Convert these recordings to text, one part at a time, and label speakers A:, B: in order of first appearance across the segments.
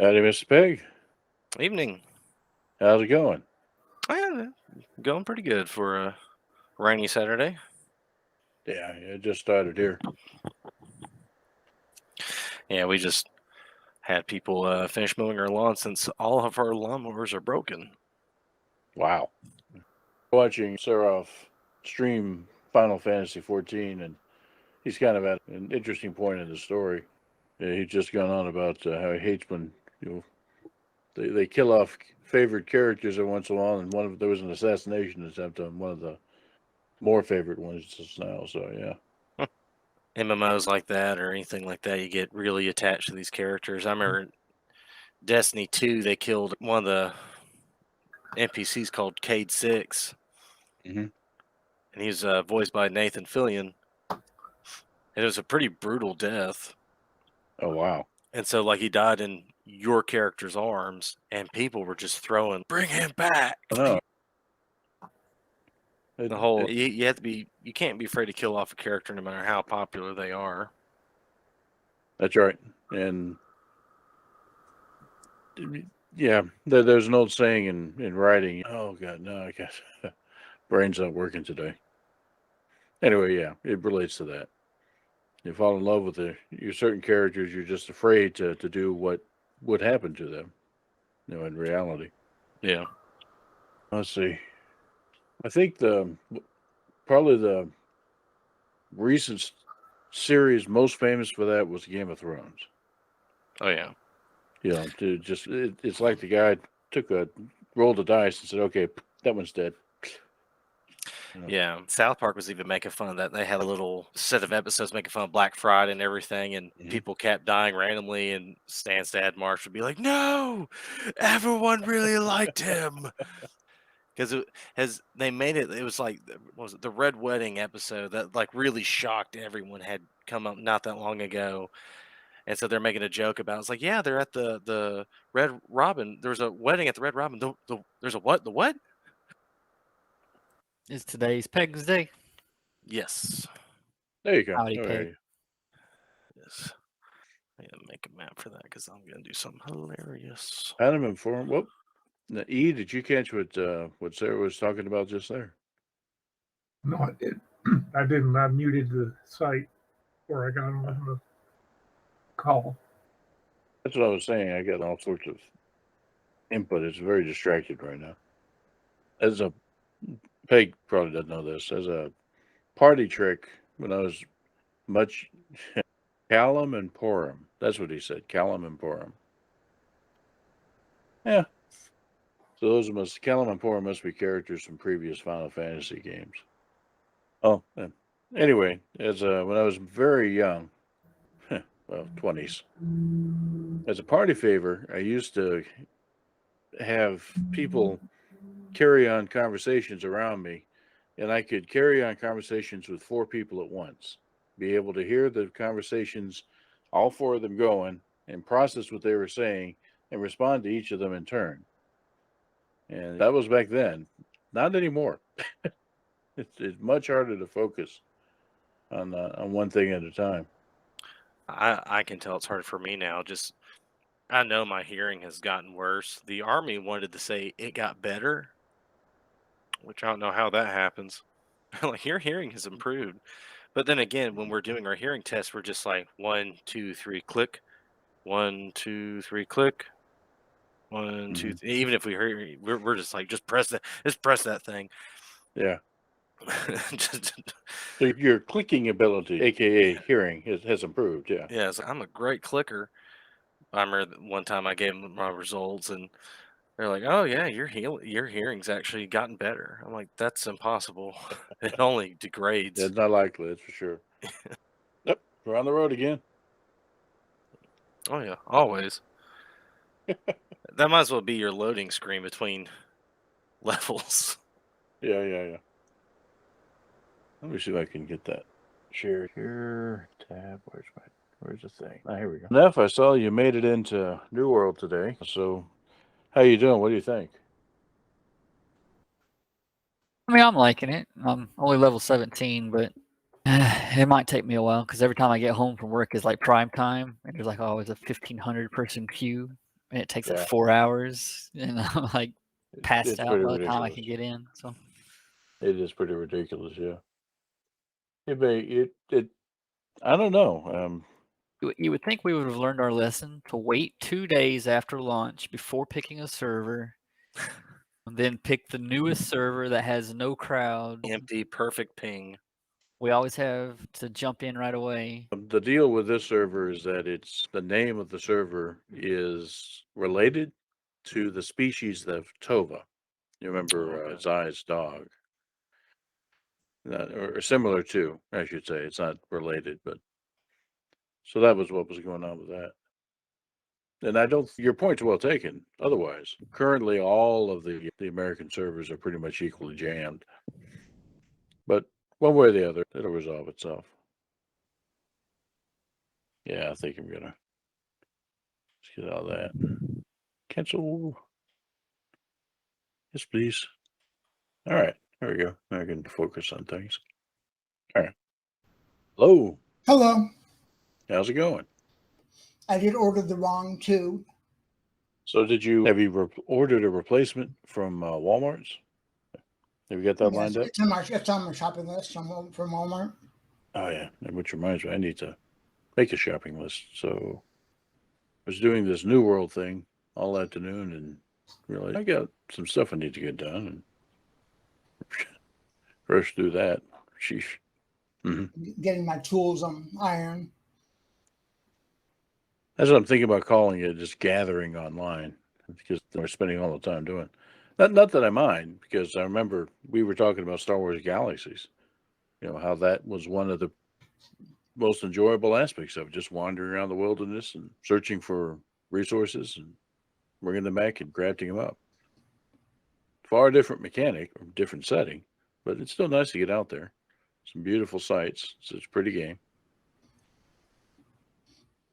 A: Howdy, Mr. Pegg.
B: Evening.
A: How's it going?
B: Going pretty good for a rainy Saturday.
A: Yeah, it just started here.
B: Yeah, we just had people finish mowing our lawn since all of our lawnmowers are broken.
A: Wow. Watching Seraph stream Final Fantasy 14, and he's kind of at an interesting point in the story. Yeah, he's just gone on about how he hates when they kill off favorite characters every once in a while, and there was an assassination attempt on one of the more favorite ones just now. So yeah.
B: MMOs like that or anything like that, you get really attached to these characters. I remember Destiny 2, they killed one of the NPCs called Cade 6.
A: Mm-hmm.
B: And he was voiced by Nathan Fillion. And it was a pretty brutal death.
A: Oh wow.
B: And so, like, he died in your character's arms, and people were just throwing, "Bring him back!"
A: Oh.
B: The whole you have to be, you can't be afraid to kill off a character no matter how popular they are.
A: That's right. And yeah, there's an old saying in writing. Oh God, no, I guess brain's not working today. Anyway, yeah, it relates to that. You fall in love with your certain characters, you're just afraid to do what would happen to them. In reality.
B: Yeah.
A: Let's see. I think probably the recent series most famous for that was Game of Thrones.
B: Oh yeah.
A: It's like the guy rolled the dice and said, "Okay, that one's dead."
B: Yeah, South Park was even making fun of that. They had a little set of episodes making fun of Black Friday and everything, and people kept dying randomly. And Stan's dad, Marsh, would be like, "No, everyone really liked him." Because they made it, it was like, what was it, the Red Wedding episode that like really shocked everyone, had come up not that long ago. And so they're making a joke about, it's like, yeah, they're at the Red Robin. There's a wedding at the Red Robin. There's a what? The what?
C: Is today's Pegg's Day?
B: Yes.
A: There you go.
C: Howdy, Pegg.
B: Yes. I gotta make a map for that because I'm gonna do something hilarious.
A: Adam informed. Well, now, E, did you catch what Sarah was talking about just there?
D: No, I did. I didn't. I muted the site before I got on the call.
A: That's what I was saying. I got all sorts of input. It's very distracted right now. Peg probably doesn't know this. As a party trick, when I was much, Callum and Porum. That's what he said. Callum and Porum. Yeah. So Callum and Porum must be characters from previous Final Fantasy games. Oh, anyway, when I was very young, well, 20s, as a party favor, I used to have people carry on conversations around me, and I could carry on conversations with 4 people at once, be able to hear the conversations, all 4 of them going, and process what they were saying and respond to each of them in turn. And that was back then. Not anymore. It's much harder to focus on one thing at a time.
B: I can tell it's hard for me now. Just, I know my hearing has gotten worse. The Army wanted to say it got better, which I don't know how that happens. Like, your hearing has improved. But then again, when we're doing our hearing test, we're just like 1, 2, 3, click. 1, 2, 3, click. 1, 2. Even if we hear, we're just like, just press that thing.
A: Yeah. So your clicking ability, aka hearing, has improved. Yeah.
B: Yeah, so I'm a great clicker. I remember one time I gave them my results, and they're like, "Oh yeah, your hearing's actually gotten better." I'm like, "That's impossible. It only degrades."
A: It's not likely, that's for sure. Yep, we're on the road again.
B: Oh yeah, always. That might as well be your loading screen between levels.
A: Yeah. Let me see if I can get that. Share here, tab. Where's the thing? Here we go. Neff, I saw you made it into New World today. So, how you doing? What do you think?
C: I mean, I'm liking it. I'm only level 17, but it might take me a while because every time I get home from work is like prime time, and there's like always a 1,500 person queue. And it takes
A: Yeah.
C: like 4 hours, and I'm like passed
A: It's
C: out
A: pretty
C: by the time I
A: ridiculous.
C: can get in. So
A: It is pretty ridiculous, yeah. It I don't know.
C: you would think we would have learned our lesson to wait 2 days after launch before picking a server, and then pick the newest server that has no crowd.
B: Empty, perfect ping.
C: We always have to jump in right away.
A: The deal with this server is that the name of the server is related to the species of Tova. You remember
B: okay.
A: Zai's dog. Or similar to, I should say. It's not related, but so that was what was going on with that. And your point's well taken. Otherwise, currently all of the American servers are pretty much equally jammed. But one way or the other, it'll resolve itself. Yeah, I think I'm gonna get all that. Cancel. Yes, please. All right, there we go. I can focus on things. All right. Hello.
E: Hello.
A: How's it going?
E: I did order the wrong tube.
A: So have you ordered a replacement from Walmart's? Have you got that lined up?
E: It's on my shopping list from Walmart.
A: Oh yeah, which reminds me, I need to make a shopping list. So I was doing this New World thing all afternoon and realized I got some stuff I need to get done and rush through that. Sheesh. Mm-hmm.
E: Getting my tools on iron.
A: That's what I'm thinking about calling it, just gathering online, because we're spending all the time doing. Not that I mind, because I remember we were talking about Star Wars Galaxies. You know, how that was one of the most enjoyable aspects of it, just wandering around the wilderness and searching for resources and bringing them back and crafting them up. Far different mechanic, or different setting, but it's still nice to get out there. Some beautiful sights. It's a pretty game.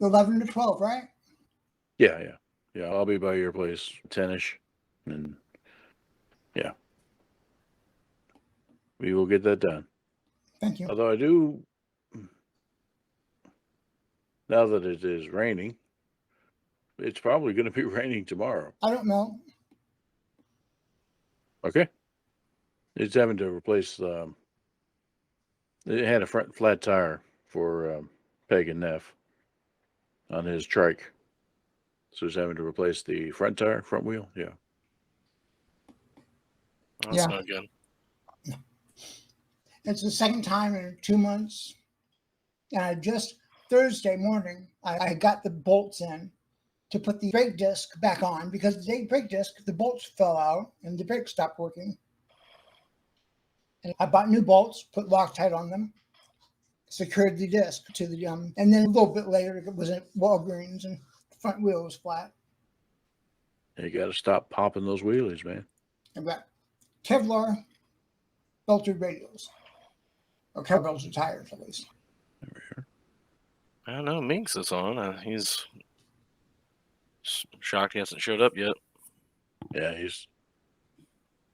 E: 11 to 12, right?
A: Yeah. I'll be by your place 10-ish, and yeah, we will get that done.
E: Thank you.
A: Although I do, now that it is raining, it's probably going to be raining tomorrow.
E: I don't know.
A: Okay. It's having to replace, it had a front flat tire for Pegg and Neff on his trike. So it's having to replace the front tire, front wheel. Yeah.
B: That's
E: Yeah.
B: not good.
E: It's the second time in 2 months. And Thursday morning, I got the bolts in to put the brake disc back on, because the brake disc, the bolts fell out and the brake stopped working. And I bought new bolts, put Loctite on them, secured the disc to the and then a little bit later it was at Walgreens and the front wheel was flat.
A: You got to stop popping those wheelies, man.
E: I've got Kevlar belted radials, or Kevlar belted tires at least.
B: I don't know. Minx is on. He's shocked he hasn't showed up yet.
A: Yeah, he's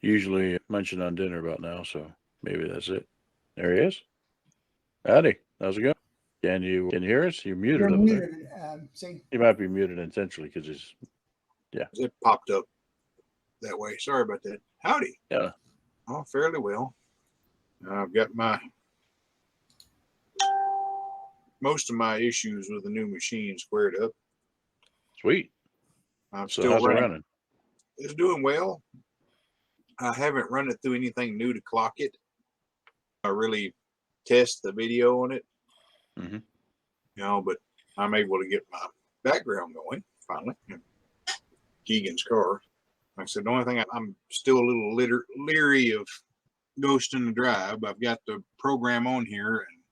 A: usually munching on dinner about now, so maybe that's it. There he is. Howdy. How's it going? Can you hear us? You're muted.
E: You're
A: up there.
E: muted. See,
A: He might be muted intentionally because he's. Yeah.
F: It popped up that way. Sorry about that. Howdy.
A: Yeah.
F: Oh, fairly well. I've got most of my issues with the new machine squared up.
A: Sweet.
F: I'm
A: So
F: still
A: how's it
F: running.
A: running?
F: It's doing well. I haven't run it through anything new to clock it. I really test the video on it.
A: Mm-hmm.
F: You know, but I'm able to get my background going finally. Keegan's car. Like I said, the only thing I'm still a little leery of Ghost in the Drive. I've got the program on here, and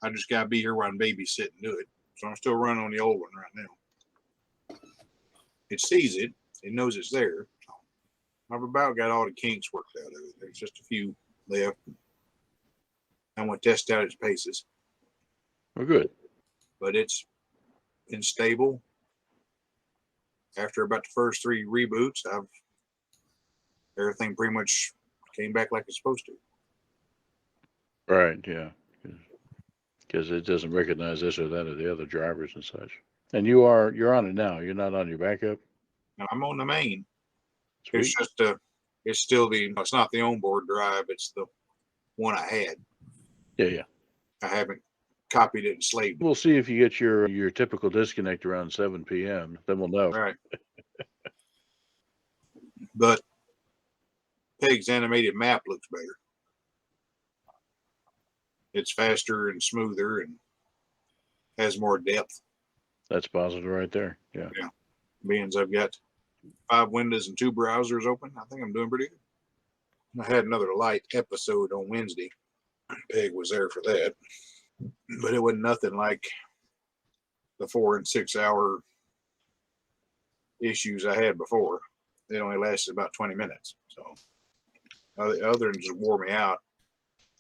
F: I just got to be here while I'm babysitting and do it. So I'm still running on the old one right now. It sees it. It knows it's there. So I've about got all the kinks worked out of it. There's just a few left. I want to test out its paces.
A: We're good.
F: But it's been stable. After about the first 3 reboots, everything pretty much came back like it's supposed to.
A: Right. Yeah. Because it doesn't recognize this or that or the other drivers and such. And you're on it now. You're not on your backup.
F: And I'm on the main.
A: Sweet.
F: It's just it's still it's not the onboard drive. It's the one I had.
A: Yeah.
F: I haven't copied it and slaved it.
A: We'll see if you get your typical disconnect around 7 p.m. Then we'll know.
F: Right. But Pegg's animated map looks better. It's faster and smoother and has more depth.
A: That's positive right there. Yeah.
F: Being I've got 5 windows and 2 browsers open, I think I'm doing pretty good. I had another light episode on Wednesday. Pegg was there for that, but it wasn't nothing like the 4 and 6 hour issues I had before. They only lasted about 20 minutes. So other than just wore me out,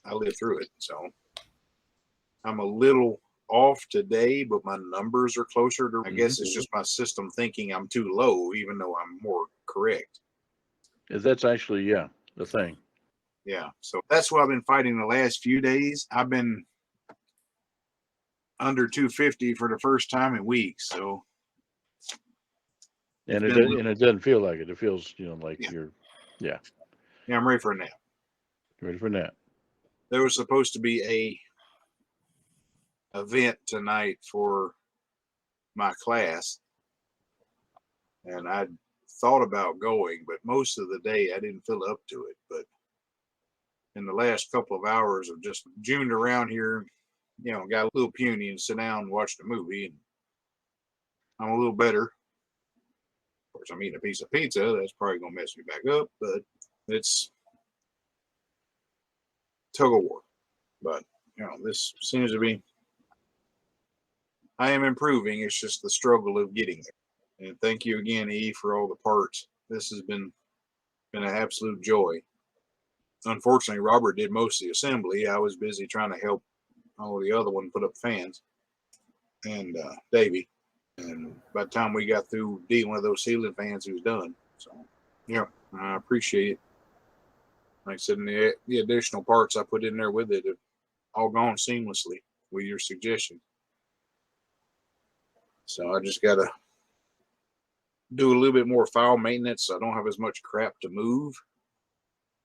F: I lived through it. So I'm a little off today, but my numbers are closer to, I guess it's just my system thinking I'm too low, even though I'm more correct.
A: That's actually, the thing.
F: Yeah. So that's what I've been fighting the last few days. I've been under 250 for the first time in weeks. So
A: And
F: it's
A: it
F: been
A: and it doesn't feel like it. It feels, like
F: Yeah.
A: you're
F: yeah, I'm ready for a nap.
A: ready for that.
F: There was supposed to be a event tonight for my class, and I thought about going, but most of the day I didn't feel up to it. But in the last couple of hours of just juned around here, got a little puny and sit down and watch the movie, and I'm a little better. Of course, I'm eating a piece of pizza. That's probably gonna mess me back up, but it's tug of war. But this seems to be. I am improving. It's just the struggle of getting there. And thank you again, E, for all the parts. This has been an absolute joy. Unfortunately, Robert did most of the assembly. I was busy trying to help all the other one put up fans, and Davey. And by the time we got through dealing with those ceiling fans, he was done. So, I appreciate it. Like I said, the additional parts I put in there with it have all gone seamlessly with your suggestion. So I just got to do a little bit more file maintenance so I don't have as much crap to move.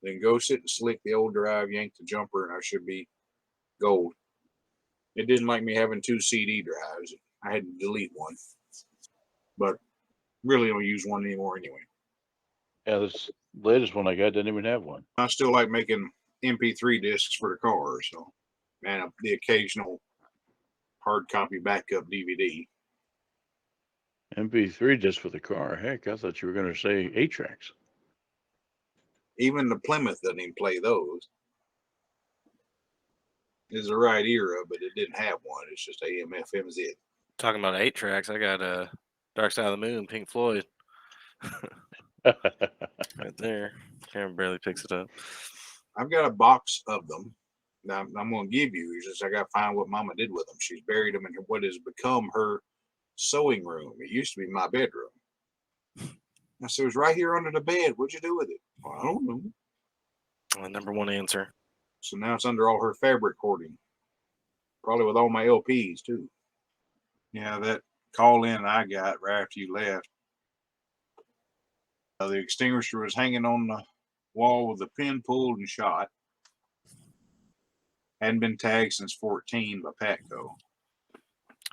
F: Then go sit and slick the old drive, yank the jumper, and I should be gold. It didn't like me having 2 CD drives. I had to delete one. But really don't use one anymore anyway.
A: Yeah, this latest one I got didn't even have one.
F: I still like making MP3 discs for the car. So, and the occasional hard copy backup DVD.
A: MP3 disc for the car. Heck, I thought you were going to say 8 tracks.
F: Even the Plymouth doesn't even play those. It's the right era, but it didn't have one. It's just AM, FM is it.
B: Talking about 8 tracks, I got Dark Side of the Moon, Pink Floyd. Right there. Camera barely picks it up.
F: I've got a box of them. Now I'm going to give you. It's just I got to find what Mama did with them. She's buried them in what has become her sewing room. It used to be my bedroom. I said, it was right here under the bed. What'd you do with it? Well, I don't know.
B: Number one answer.
F: So now it's under all her fabric hoarding. Probably with all my LPs too. Yeah, that call in I got right after you left. The extinguisher was hanging on the wall with the pin pulled and shot. Hadn't been tagged since 14 by Patco.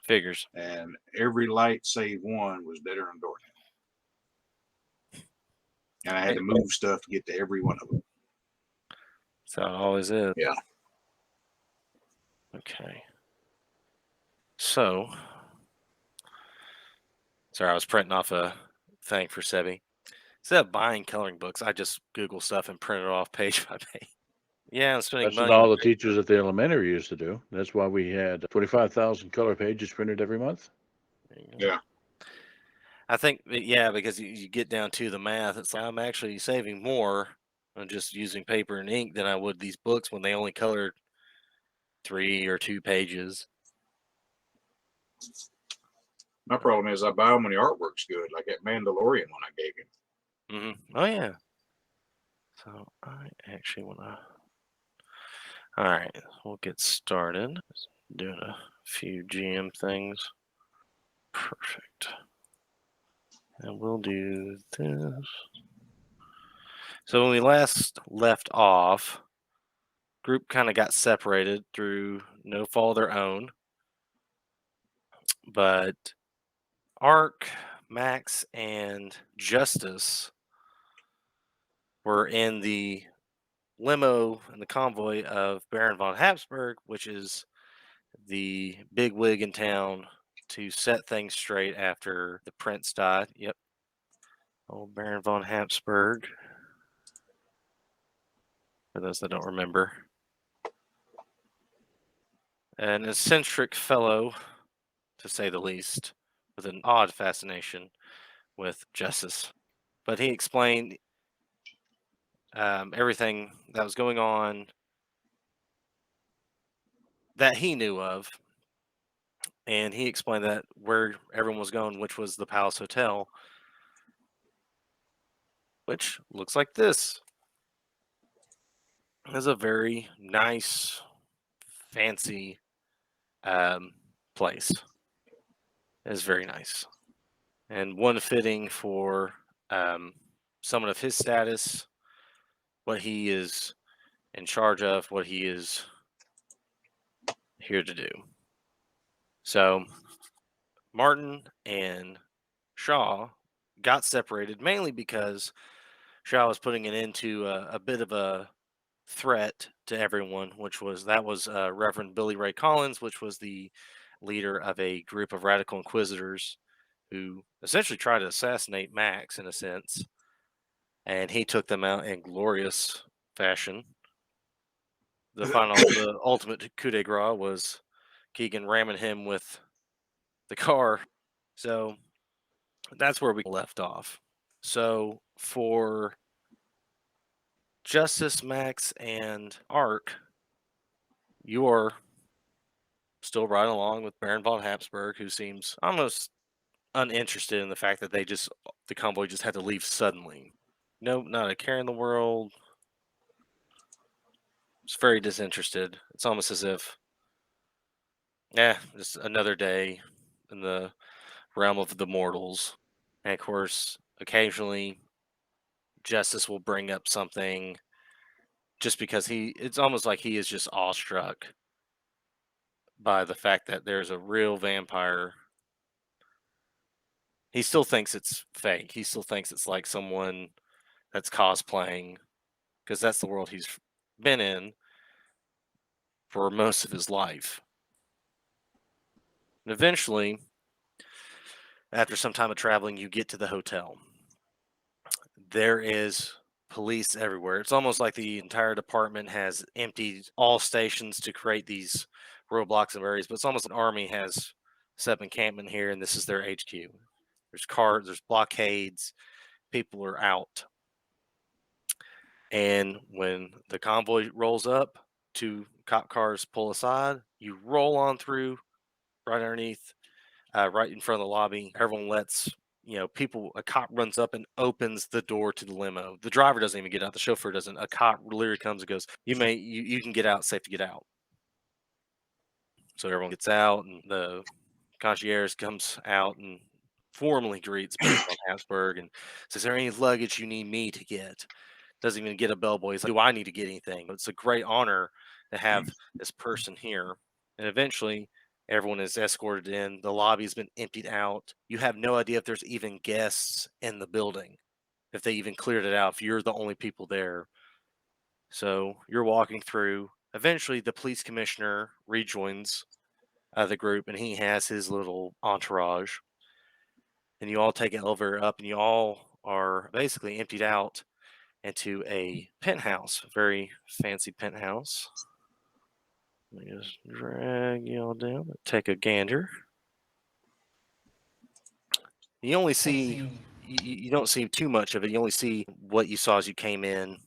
B: Figures.
F: And every light save one was deader than doornail. And I had to move stuff to get to every one of them.
B: So it always is.
F: Yeah.
B: Okay. So, sorry, I was printing off a thing for Sebi. Instead of buying coloring books, I just Google stuff and print it off page by page. Yeah, I'm spending
A: That's what
B: money.
A: all the teachers at the elementary used to do. That's why we had 25,000 color pages printed every month.
F: Yeah.
B: I think, because you get down to the math, it's like I'm actually saving more on just using paper and ink than I would these books when they only colored 3 or 2 pages.
F: My problem is I buy them when the artwork's good, like that Mandalorian one I gave him.
B: Oh, yeah. So I actually want to. All right, we'll get started. Just doing a few GM things. Perfect. And we'll do this. So when we last left off, group kind of got separated through no fault of their own. But Ark, Max, and Justice were in the limo and the convoy of Baron von Habsburg, which is the big wig in town to set things straight after the prince died. Yep. Old Baron von Habsburg. For those that don't remember. An eccentric fellow, to say the least, with an odd fascination with justice. But he explained everything that was going on that he knew of. And he explained that where everyone was going, which was the Palace Hotel, which looks like this. It's a very nice, fancy place. It's very nice. And one fitting for someone of his status, what he is in charge of, what he is here to do. So Martin and Shaw got separated mainly because Shaw was putting it into a bit of a threat to everyone, which was Reverend Billy Ray Collins, which was the leader of a group of radical inquisitors who essentially tried to assassinate Max in a sense, and he took them out in glorious fashion. The ultimate coup de grace was Keegan ramming him with the car. So that's where we left off. So for Justice, Max, and Ark, you are still riding along with Baron von Habsburg, who seems almost uninterested in the fact that the convoy just had to leave suddenly. Nope, not a care in the world. It's very disinterested. It's almost as if, just another day in the realm of the mortals. And of course, occasionally, Justice will bring up something just because it's almost like he is just awestruck by the fact that there's a real vampire. He still thinks it's fake. He still thinks it's like someone that's cosplaying, because that's the world he's been in for most of his life. And eventually, after some time of traveling, you get to the hotel. There is police everywhere. It's almost like the entire department has emptied all stations to create these roadblocks and areas, but it's almost an army has set up encampment here, and this is their HQ. There's cars, there's blockades, people are out. And when the convoy rolls up, 2 cop cars pull aside, you roll on through right underneath, right in front of the lobby. Everyone lets, a cop runs up and opens the door to the limo. The driver doesn't even get out. The chauffeur doesn't. A cop literally comes and goes, you can get out, safe to get out. So everyone gets out, and the concierge comes out and formally greets Baron von Habsburg and says, "Is there any luggage you need me to get?" Doesn't even get a bellboy. He's like, "Do I need to get anything?" It's a great honor to have this person here. And eventually, everyone is escorted in. The lobby's been emptied out. You have no idea if there's even guests in the building, if they even cleared it out, if you're the only people there. So you're walking through. Eventually, the police commissioner rejoins the group, and he has his little entourage. And you all take an elevator up, and you all are basically emptied out into a penthouse, a very fancy penthouse. Let me just drag you all down, take a gander. You only see, you don't see too much of it. You only see what you saw as you came in,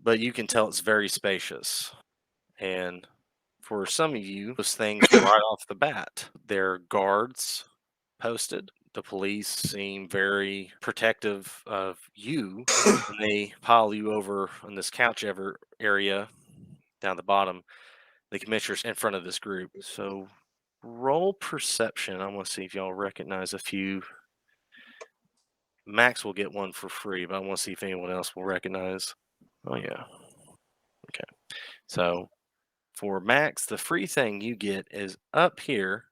B: but you can tell it's very spacious. And for some of you, those things right off the bat, there are guards posted. The police seem very protective of you, and they pile you over on this couch area down the bottom. The commissioner's in front of this group. So roll perception. I want to see if y'all recognize a few. Max will get one for free, but I want to see if anyone else will recognize. Oh, yeah. Okay. So for Max, the free thing you get is up here.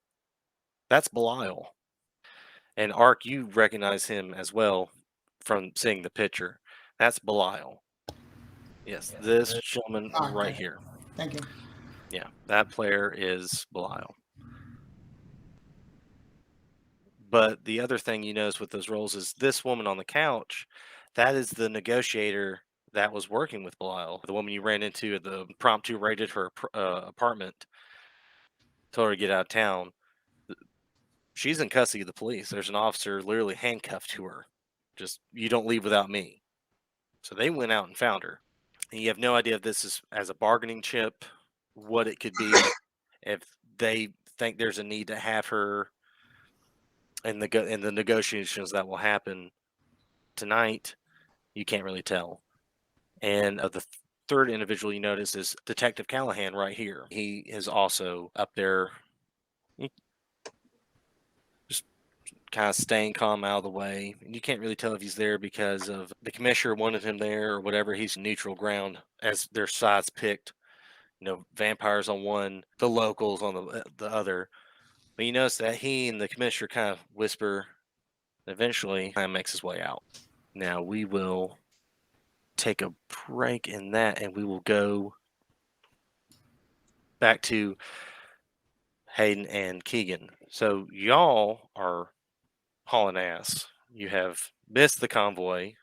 B: That's Belial. And Ark, you recognize him as well from seeing the picture. That's Belial. Yes, this gentleman right
E: Okay.
B: here.
E: Thank you.
B: Yeah, that player is Belial. But the other thing you notice with those roles is this woman on the couch, that is the negotiator that was working with Belial. The woman you ran into at the impromptu raided her apartment, told her to get out of town. She's in custody of the police. There's an officer literally handcuffed to her. Just, you don't leave without me. So they went out and found her. And you have no idea if this is as a bargaining chip, what it could be, if they think there's a need to have her in the negotiations that will happen tonight. You can't really tell. And the third individual you notice is Detective Callahan right here. He is also up there, just kind of staying calm out of the way. And you can't really tell if he's there because of the commissioner wanted him there or whatever. He's neutral ground as their sides picked. Vampires on one, the locals on the other. But you notice that he and the commissioner kind of whisper. Eventually, kind of makes his way out. Now we will take a break in that, and we will go back to Hayden and Keegan. So y'all are hauling ass. You have missed the convoy, and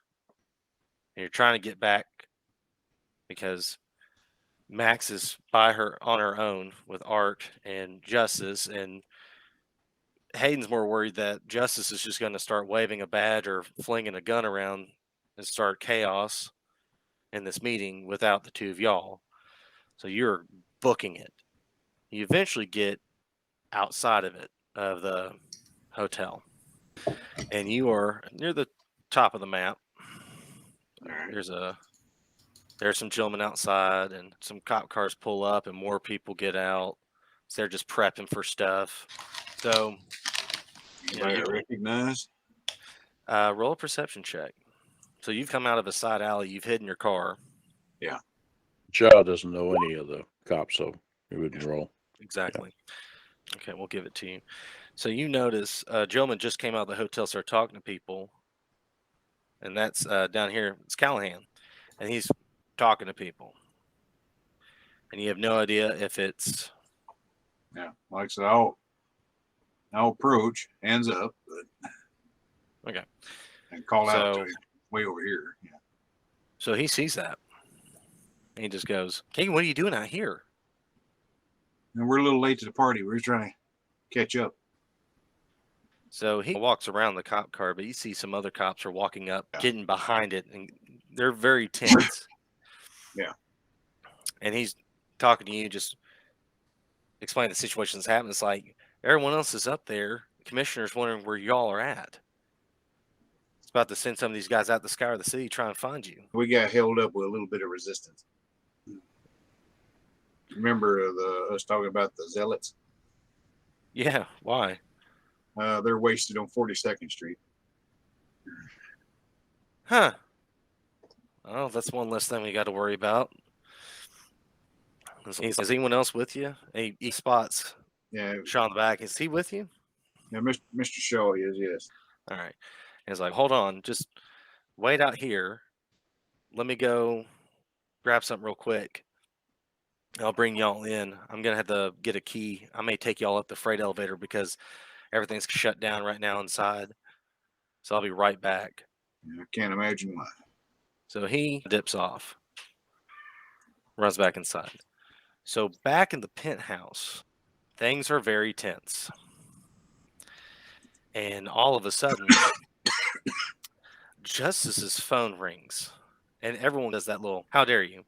B: you're trying to get back because Max is by her on her own with Art and Justice, and Hayden's more worried that Justice is just going to start waving a badge or flinging a gun around and start chaos in this meeting without the two of y'all. So you're booking it. You eventually get outside of the hotel, and you are near the top of the map.
F: Alright.
B: There's some gentlemen outside, and some cop cars pull up, and more people get out. So they're just prepping for stuff. So
F: Anybody I recognize?
B: roll a perception check. So you've come out of a side alley. You've hidden your car.
A: Joe doesn't know any of the cops, so he wouldn't roll.
B: Exactly. Okay, we'll give it to you. So you notice a gentleman just came out of the hotel, started talking to people, and that's down here. It's Callahan, and he's talking to people, and you have no idea if it's
F: Yeah, like I said, I'll approach, hands up, but
B: okay.
F: and call out to
B: So
F: him way over here. Yeah.
B: so he sees that, and he just goes, "Keegan, what are you doing out here?"
F: And we're a little late to the party. We're trying to catch up.
B: So he walks around the cop car, but you see some other cops are walking up,
F: Yeah.
B: getting behind it, and they're very tense.
F: Yeah.
B: And he's talking to you, just explain the situation that's happening. It's like everyone else is up there. The commissioner's wondering where y'all are at. It's about to send some of these guys out to scour the city, try and find you.
F: We got held up with a little bit of resistance. Remember us talking about the zealots?
B: Yeah, why?
F: They're wasted on 42nd Street.
B: Huh. Oh, that's one less thing we got to worry about. Is anyone else with you? He spots
F: Yeah,
B: Sean in the back. Is he with you?
F: yeah, Mr. Shaw is, yes.
B: All right. And he's like, hold on, just wait out here. Let me go grab something real quick. I'll bring y'all in. I'm gonna have to get a key. I may take y'all up the freight elevator because everything's shut down right now inside. So I'll be right back.
F: I can't imagine why.
B: So he dips off, runs back inside. So back in the penthouse, things are very tense. And all of a sudden, Justice's phone rings. And everyone does that little, how dare you?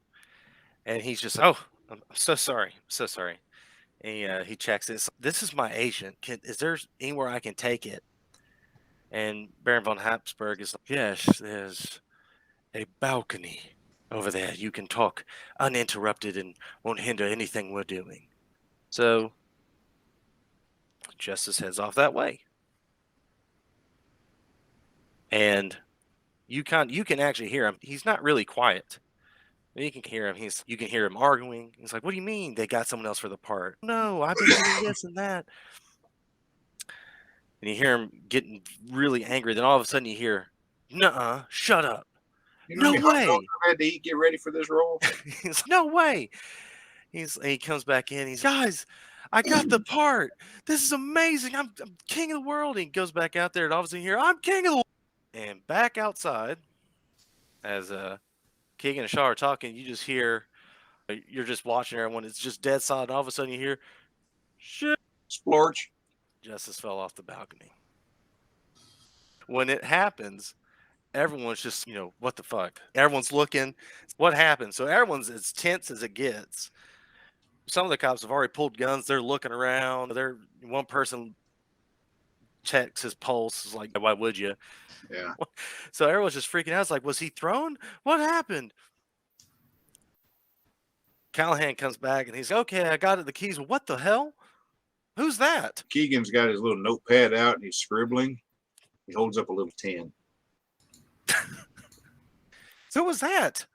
B: And he's just, oh, I'm so sorry. I'm so sorry. And he checks this. This is my agent. Is there anywhere I can take it? And Baron von Habsburg is like, yes, there's a balcony over there. You can talk uninterrupted and won't hinder anything we're doing. So Justice heads off that way. And you can actually hear him. He's not really quiet. You can hear him. You can hear him arguing. He's like, "What do you mean they got someone else for the part? No, I've been doing this and that." And you hear him getting really angry. Then all of a sudden you hear, "Nuh-uh, shut up.
F: You know how
B: No
F: many hot
B: way."
F: dogs I've had to eat, get ready for this role?
B: He's like, "No way." He comes back in. He's, "Guys, I got the part. This is amazing. I'm king of the world." And he goes back out there and all of a sudden you hear, "I'm king of the world." And back outside, as Keegan and Shaw are talking, you just hear, you're just watching everyone. It's just dead silent. All of a sudden you hear, "Shit."
F: Splorch.
B: Justice fell off the balcony. When it happens, everyone's just, what the fuck? Everyone's looking. What happened? So everyone's as tense as it gets. Some of the cops have already pulled guns. They're looking around. One person checks his pulse. Is like, why would you?
F: Yeah.
B: So everyone's just freaking out. It's like, was he thrown? What happened? Callahan comes back and he's, "Okay, I got it. The keys." What the hell? Who's that?
F: Keegan's got his little notepad out and he's scribbling. He holds up a little 10.
B: Who was that?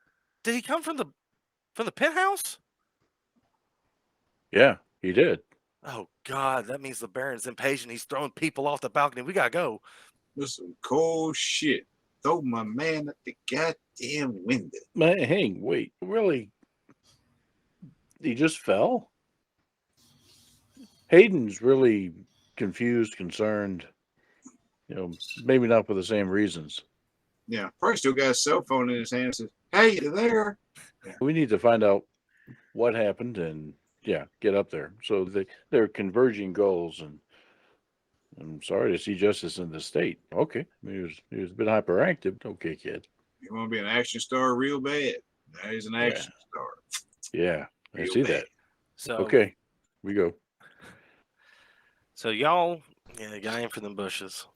B: Did he come from the penthouse?
A: Yeah, he did.
B: Oh God, that means the Baron's impatient. He's throwing people off the balcony. We gotta go.
F: This is some cold shit. Throw my man at the goddamn window.
A: Man, hang, wait, really? He just fell? Hayden's really confused, concerned. Maybe not for the same reasons.
F: Yeah, probably still got his cell phone in his hand and says, "Hey, you there?"
A: We need to find out what happened and get up there. So they're converging goals, and I'm sorry to see Justice in this state. Okay, he was a bit hyperactive. Okay, kid.
F: You want to be an action star real bad? Now he's an action star.
A: Yeah, I
F: Real
A: see
F: bad.
A: that.
B: So
A: Okay, we go.
B: So y'all, the guy in for them bushes.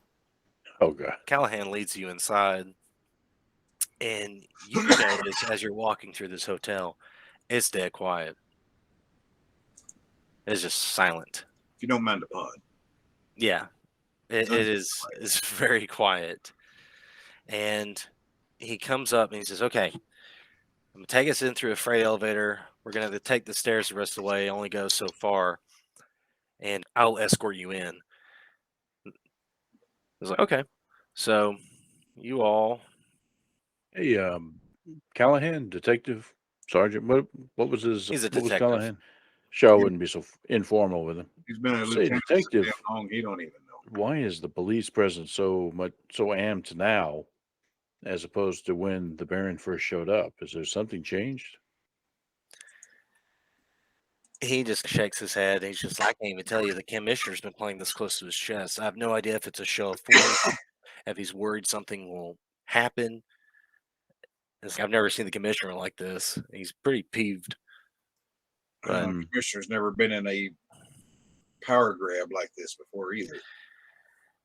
A: Oh God.
B: Callahan leads you inside, and you notice as you're walking through this hotel, it's dead quiet. It's just silent.
F: If you don't mind the pod.
B: Yeah, it is. It's very quiet. And he comes up and he says, "Okay, I'm gonna take us in through a freight elevator. We're gonna take the stairs the rest of the way. It only goes so far, and I'll escort you in." I was like, "Okay." So you all,
A: Hey, Callahan, detective sergeant. What was his?
B: He's a
A: what was
B: detective.
A: Callahan? Shaw wouldn't be so informal with him.
F: He's been a
A: Say,
F: lieutenant
A: detective.
F: so damn long, he don't even know.
A: Why is the police presence so amped now, as opposed to when the Baron first showed up? Is there something changed?
B: he just shakes his head. He's just like, "I can't even tell you. The commissioner's been playing this close to his chest. I have no idea if it's a show of force, if he's worried something will happen. I've never seen the commissioner like this. He's pretty peeved." But
F: The commissioner's never been in a power grab like this before either.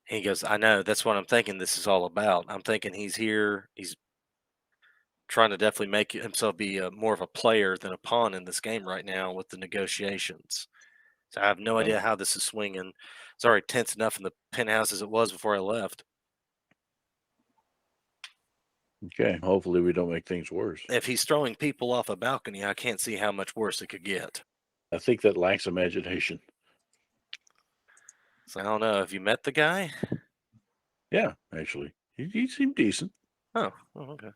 B: he goes, "I know. That's what I'm thinking this is all about. I'm thinking he's here. He's trying to definitely make himself be more of a player than a pawn in this game right now with the negotiations. So I have no idea how this is swinging. It's already tense enough in the penthouse as it was before I left.
A: Okay, hopefully we don't make things worse.
B: If he's throwing people off a balcony, I can't see how much worse it could get.
A: I think that lacks imagination.
B: So I don't know. Have you met the guy?
A: Yeah, actually, he seemed decent.
B: Oh, okay.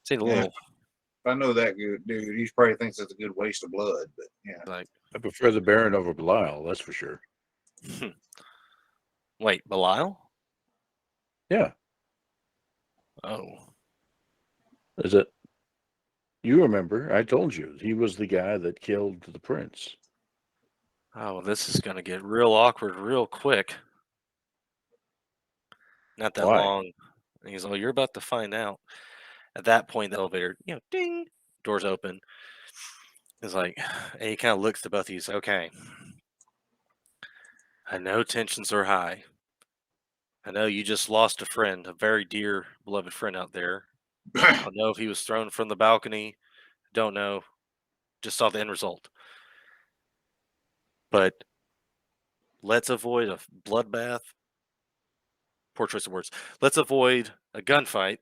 B: Seemed a
F: Yeah.
B: little
F: If I know that good dude, he probably thinks it's a good waste of blood. But yeah,
B: like,
A: I prefer the Baron over Belial, that's for sure.
B: wait, Belial?
A: Yeah,
B: Oh,
A: is it? You remember? I told you he was the guy that killed the prince.
B: oh, well, this is going to get real awkward real quick. Not that
A: Why?
B: long. And he's like, "You're about to find out." At that point, the elevator, ding, doors open. It's like, and he kind of looks to both of you. He's like, "Okay, I know tensions are high. I know you just lost a friend, a very dear, beloved friend out there. I don't know if he was thrown from the balcony. Don't know. Just saw the end result. But let's avoid a bloodbath. Poor choice of words. Let's avoid a gunfight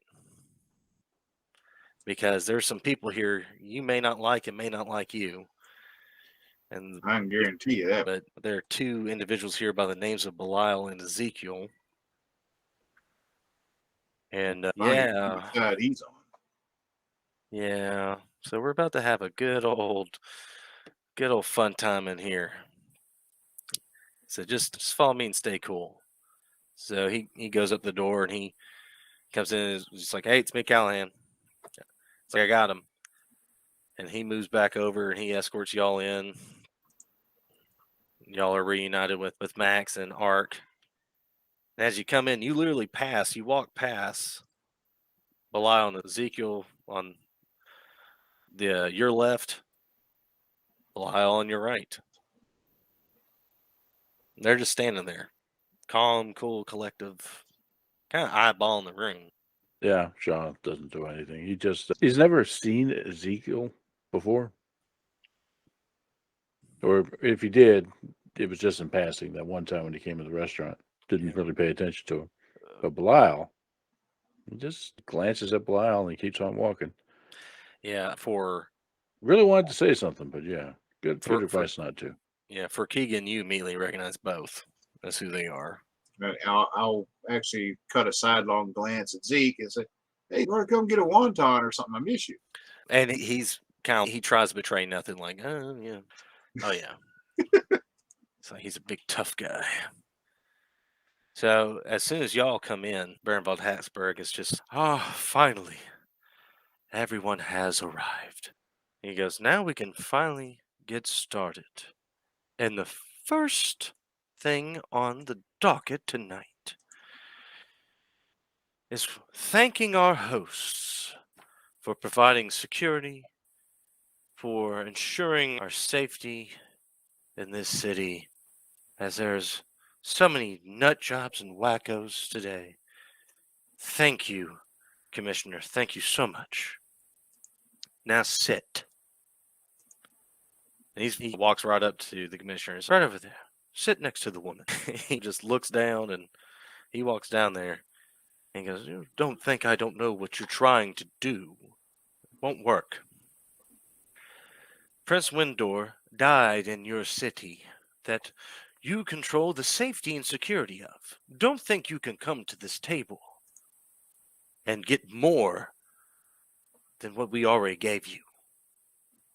B: because there's some people here you may not like and may not like you. And
F: I can guarantee you that.
B: but there are two individuals here by the names of Belial and Ezekiel. And
F: Funny
B: yeah,
F: which side he's on.
B: yeah. So we're about to have a good old fun time in here. So just follow me and stay cool. So he goes up the door and he comes in and is just like, hey, it's me, Callahan. It's like, I got him. And he moves back over and he escorts y'all in. Y'all are reunited with Max and Ark. And as you come in, you literally you walk past Belial and Ezekiel on your left, Belial on your right. They're just standing there, calm, cool, collective, kind of eyeballing the room.
A: Yeah, Sean doesn't do anything. He's never seen Ezekiel before. Or if he did, it was just in passing that one time when he came to the restaurant. Didn't really pay attention to him. But Belial, he just glances at Belial and he keeps on walking.
B: Yeah,
A: Really wanted to say something, but yeah, good advice not to.
B: Yeah, for Keegan, you immediately recognize both. That's who they are.
F: I'll actually cut a sidelong glance at Zeke and say, hey, you want to come get a wonton or something? I miss you.
B: And he tries to betray nothing, like, oh, yeah. Oh, yeah. So he's a big, tough guy. So as soon as y'all come in, Baron von Hatzberg is just, finally, everyone has arrived. He goes, now we can finally get started. And the first thing on the docket tonight is thanking our hosts for providing security, for ensuring our safety in this city, as there's so many nut jobs and wackos today. Thank you, Commissioner. Thank you so much. Now sit. And he walks right up to the commissioner. He's right over there. Sit next to the woman. He just looks down and he walks down there and he goes, don't think I don't know what you're trying to do. It won't work. Prince Windor died in your city that you control the safety and security of. Don't think you can come to this table and get more than what we already gave you.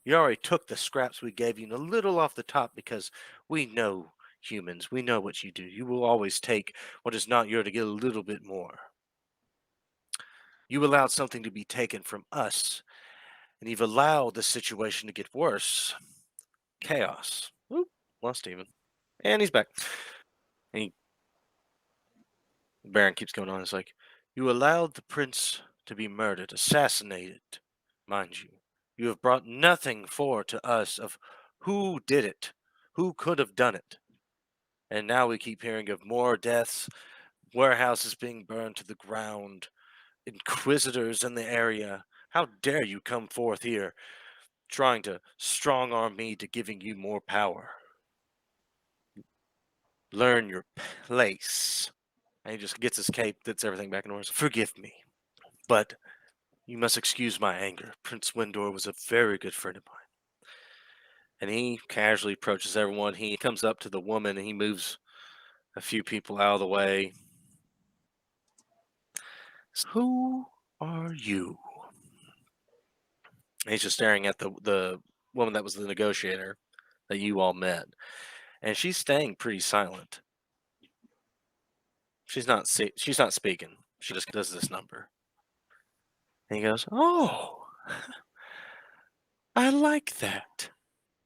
B: You already took the scraps we gave you and a little off the top because we know humans. We know what you do. You will always take what is not yours to get a little bit more. You allowed something to be taken from us, and you've allowed the situation to get worse. Chaos. Oop, lost Steven. And he's back. And Baron keeps going on. It's like, you allowed the prince to be murdered, assassinated, mind you. You have brought nothing forward to us of who did it, who could have done it. And now we keep hearing of more deaths, warehouses being burned to the ground, inquisitors in the area. How dare you come forth here trying to strong arm me to giving you more power? Learn your place. And he just gets his cape, gets everything back in order. Forgive me, but you must excuse my anger. Prince Windor was a very good friend of mine. And he casually approaches everyone. He comes up to the woman and he moves a few people out of the way. Who are you? And he's just staring at the woman that was the negotiator that you all met. And she's staying pretty silent. She's not speaking. She just does this number. And he goes, oh, I like that.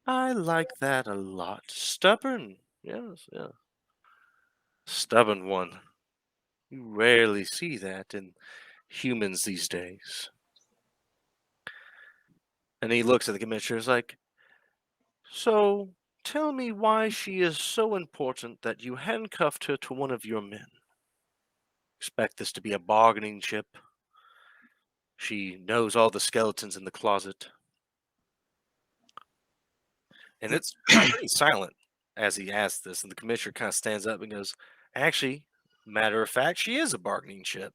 B: I like that a lot. Stubborn. Yes, yeah. Stubborn one. You rarely see that in humans these days. And he looks at the commissioner. He's like, so tell me why she is so important that you handcuffed her to one of your men. Expect this to be a bargaining chip. She knows all the skeletons in the closet. And it's pretty silent as he asks this, and the commissioner kind of stands up and goes, "Actually, matter of fact, she is a bargaining chip.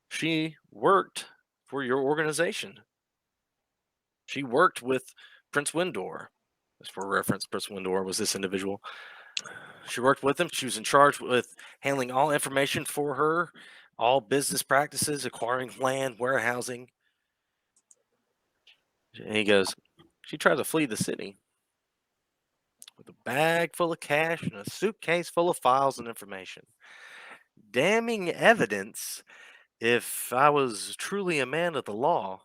B: She worked for your organization. She worked with Prince Windor." As for reference, Prince Windor was this individual. She worked with him. She was in charge with handling all information for her, all business practices, acquiring land, warehousing. And he goes, "She tried to flee the city with a bag full of cash and a suitcase full of files and information. Damning evidence. If I was truly a man of the law,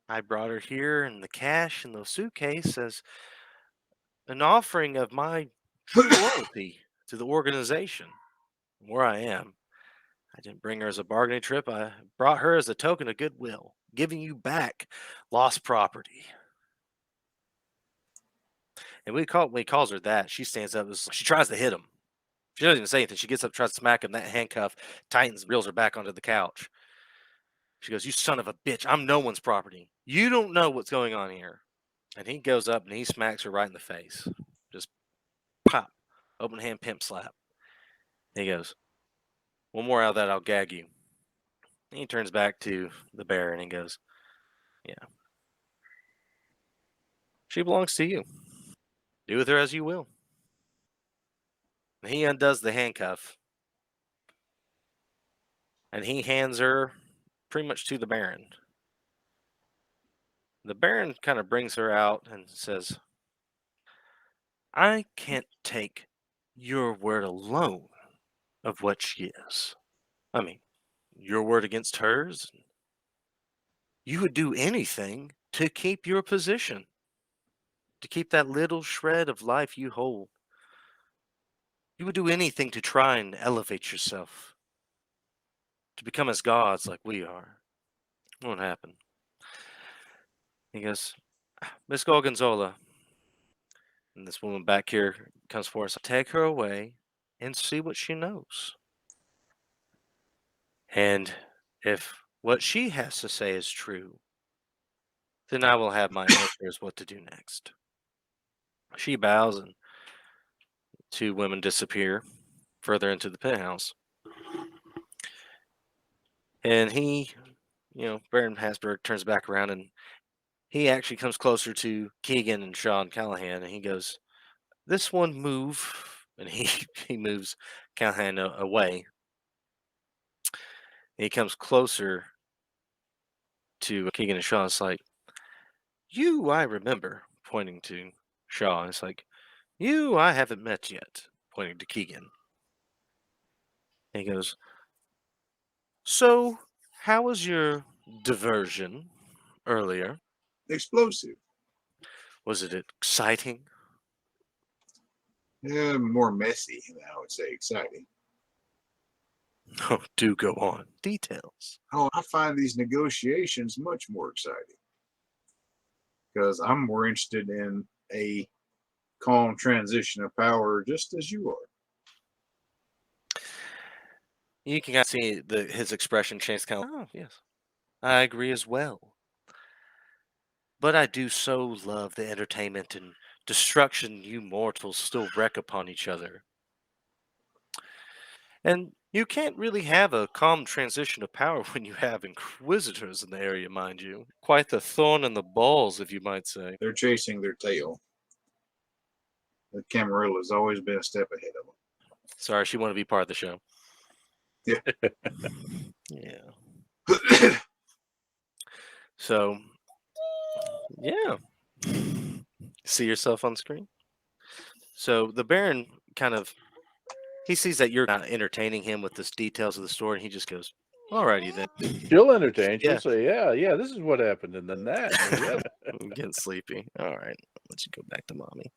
B: I brought her here and the cash in the suitcase as an offering of my true loyalty to the organization. Where I am, I didn't bring her as a bargaining trip. I brought her as a token of goodwill, giving you back lost property." And when he calls her that, she stands up. She tries to hit him. She doesn't even say anything. She gets up, tries to smack him. That handcuff tightens, reels her back onto the couch. She goes, "You son of a bitch! I'm no one's property. You don't know what's going on here." And he goes up and he smacks her right in the face. Just pop, open hand pimp slap. And he goes, "One more out of that, I'll gag you." And he turns back to the bear and he goes, "Yeah. She belongs to you. Do with her as you will." And he undoes the handcuff and he hands her pretty much to the Baron. The Baron kind of brings her out and says, "I can't take your word alone of what she is. I mean, your word against hers. You would do anything to keep your position, to keep that little shred of life you hold. You would do anything to try and elevate yourself, to become as gods like we are. It won't happen." He goes, "Miss Gorgonzola," and this woman back here comes forward, so take her away and see what she knows. And if what she has to say is true, then I will have my answers what to do next." She bows and two women disappear further into the penthouse. And he, Baron Hasburg turns back around and he actually comes closer to Keegan and Sean Callahan and he goes, "This one move," and he moves Callahan away. And he comes closer to Keegan and Sean. It's like, "You, I remember," pointing to Shaw. It's like, "You, I haven't met yet," pointing to Keegan. And he goes, "So, how was your diversion earlier?
F: Explosive.
B: Was it exciting?"
F: Yeah, more messy than I would say exciting.
B: "Oh, do go on. Details."
F: Oh, I find these negotiations much more exciting because I'm more interested in a calm transition of power, just as you are.
B: You can kind of see his expression change. Kind of, "Oh, yes, I agree as well. But I do so love the entertainment and destruction you mortals still wreak upon each other. And you can't really have a calm transition of power when you have inquisitors in the area, mind you. Quite the thorn in the balls, if you might say."
F: They're chasing their tail. The Camarillo's always been a step ahead of them.
B: Sorry, she wanted to be part of the show.
F: Yeah.
B: Yeah. So, yeah. See yourself on screen? So the Baron he sees that you're not entertaining him with the details of the story, and he just goes, "Alrighty then."
A: She'll entertain. She'll
B: Yeah.
A: say, "Yeah, this is what happened, and then that." And the other.
B: I'm getting sleepy. All right, I'll let you go back to mommy.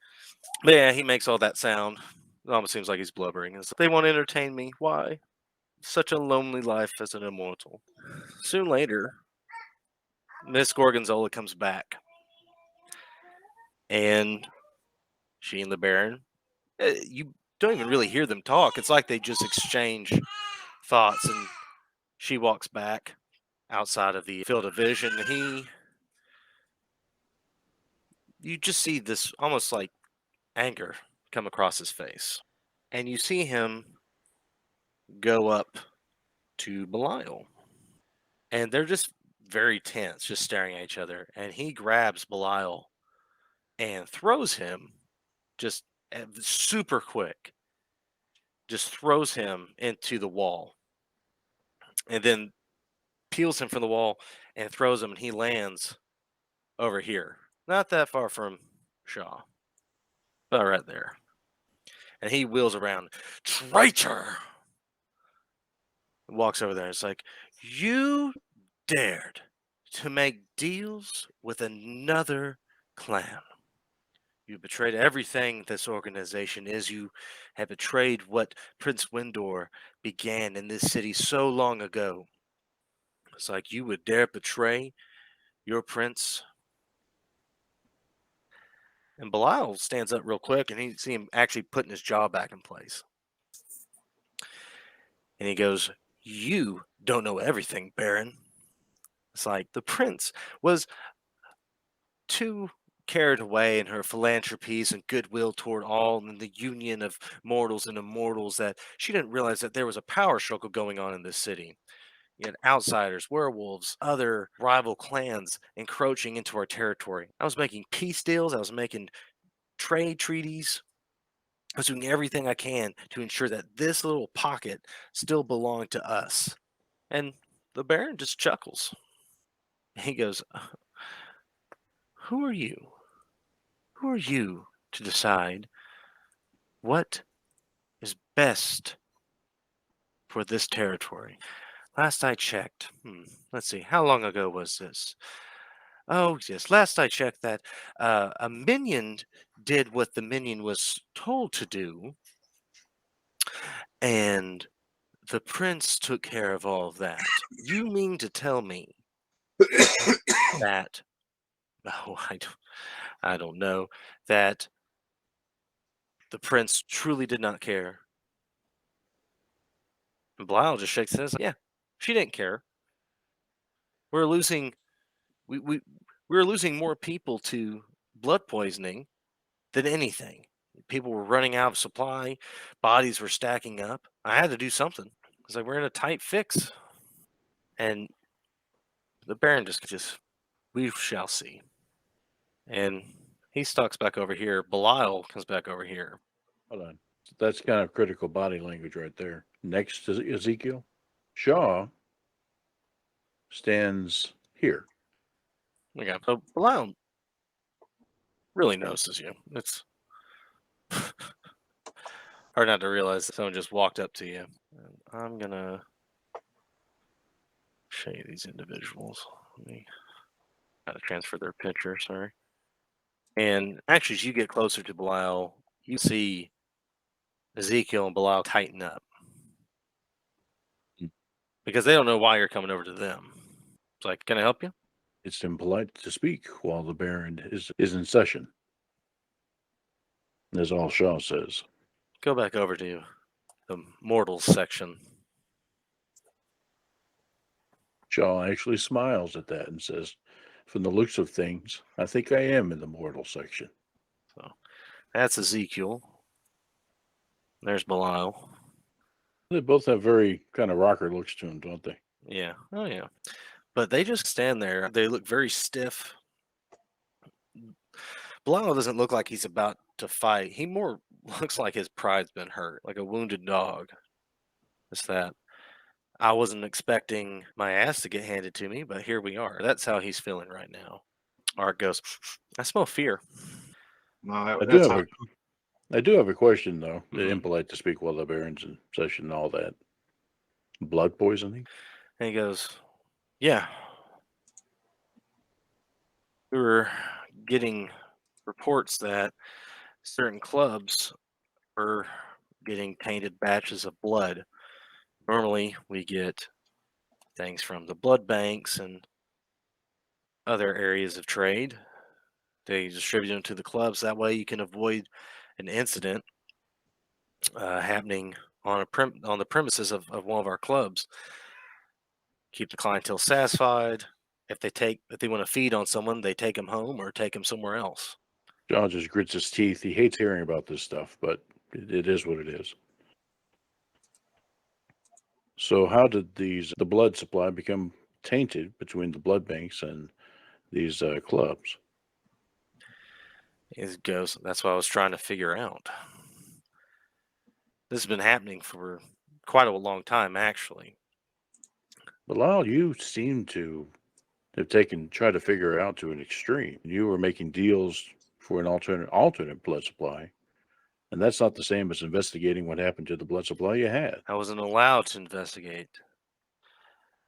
B: But yeah, he makes all that sound. It almost seems like he's blubbering. It's, "They won't entertain me. Why? Such a lonely life as an immortal." Soon later, Miss Gorgonzola comes back, and she and the Baron, you don't even really hear them talk. It's like they just exchange thoughts, and she walks back outside of the field of vision. You just see this almost like anger come across his face. And you see him go up to Belial. And they're just very tense, just staring at each other. And he grabs Belial and throws him just super quick, just throws him into the wall. And then peels him from the wall and throws him, and he lands over here. Not that far from Shaw, but right there. And he wheels around. Traitor! Walks over there. It's like, you dared to make deals with another clan. You betrayed everything this organization is. You have betrayed what Prince Windor began in this city so long ago. It's like you would dare betray your prince. And Belial stands up real quick, and you see him actually putting his jaw back in place. And he goes, you don't know everything, Baron. It's like the prince was too carried away in her philanthropies and goodwill toward all and the union of mortals and immortals that she didn't realize that there was a power struggle going on in this city. You had outsiders, werewolves, other rival clans encroaching into our territory. I was making peace deals. I was making trade treaties. I was doing everything I can to ensure that this little pocket still belonged to us. And the Baron just chuckles. He goes, who are you? Who are you to decide what is best for this territory? Last I checked, let's see, how long ago was this? Oh, yes, last I checked that a minion did what the minion was told to do, and the prince took care of all of that. You mean to tell me that, oh, I don't know, that the prince truly did not care? And Belial just shakes his head. Yeah, she didn't care. We're losing, we were losing more people to blood poisoning than anything. People were running out of supply, bodies were stacking up. I had to do something. It's like we're in a tight fix. And the Baron just we shall see. And he stalks back over here. Belial comes back over here.
A: Hold on. That's kind of critical body language right there. Next to Ezekiel, Shaw stands here.
B: Okay, so Belial really notices you. It's hard not to realize that someone just walked up to you. And I'm gonna show you these individuals. Let me gotta transfer their picture, sorry. And actually, as you get closer to Belial, you see Ezekiel and Belial tighten up. Because they don't know why you're coming over to them. It's like, can I help you?
A: It's impolite to speak while the Baron is in session. That's all Shaw says.
B: Go back over to the mortals section.
A: Shaw actually smiles at that and says, from the looks of things, I think I am in the mortal section.
B: So that's Ezekiel. There's Belial.
A: They both have very kind of rocker looks to them, don't they?
B: Yeah. Oh, yeah. But they just stand there. They look very stiff. Belial doesn't look like he's about to fight. He more looks like his pride's been hurt, like a wounded dog. It's that I wasn't expecting my ass to get handed to me, but here we are. That's how he's feeling right now. Art goes, I smell fear.
F: No,
A: I do have a question though.
B: Mhm.
A: Impolite to speak while the Baron's in session and all that. Blood poisoning?
B: And he goes, yeah. We were getting reports that certain clubs were getting tainted batches of blood. Normally, we get things from the blood banks and other areas of trade. They distribute them to the clubs. That way, you can avoid an incident happening on the premises of one of our clubs. Keep the clientele satisfied. If they want to feed on someone, they take them home or take them somewhere else.
A: John just grits his teeth. He hates hearing about this stuff, but it is what it is. So how did the blood supply become tainted between the blood banks and these clubs?
B: It goes. That's what I was trying to figure out. This has been happening for quite a long time, actually.
A: Bilal, you seem to have tried to figure it out to an extreme. You were making deals for an alternate blood supply, and that's not the same as investigating what happened to the blood supply you had.
B: I wasn't allowed to investigate.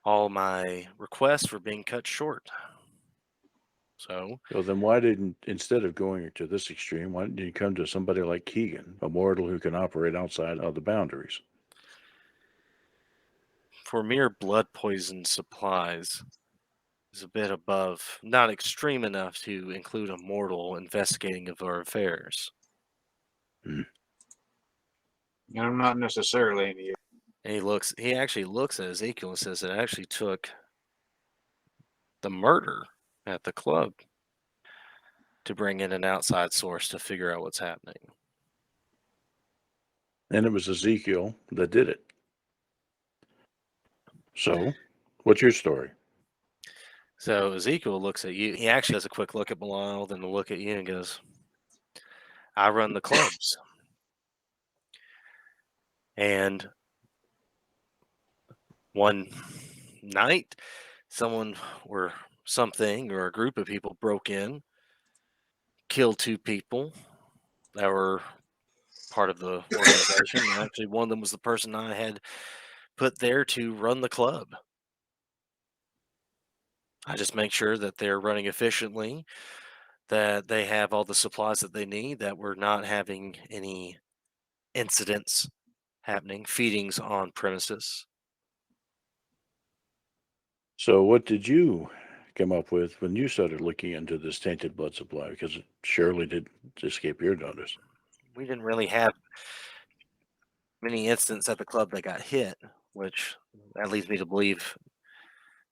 B: All my requests were being cut short. So
A: then why didn't, instead of going to this extreme, why didn't you come to somebody like Keegan, a mortal who can operate outside of the boundaries?
B: for mere blood poison supplies is a bit above, not extreme enough to include a mortal investigating of our affairs.
F: And I'm not necessarily any.
B: And he actually looks at Ezekiel and says it actually took the murder at the club to bring in an outside source to figure out what's happening.
A: And it was Ezekiel that did it. So, what's your story?
B: So Ezekiel looks at you. He actually has a quick look at Bilal, then a look at you and goes, I run the clubs. And one night, something or a group of people broke in, killed 2 people that were part of the organization. Actually, one of them was the person I had put there to run the club. I just make sure that they're running efficiently, that they have all the supplies that they need, that we're not having any incidents happening, feedings on premises.
A: So, what did you come up with when you started looking into this tainted blood supply? Because it surely didn't escape your notice.
B: We didn't really have many incidents at the club that got hit, which that leads me to believe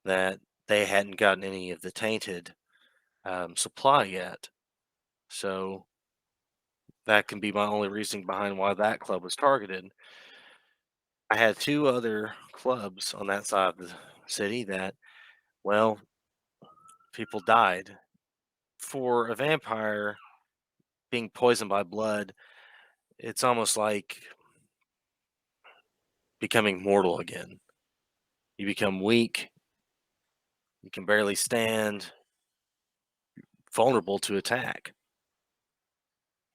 B: that they hadn't gotten any of the tainted supply yet. So that can be my only reasoning behind why that club was targeted. I had 2 other clubs on that side of the city that, well, people died. For a vampire being poisoned by blood, it's almost like becoming mortal again. You become weak, you can barely stand, vulnerable to attack.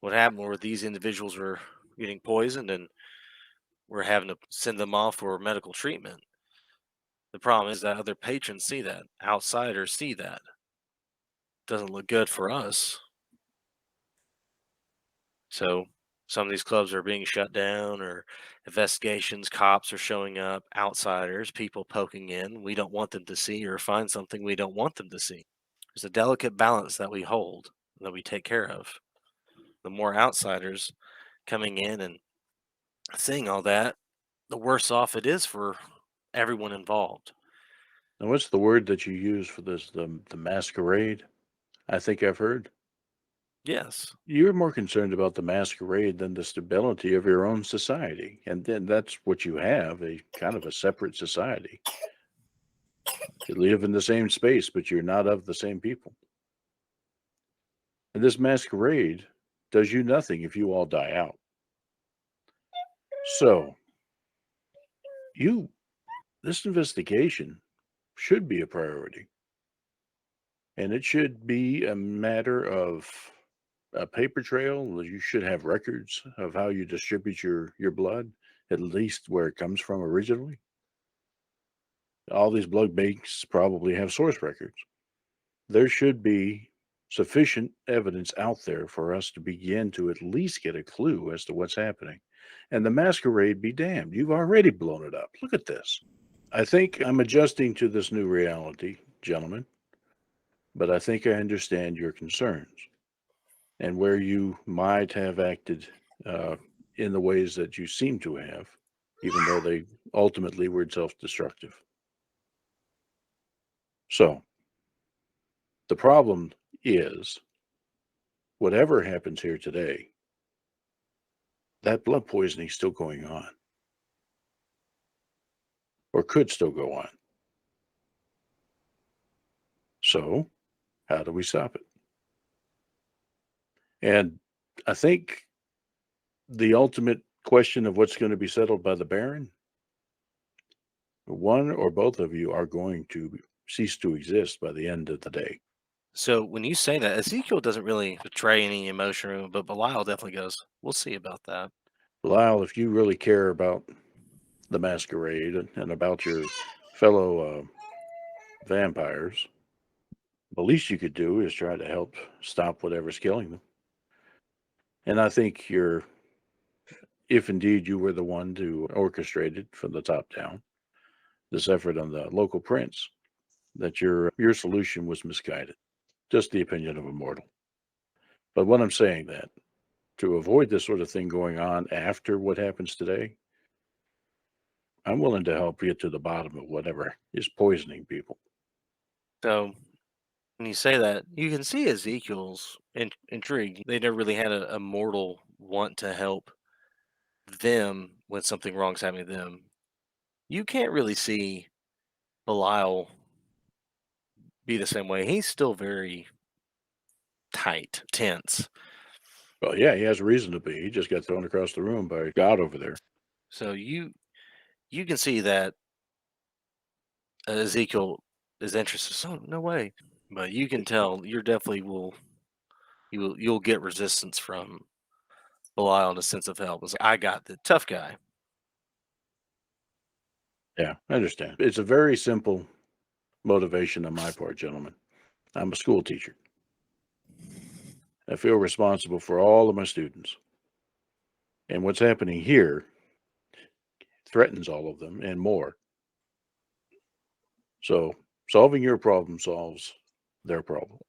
B: What happened were these individuals were getting poisoned and we're having to send them off for medical treatment. The problem is that other patrons see that, outsiders see that. Doesn't look good for us. So some of these clubs are being shut down, or investigations, cops are showing up, outsiders, people poking in. We don't want them to see or find something we don't want them to see. There's a delicate balance that we hold, that we take care of. The more outsiders coming in and seeing all that, the worse off it is for everyone involved.
A: Now, what's the word that you use for this? The masquerade? I think I've heard.
B: Yes.
A: You're more concerned about the masquerade than the stability of your own society. And then that's what you have, a kind of a separate society. You live in the same space, but you're not of the same people. And this masquerade does you nothing if you all die out. So, this investigation should be a priority. And it should be a matter of a paper trail. You should have records of how you distribute your blood, at least where it comes from originally. All these blood banks probably have source records. There should be sufficient evidence out there for us to begin to at least get a clue as to what's happening. And the masquerade be damned. You've already blown it up. Look at this. I think I'm adjusting to this new reality, gentlemen, but I think I understand your concerns and where you might have acted in the ways that you seem to have, even though they ultimately were self-destructive. So, the problem is whatever happens here today, that blood poisoning is still going on, or could still go on. So, how do we stop it? And I think the ultimate question of what's going to be settled by the Baron, one or both of you are going to cease to exist by the end of the day.
B: So when you say that, Ezekiel doesn't really betray any emotion, but Belial definitely goes, "We'll see about that."
A: Lyle, if you really care about the masquerade and about your fellow vampires, the least you could do is try to help stop whatever's killing them. And I think if indeed you were the one to orchestrate it from the top down, this effort on the local prince, that your solution was misguided. Just the opinion of a mortal. But when I'm saying that, to avoid this sort of thing going on after what happens today, I'm willing to help get to the bottom of whatever is poisoning people.
B: So when you say that, you can see Ezekiel's intrigue. They never really had a mortal want to help them when something wrong's happening to them. You can't really see Belial be the same way. He's still very tight, tense.
A: Well, yeah, he has a reason to be. He just got thrown across the room by God over there.
B: So you can see that Ezekiel is interested. So no way, but you can tell you're definitely you'll get resistance from Belial in a sense of help. It's like, I got the tough guy.
A: Yeah, I understand. It's a very simple motivation on my part, gentlemen. I'm a school teacher. I feel responsible for all of my students. And what's happening here threatens all of them and more. So solving your problem solves their problem.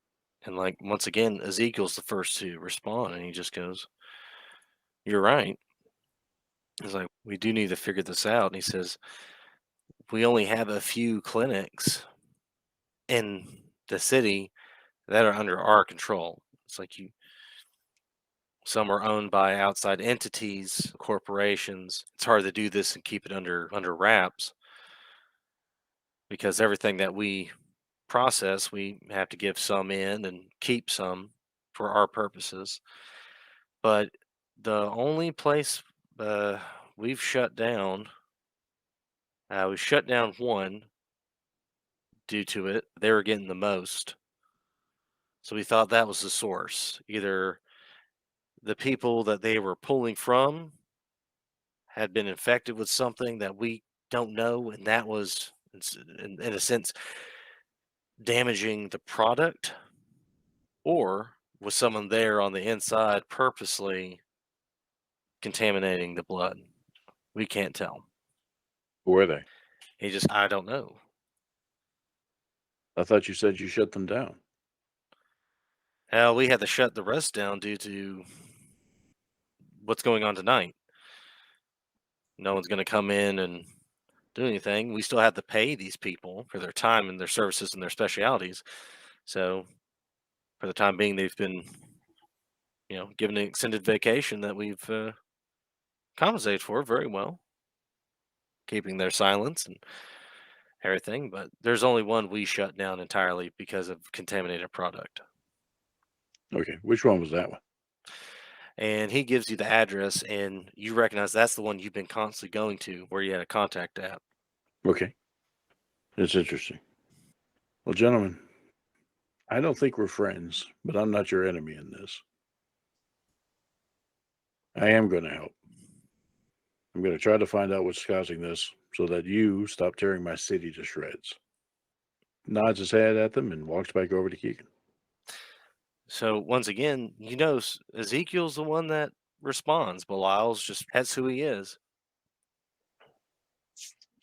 B: And like once again, Ezekiel's the first to respond, and he just goes, "You're right." He's like, "We do need to figure this out." And he says, "We only have a few clinics in the city that are under our control. It's like some are owned by outside entities, corporations. It's hard to do this and keep it under wraps because everything that we process, we have to give some in and keep some for our purposes. But the only place we've shut down, we shut down one due to it. They were getting the most. So we thought that was the source. Either the people that they were pulling from had been infected with something that we don't know, and that was, in a sense, damaging the product, or was someone there on the inside purposely contaminating the blood? We can't tell.
A: Who are they?
B: I don't know.
A: I thought you said you shut them down.
B: Hell, we had to shut the rest down due to what's going on tonight. No one's going to come in and do anything. We still have to pay these people for their time and their services and their specialities. So, for the time being, they've been, given an extended vacation that we've compensated for very well, keeping their silence and everything. But there's only one we shut down entirely because of contaminated product.
A: Okay, which one was that one?
B: And he gives you the address, and you recognize that's the one you've been constantly going to where you had a contact at.
A: Okay, it's interesting. Well, gentlemen, I don't think we're friends, but I'm not your enemy in this. I am going to help. I'm going to try to find out what's causing this so that you stop tearing my city to shreds. Nods his head at them and walks back over to Keegan.
B: So once again, Ezekiel's the one that responds. Belial's that's who he is.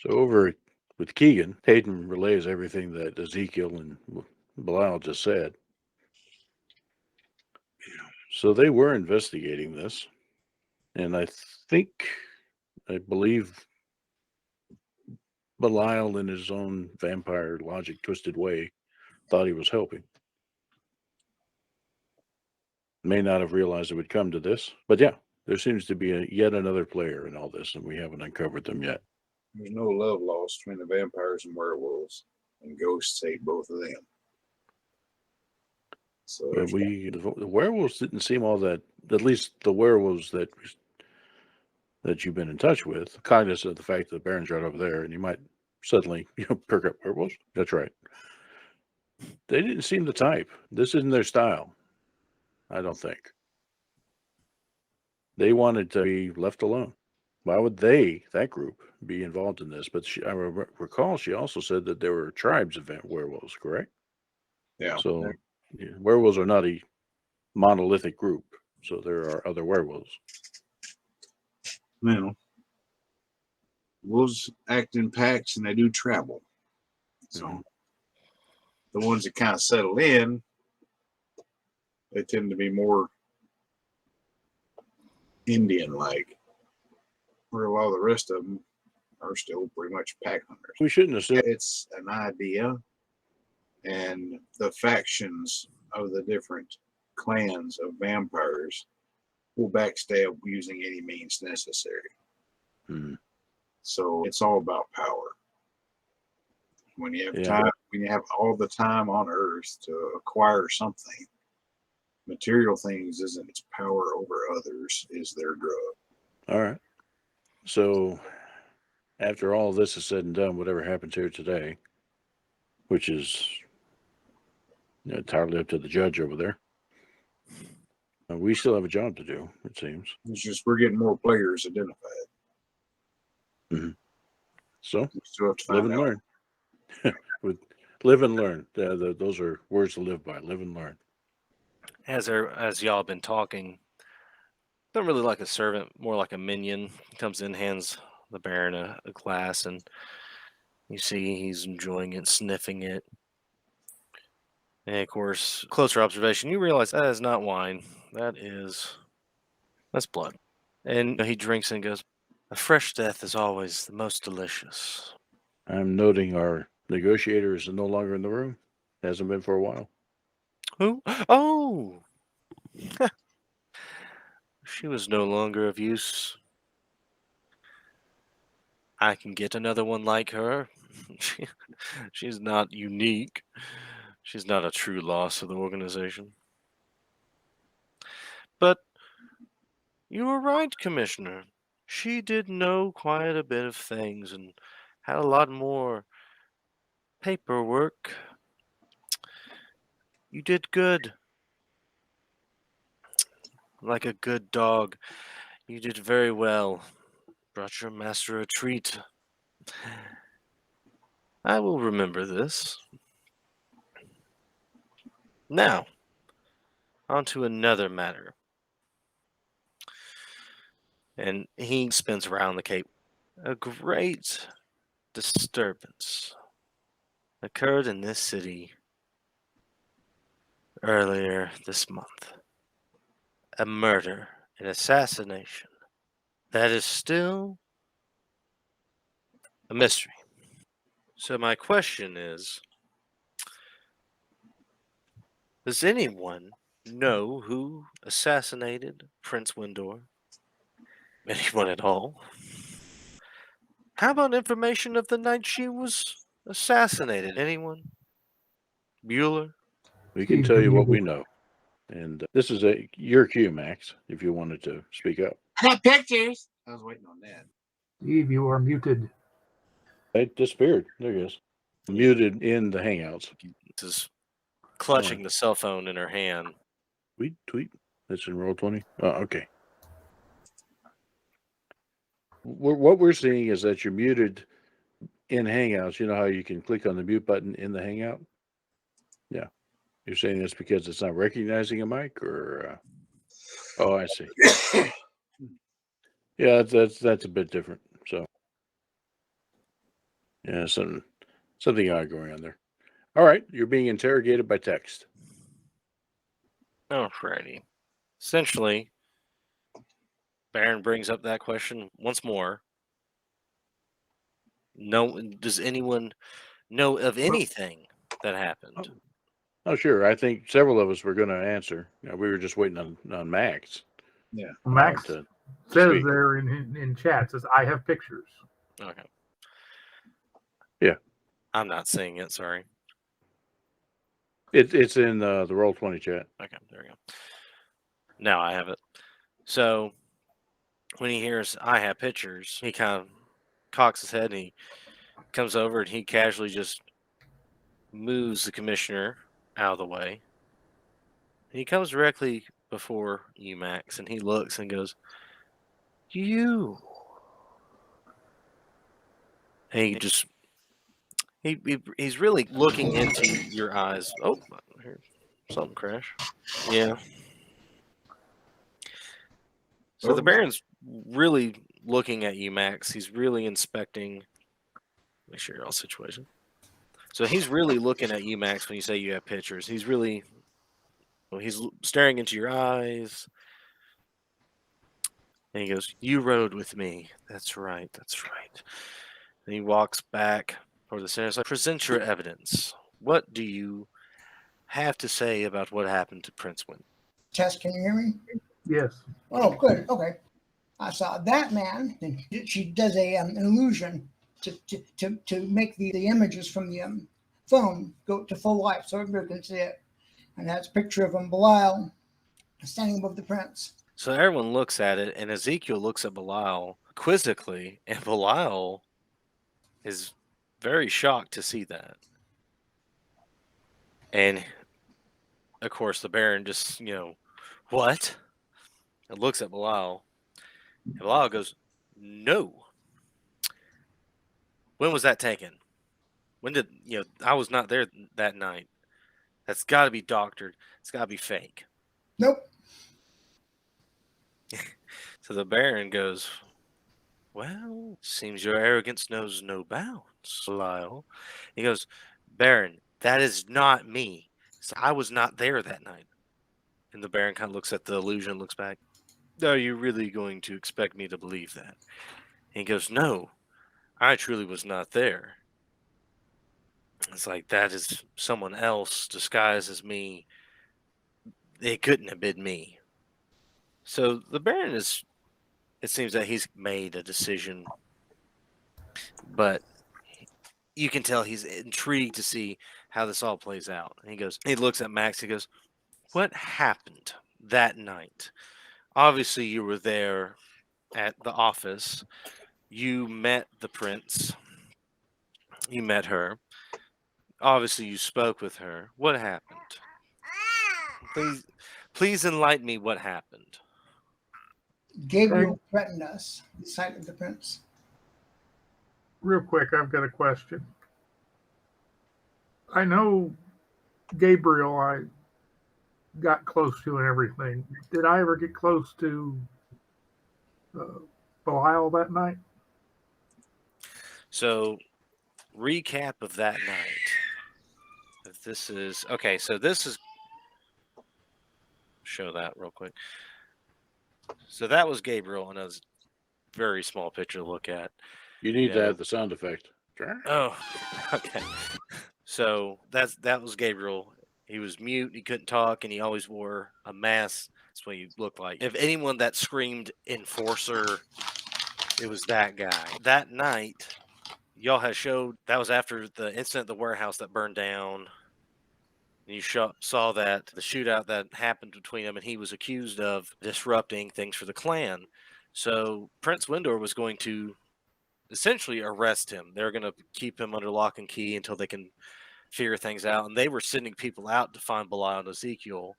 A: So over with Keegan, Hayden relays everything that Ezekiel and Belial just said. So they were investigating this, and I believe Belial, in his own vampire logic twisted way, thought he was helping. may not have realized it would come to this, but yeah, there seems to be yet another player in all this, and we haven't uncovered them yet.
F: There's no love lost between the vampires and werewolves, and ghosts hate both of them. So
A: But the werewolves didn't seem all that. At least the werewolves that you've been in touch with, cognizant of the fact that the Baron's right over there, and you might suddenly perk up werewolves. That's right. They didn't seem the type. This isn't their style. I don't think. They wanted to be left alone. Why would that group, be involved in this? But I recall she also said that there were tribes of werewolves, correct?
F: yeah.
A: So werewolves are not a monolithic group. So there are other werewolves.
F: Well, wolves act in packs and they do travel. So the ones that kind of settle in, they tend to be more Indian-like, where a lot of the rest of them are still pretty much pack hunters.
A: We shouldn't assume.
F: It's an idea, and the factions of the different clans of vampires will backstab using any means necessary.
A: Hmm.
F: So it's all about power. When you have
A: Yeah.
F: time, when you have all the time on Earth to acquire something, material things isn't its power over others, is their drug.
A: All right. So after all this is said and done, whatever happens here today, which is entirely up to the judge over there, we still have a job to do, it seems.
F: It's just we're getting more players identified.
A: So
F: We still have to
A: live
F: find
A: and
F: out.
A: learn. Live and learn. Those are words to live by. Live and learn.
B: As y'all have been talking, not really like a servant, more like a minion. Comes in, hands the Baron a glass, and you see he's enjoying it, sniffing it. And of course, closer observation, you realize that is not wine. That's blood. And he drinks and goes, "A fresh death is always the most delicious."
A: I'm noting our negotiator is no longer in the room. Hasn't been for a while.
B: Who? Oh! She was no longer of use. I can get another one like her. She's not unique. She's not a true loss of the organization. But you were right, Commissioner. She did know quite a bit of things and had a lot more paperwork. You did good. Like a good dog. You did very well. Brought your master a treat. I will remember this. Now, on to another matter. And he spins around the cape. A great disturbance occurred in this city earlier this month. A murder, an assassination that is still a mystery. So my question is, does anyone know who assassinated Prince Windor? Anyone at all? How about information of the night she was assassinated? Anyone? Bueller?
A: We can tell you what we know. And this is your cue, Max, if you wanted to speak up.
F: Pictures. I was waiting on that.
D: Steve, you are muted.
A: It disappeared. There he is. Muted in the Hangouts.
B: Just clutching the cell phone in her hand.
A: Tweet. That's in Roll20. Oh, okay. What we're seeing is that you're muted in Hangouts. You know how you can click on the mute button in the Hangout? Yeah. You're saying it's because it's not recognizing a mic, or? Oh, I see. Yeah, that's a bit different. So, yeah, something odd going on there. All right, you're being interrogated by text.
B: Alrighty. Essentially, Baron brings up that question once more. No, does anyone know of anything that happened?
A: Oh, sure. I think several of us were going to answer. We were just waiting on Max.
D: Max
A: to
D: says
A: speak.
D: there in chat, says, I have pictures.
B: Okay.
A: Yeah.
B: I'm not seeing it. Sorry.
A: It's in the Roll20 chat.
B: Okay, there we go. Now I have it. So when he hears I have pictures, he kind of cocks his head and he comes over and he casually just moves the commissioner out of the way. And he comes directly before you, Max, and he looks and goes, "You." And he just he's really looking into your eyes. Oh, here's something crash. Yeah. So the Baron's really looking at you, Max. He's really inspecting. Make sure you're all situation. So he's really looking at you, Max, when you say you have pictures. He's really, he's staring into your eyes. And he goes, "You rode with me. That's right. That's right." And he walks back toward the center. It's like, "Present your evidence. What do you have to say about what happened to Prince Win?"
E: Tess, can you hear me?
D: Yes.
E: Oh, good. Okay. I saw that man, and she does an illusion to make the images from the phone go to full life so everybody can see it. And that's a picture of Belial standing above the prince.
B: So everyone looks at it, and Ezekiel looks at Belial quizzically, and Belial is very shocked to see that. And of course, the Baron just, what? And looks at Belial. And Belial goes, "No. When was that taken? When did, I was not there that night. That's got to be doctored. It's got to be fake."
E: Nope.
B: So the Baron goes, "Well, seems your arrogance knows no bounds, Belial." He goes, "Baron, that is not me. So I was not there that night." And the Baron kind of looks at the illusion, looks back. "Are you really going to expect me to believe that?" And he goes, "No, I truly was not there." It's like, that is someone else disguised as me. It couldn't have been me. So the Baron it seems that he's made a decision, but you can tell he's intrigued to see how this all plays out. And he looks at Max, he goes, "What happened that night? Obviously, you were there at the office. You met the prince. You met her. Obviously, you spoke with her. What happened? Please enlighten me what happened."
E: Gabriel threatened us, the sight of the prince.
D: Real quick, I've got a question. I know Gabriel, I got close to and everything. Did I ever get close to Belial that night?
B: So, recap of that night. If this is okay, so this is, show that real quick. So that was Gabriel, and it was a very small picture to look at.
A: You need to have the sound effect.
B: Oh, okay. So that was Gabriel. He was mute, he couldn't talk, and he always wore a mask. That's what he looked like. If anyone that screamed enforcer, it was that guy. That night, y'all had showed, that was after the incident at the warehouse that burned down. And you saw that the shootout that happened between them, and he was accused of disrupting things for the clan. So Prince Windor was going to essentially arrest him. They're going to keep him under lock and key until they can figure things out. And they were sending people out to find Belial and Ezekiel.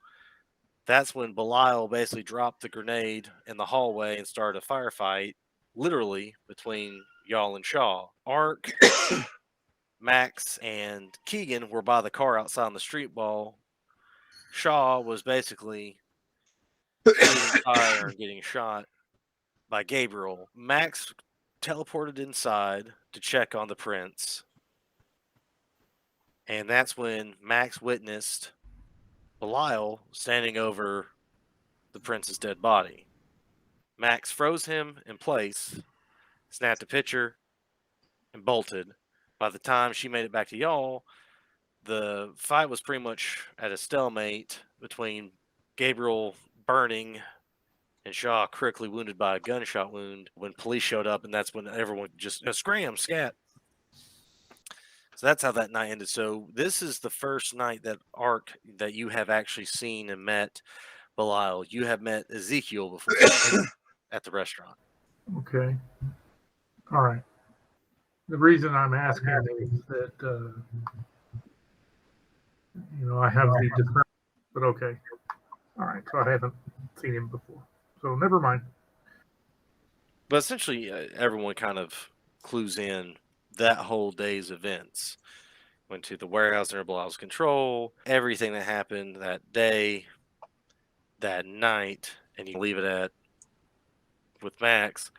B: That's when Belial basically dropped the grenade in the hallway and started a firefight, literally, between y'all and Shaw. Ark, Max, and Keegan were by the car outside on the street wall. Shaw was basically getting fire and getting shot by Gabriel. Max teleported inside to check on the prince. And that's when Max witnessed Belial standing over the prince's dead body. Max froze him in place, snapped a picture, and bolted. By the time she made it back to y'all, the fight was pretty much at a stalemate between Gabriel burning and Shaw critically wounded by a gunshot wound when police showed up, and that's when everyone just scram, scat. So that's how that night ended. So this is the first night that arc that you have actually seen and met Belial. You have met Ezekiel before at the restaurant.
D: Okay. All right. The reason I'm asking is that, I have the discernment, but okay. All right. So I haven't seen him before. So never mind.
B: But essentially, everyone kind of clues in that whole day's events. Went to the warehouse under Belial's control, everything that happened that day, that night, and you leave it at with Max,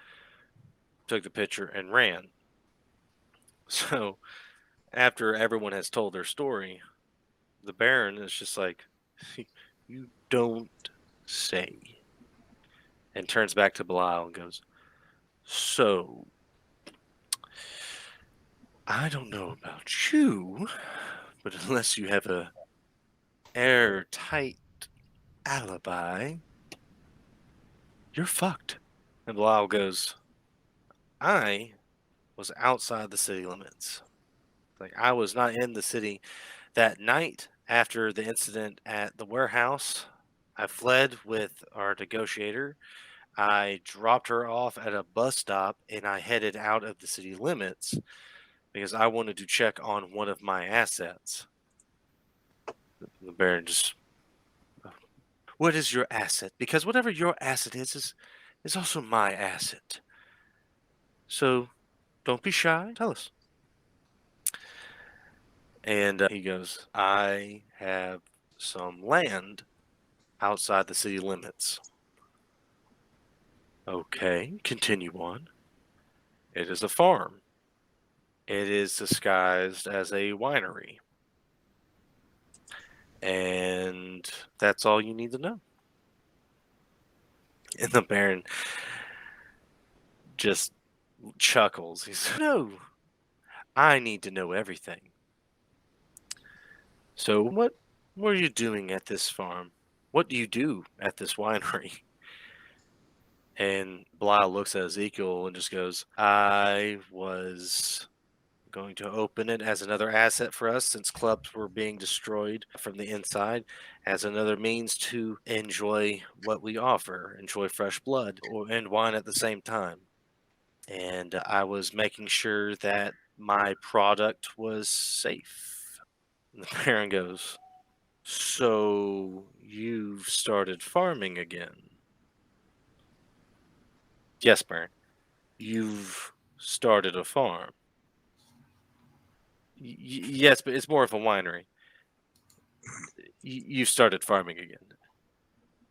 B: took the picture and ran. So after everyone has told their story, the Baron is just like, you don't say. And turns back to Belial and goes, so, I don't know about you, but unless you have a airtight alibi, you're fucked. And Belial goes, I was outside the city limits. Like, I was not in the city that night after the incident at the warehouse. I fled with our negotiator. I dropped her off at a bus stop and I headed out of the city limits because I wanted to check on one of my assets. The Baron just, what is your asset? Because whatever your asset is also my asset. So don't be shy. Tell us. And he goes, I have some land outside the city limits. Okay, continue on. It is a farm. It is disguised as a winery. And that's all you need to know. And the Baron just chuckles. He's, no, I need to know everything. So what were you doing at this farm? What do you do at this winery? And Belial looks at Ezekiel and just goes, I was going to open it as another asset for us since clubs were being destroyed from the inside, as another means to enjoy what we offer, enjoy fresh blood and wine at the same time. And I was making sure that my product was safe. And the Baron goes, so you've started farming again? Yes, Baron. You've started a farm. Yes, but it's more of a winery. You started farming again.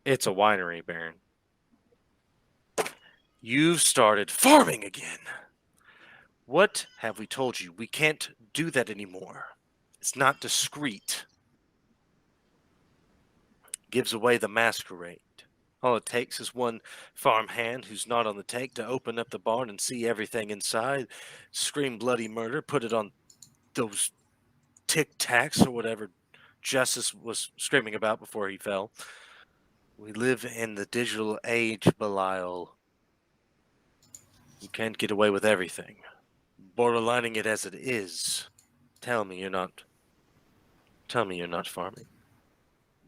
B: It's a winery, Baron. You've started farming again. What have we told you? We can't do that anymore. It's not discreet. Gives away the masquerade. All it takes is one farmhand who's not on the take to open up the barn and see everything inside, scream bloody murder, put it on those Tic Tacs or whatever Justice was screaming about before he fell. We live in the digital age, Belial. You can't get away with everything. Borderlining it as it is. Tell me you're not farming.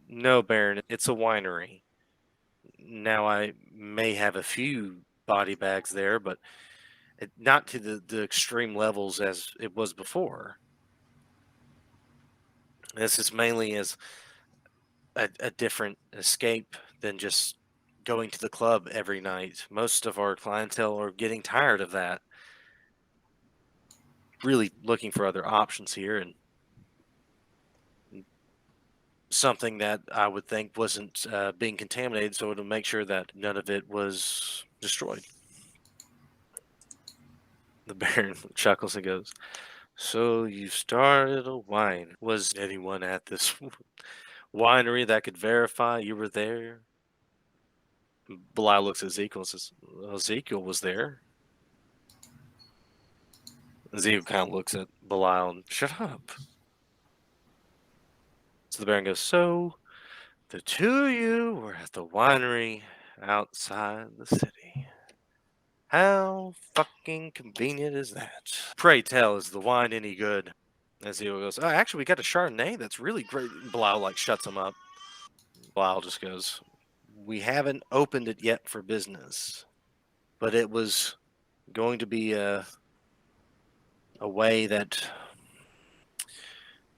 B: No, Baron, it's a winery. Now I may have a few body bags there, but not to the extreme levels as it was before. This is mainly as a different escape than just going to the club every night. Most of our clientele are getting tired of that. Really looking for other options here, and something that I would think wasn't being contaminated, so to make sure that none of it was destroyed. The Baron chuckles and goes, so you started a wine. Was anyone at this winery that could verify you were there? Belial looks at Ezekiel and says, Ezekiel was there. Ezekiel kind of looks at Belial and, shut up. So the Baron goes, so the two of you were at the winery outside the city. How fucking convenient is that? Pray tell, is the wine any good? As he goes, oh, actually, we got a Chardonnay that's really great. Blau like shuts him up. Blau just goes, we haven't opened it yet for business, but it was going to be a way that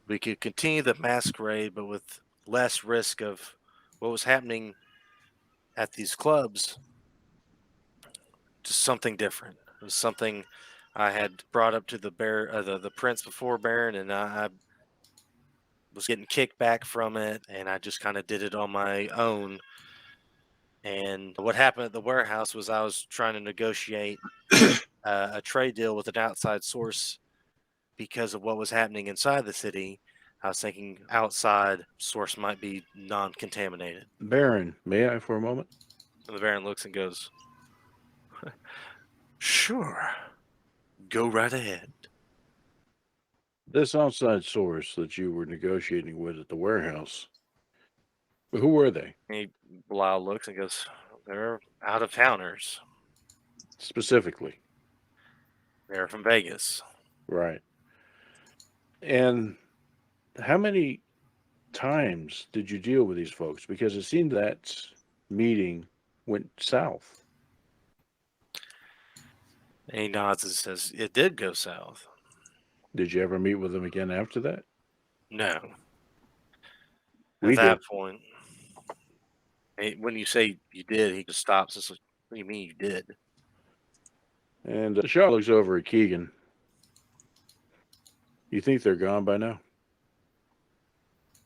B: we could continue the masquerade, but with less risk of what was happening at these clubs. Just something different. It was something I had brought up to the the prince before Baron, and I was getting kickback from it, and I just kind of did it on my own. And what happened at the warehouse was I was trying to negotiate a trade deal with an outside source because of what was happening inside the city. I was thinking outside source might be non-contaminated.
A: Baron, may I for a moment?
B: And the Baron looks and goes, sure, go right ahead.
A: This outside source that you were negotiating with at the warehouse, who were they
B: And Blau looks and goes, they're out of towners.
A: specifically?
B: They're from Vegas.
A: Right. And how many times did you deal with these folks? Because it seemed that meeting went south.
B: And he nods and says, it did go south.
A: Did you ever meet with them again after that?
B: No.
A: We
B: At that
A: did.
B: point, when you say you did, he just stops. It's like, what do you mean you did?
A: And Shaw looks over at Keegan. You think they're gone by now?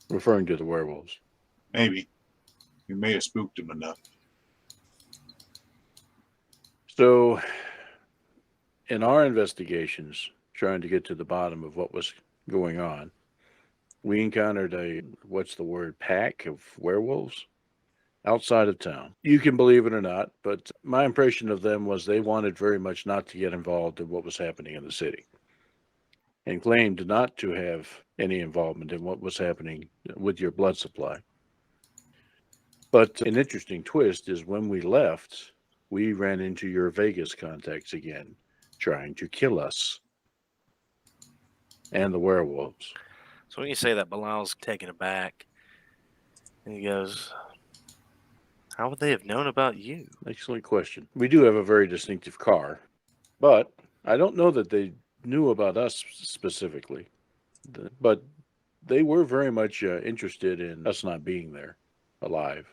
A: Referring to the werewolves.
F: Maybe. We may have spooked them enough.
A: So, in our investigations, trying to get to the bottom of what was going on, we encountered pack of werewolves outside of town. You can believe it or not, but my impression of them was they wanted very much not to get involved in what was happening in the city and claimed not to have any involvement in what was happening with your blood supply. But an interesting twist is when we left, we ran into your Vegas contacts again, trying to kill us and the werewolves.
B: So when you say that, Bilal's taken aback. And he goes, how would they have known about you?
A: Excellent question. We do have a very distinctive car, but I don't know that they knew about us specifically. But they were very much interested in us not being there alive.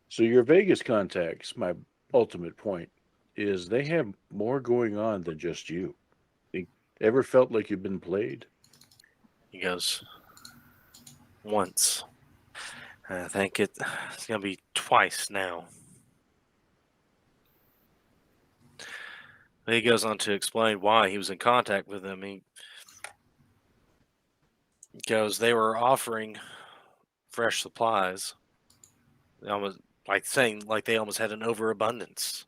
A: So your Vegas contacts, my ultimate point, is they have more going on than just you. You ever felt like you've been played?
B: He goes, once. I think it's going to be twice now. He goes on to explain why he was in contact with them. He goes, they were offering fresh supplies. Almost they almost had an overabundance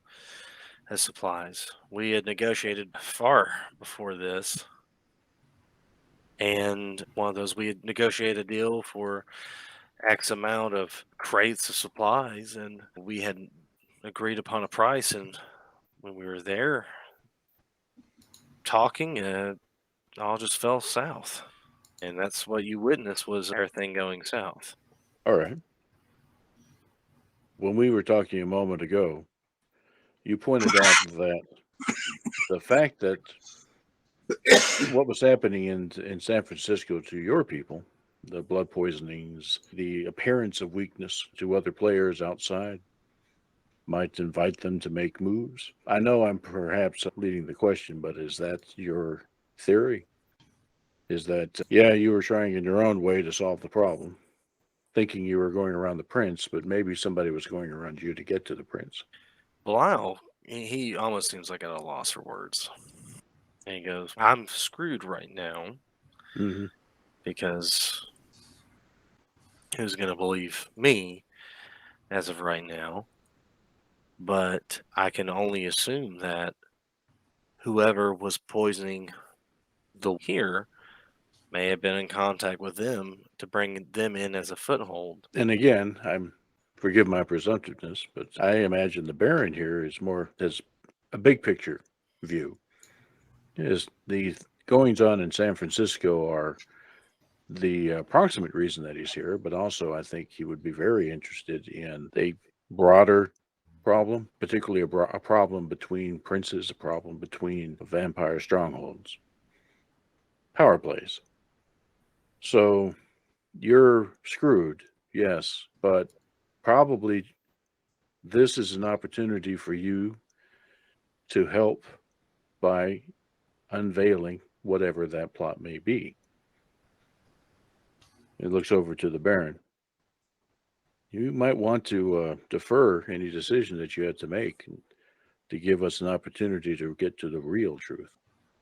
B: of supplies. We had negotiated far before this. And one of those, we had negotiated a deal for X amount of crates of supplies, and we had agreed upon a price. And when we were there talking, it all just fell south. And that's what you witnessed, was everything going south.
A: All right. When we were talking a moment ago, you pointed out that the fact that what was happening in San Francisco to your people, the blood poisonings, the appearance of weakness to other players outside, might invite them to make moves. I know I'm perhaps leading the question, but is that your theory? Is that, you were trying in your own way to solve the problem, thinking you were going around the prince, but maybe somebody was going around you to get to the prince?
B: Belial, he almost seems like at a loss for words. And he goes, I'm screwed right now
A: Mm-hmm.
B: because who's going to believe me as of right now? But I can only assume that whoever was poisoning the here may have been in contact with them to bring them in as a foothold.
A: And again, forgive my presumptiveness, but I imagine the Baron here has a big picture view. Is the goings on in San Francisco are the approximate reason that he's here, but also I think he would be very interested in a broader problem, particularly a problem between princes, a problem between vampire strongholds, power plays. So you're screwed, yes, but probably this is an opportunity for you to help by unveiling whatever that plot may be. It looks over to the Baron. You might want to defer any decision that you had to make to give us an opportunity to get to the real truth.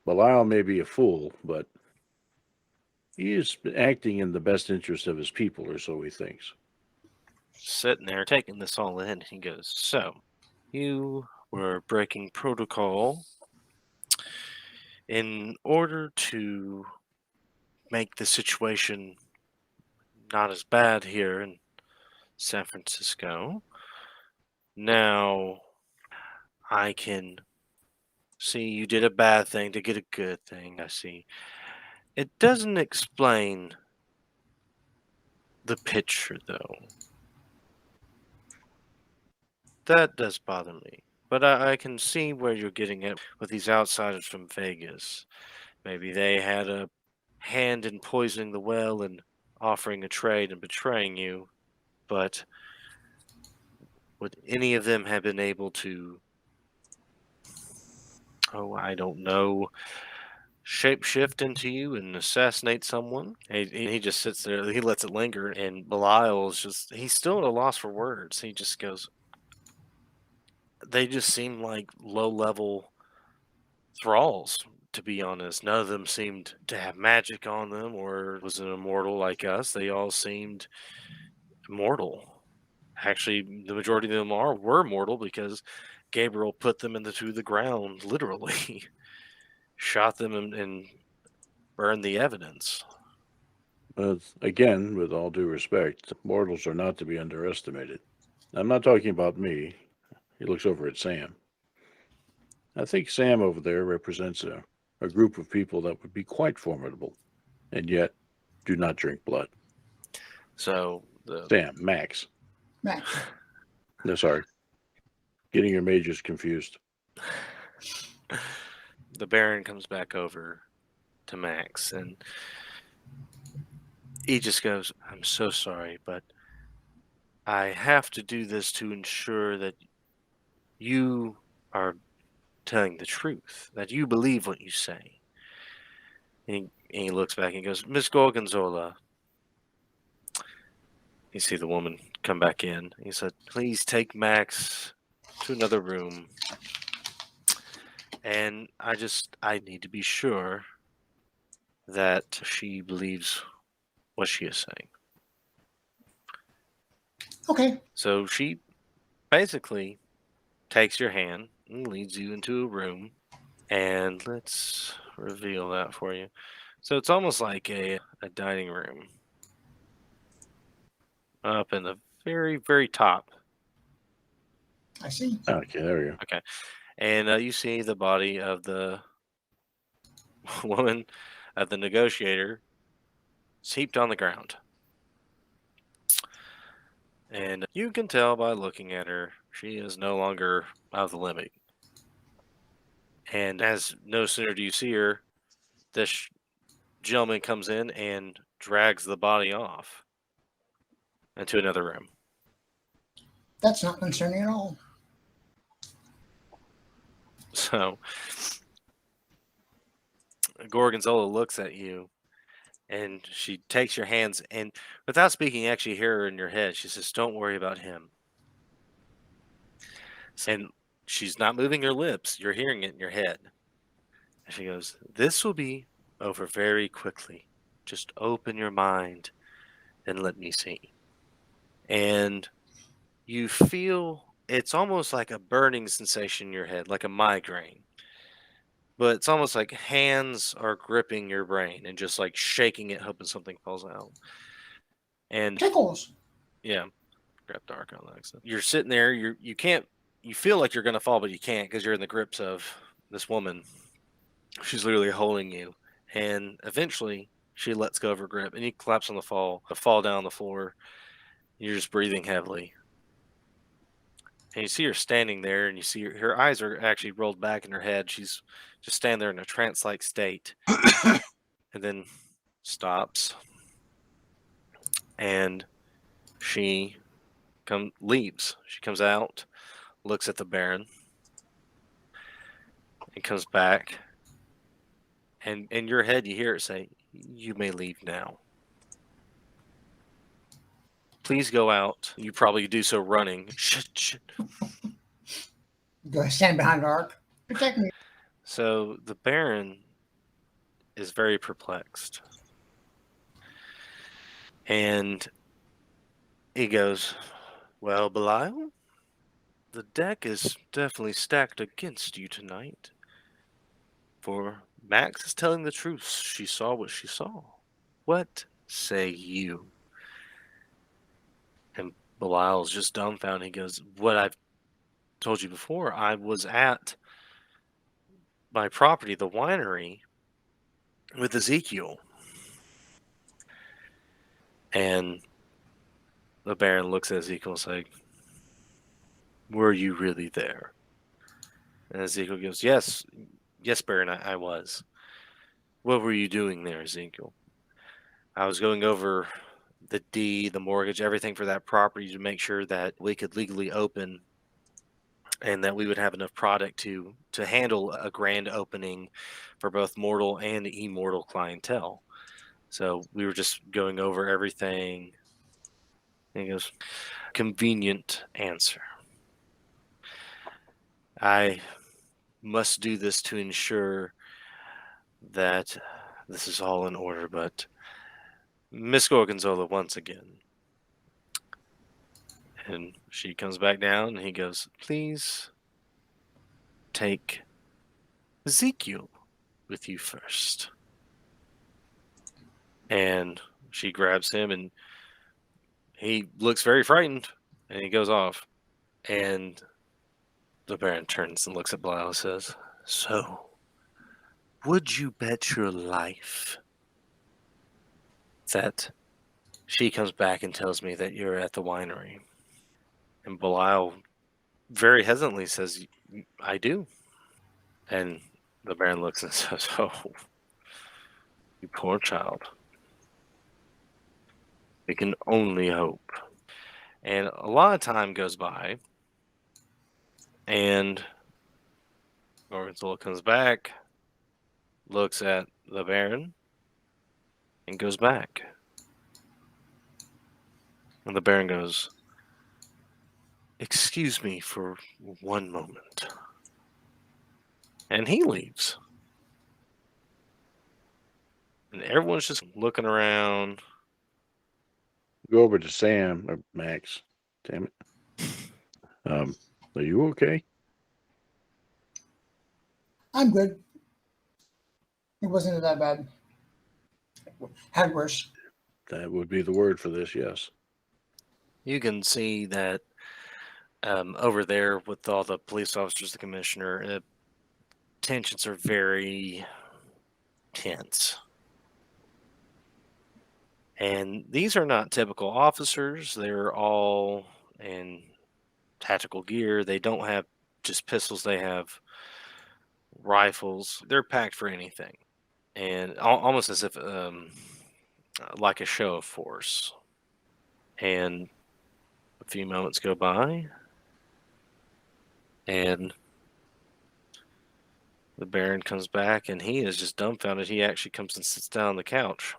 A: Belial may be a fool, but he is acting in the best interest of his people, or so he thinks.
B: Sitting there taking this all in, he goes, "So, you were breaking protocol in order to make the situation not as bad here in San Francisco. Now, I can see you did a bad thing to get a good thing, I see. It doesn't explain the picture, though. That does bother me. But I can see where you're getting at with these outsiders from Vegas. Maybe they had a hand in poisoning the well and offering a trade and betraying you. But would any of them have been able to, I don't know, shapeshift into you and assassinate someone? He just sits there, he lets it linger, and Belial's he's still at a loss for words. He just goes, they just seem like low-level thralls, to be honest. None of them seemed to have magic on them or was an immortal like us. They all seemed mortal. Actually, the majority of them were mortal because Gabriel put them into the ground, literally. Shot them and burned the evidence.
A: But again, with all due respect, mortals are not to be underestimated. I'm not talking about me. He looks over at Sam. I think Sam over there represents a group of people that would be quite formidable, and yet do not drink blood.
B: So
A: Max.
E: Max.
A: No, sorry. Getting your majors confused.
B: the Baron comes back over to Max and he just goes, "I'm so sorry, but I have to do this to ensure that you are telling the truth, that you believe what you say." And he looks back and goes, "Miss Gorgonzola." You see the woman come back in. He said, "Please take Max to another room. And I need to be sure that she believes what she is saying."
E: Okay.
B: So she basically takes your hand and leads you into a room. And let's reveal that for you. So it's almost like a dining room up in the very, very top.
E: I see.
A: Okay, there we go.
B: Okay. And you see the body of the woman, of the negotiator, heaped on the ground. And you can tell by looking at her, she is no longer of the limit. And as no sooner do you see her, this gentleman comes in and drags the body off into another room.
E: That's not concerning at all.
B: So Gorgonzola looks at you and she takes your hands and without speaking, you actually hear her in your head. She says, "Don't worry about him." And she's not moving her lips. You're hearing it in your head. And she goes, "This will be over very quickly. Just open your mind and let me see." And you feel it's almost like a burning sensation in your head, like a migraine. but it's almost like hands are gripping your brain and just like shaking it, hoping something falls out. And
E: Tickles.
B: yeah, grab dark on that. You're sitting there, you can't, you feel like you're gonna fall, but you can't because you're in the grips of this woman. She's literally holding you, and eventually she lets go of her grip, and you collapse on the fall down on the floor. You're just breathing heavily, and you see her standing there, and you see her eyes are actually rolled back in her head. She's just standing there in a trance-like state, and then stops, and she leaves. She comes out, looks at the Baron, and comes back. And in your head, you hear it say, "You may leave now. Please go out." You probably do so running. Shh.
E: Go stand behind Ark. Protect me.
B: So the Baron is very perplexed. And he goes, "Well, Belial, the deck is definitely stacked against you tonight. For Max is telling the truth. She saw what she saw. What say you?" And Belial's just dumbfounded. He goes, "What I've told you before, I was at my property, the winery, with Ezekiel." And the Baron looks at Ezekiel and is like, "Were you really there?" And Ezekiel goes, Yes, Baron, I was." "What were you doing there, Ezekiel?" "I was going over the deed, the mortgage, everything for that property to make sure that we could legally open and that we would have enough product to handle a grand opening for both mortal and immortal clientele. So we were just going over everything." And he goes, "Convenient answer. I must do this to ensure that this is all in order, but Miss Gorgonzola once again." And she comes back down and he goes, "Please take Ezekiel with you first." And she grabs him and he looks very frightened and he goes off. And the Baron turns and looks at Belial and says, "So, would you bet your life that she comes back and tells me that you're at the winery?" And Belial very hesitantly says, "I do." And the Baron looks and says, "Oh, you poor child. We can only hope." And a lot of time goes by, and Gorgonzola comes back, looks at the Baron, and goes back. And the Baron goes, "Excuse me for one moment." And he leaves. And everyone's just looking around.
A: Go over to Sam or Max. Damn it. Are you okay?
E: I'm good. It wasn't that bad. Had worse.
A: That would be the word for this, yes.
B: You can see that over there with all the police officers, the commissioner, tensions are very tense. And these are not typical officers. They're all in tactical gear. They don't have just pistols, they have rifles. They're packed for anything. And almost as if like a show of force. And a few moments go by, and the Baron comes back, and he is just dumbfounded. He actually comes and sits down on the couch.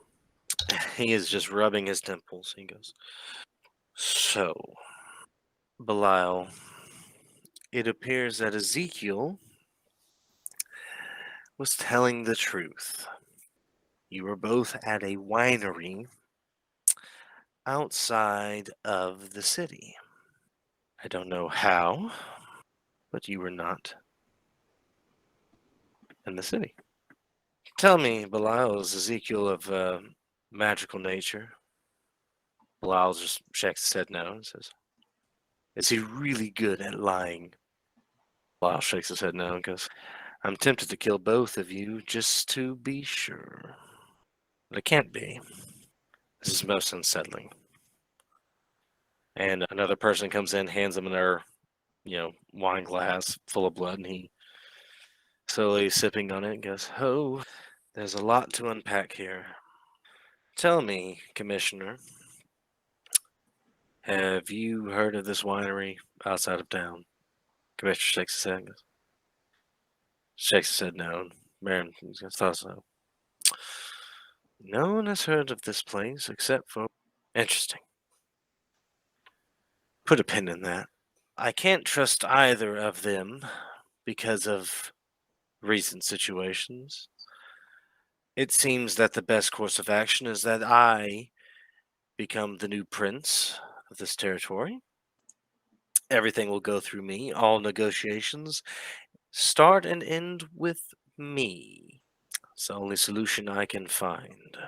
B: He is just rubbing his temples. He goes, "So, Belial, it appears that Ezekiel was telling the truth. You were both at a winery outside of the city. I don't know how, but you were not in the city. Tell me, Belial, is Ezekiel of magical nature? Belial just shakes his head no and says, is he really good at lying? Belial shakes his head no and goes, I'm tempted to kill both of you just to be sure. But it can't be. This is most unsettling. And another person comes in, hands them their, wine glass full of blood, and he slowly sipping on it and goes, oh, there's a lot to unpack here. Tell me, Commissioner, have you heard of this winery outside of town? Commissioner shakes his head and goes, shakes his head no. Baron thought so. No one has heard of this place except for... Interesting. Put a pin in that. I can't trust either of them because of recent situations. It seems that the best course of action is that I become the new prince of this territory. Everything will go through me. All negotiations start and end with me. It's the only solution I can find.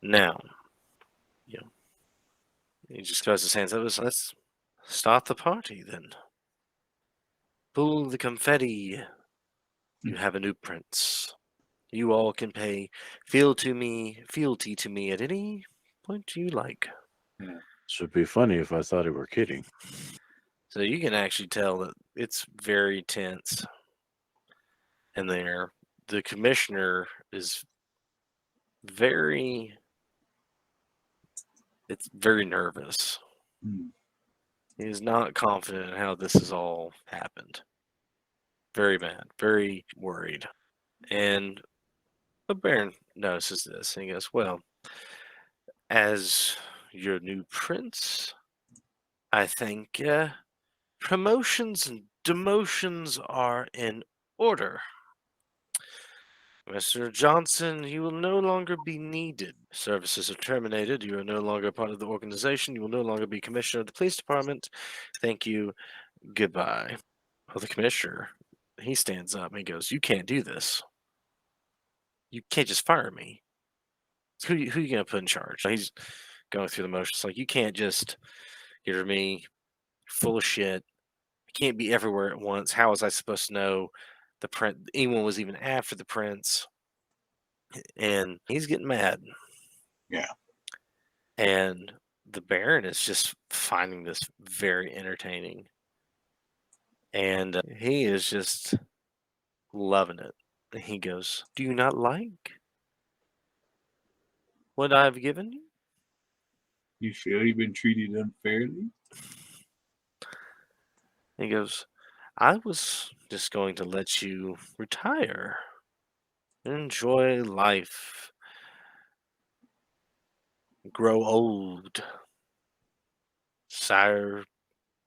B: Now, he just throws his hands up. Let's start the party then. Pull the confetti. You have a new prince. You all can pay fealty to me at any point you like.
A: This would be funny if I thought he were kidding.
B: So you can actually tell that it's very tense in there. The commissioner is very nervous. He is not confident in how this has all happened. Very bad, very worried. And the Baron notices this and he goes, well, as your new prince, I think promotions and demotions are in order. Mr. Johnson, you will no longer be needed. Services are terminated. You are no longer part of the organization. You will no longer be commissioner of the police department. Thank you. Goodbye. Well, the commissioner, he stands up and he goes, you can't do this. You can't just fire me. Who are you going to put in charge? He's going through the motions. Like, you can't just get rid of me. Full of shit. I can't be everywhere at once. How was I supposed to know the prince? Anyone was even after the prince? And he's getting mad.
F: Yeah.
B: And the Baron is just finding this very entertaining. And he is just loving it. And he goes, do you not like what I've given you?
F: You feel you've been treated unfairly?
B: He goes, I was just going to let you retire. Enjoy life. Grow old. Sire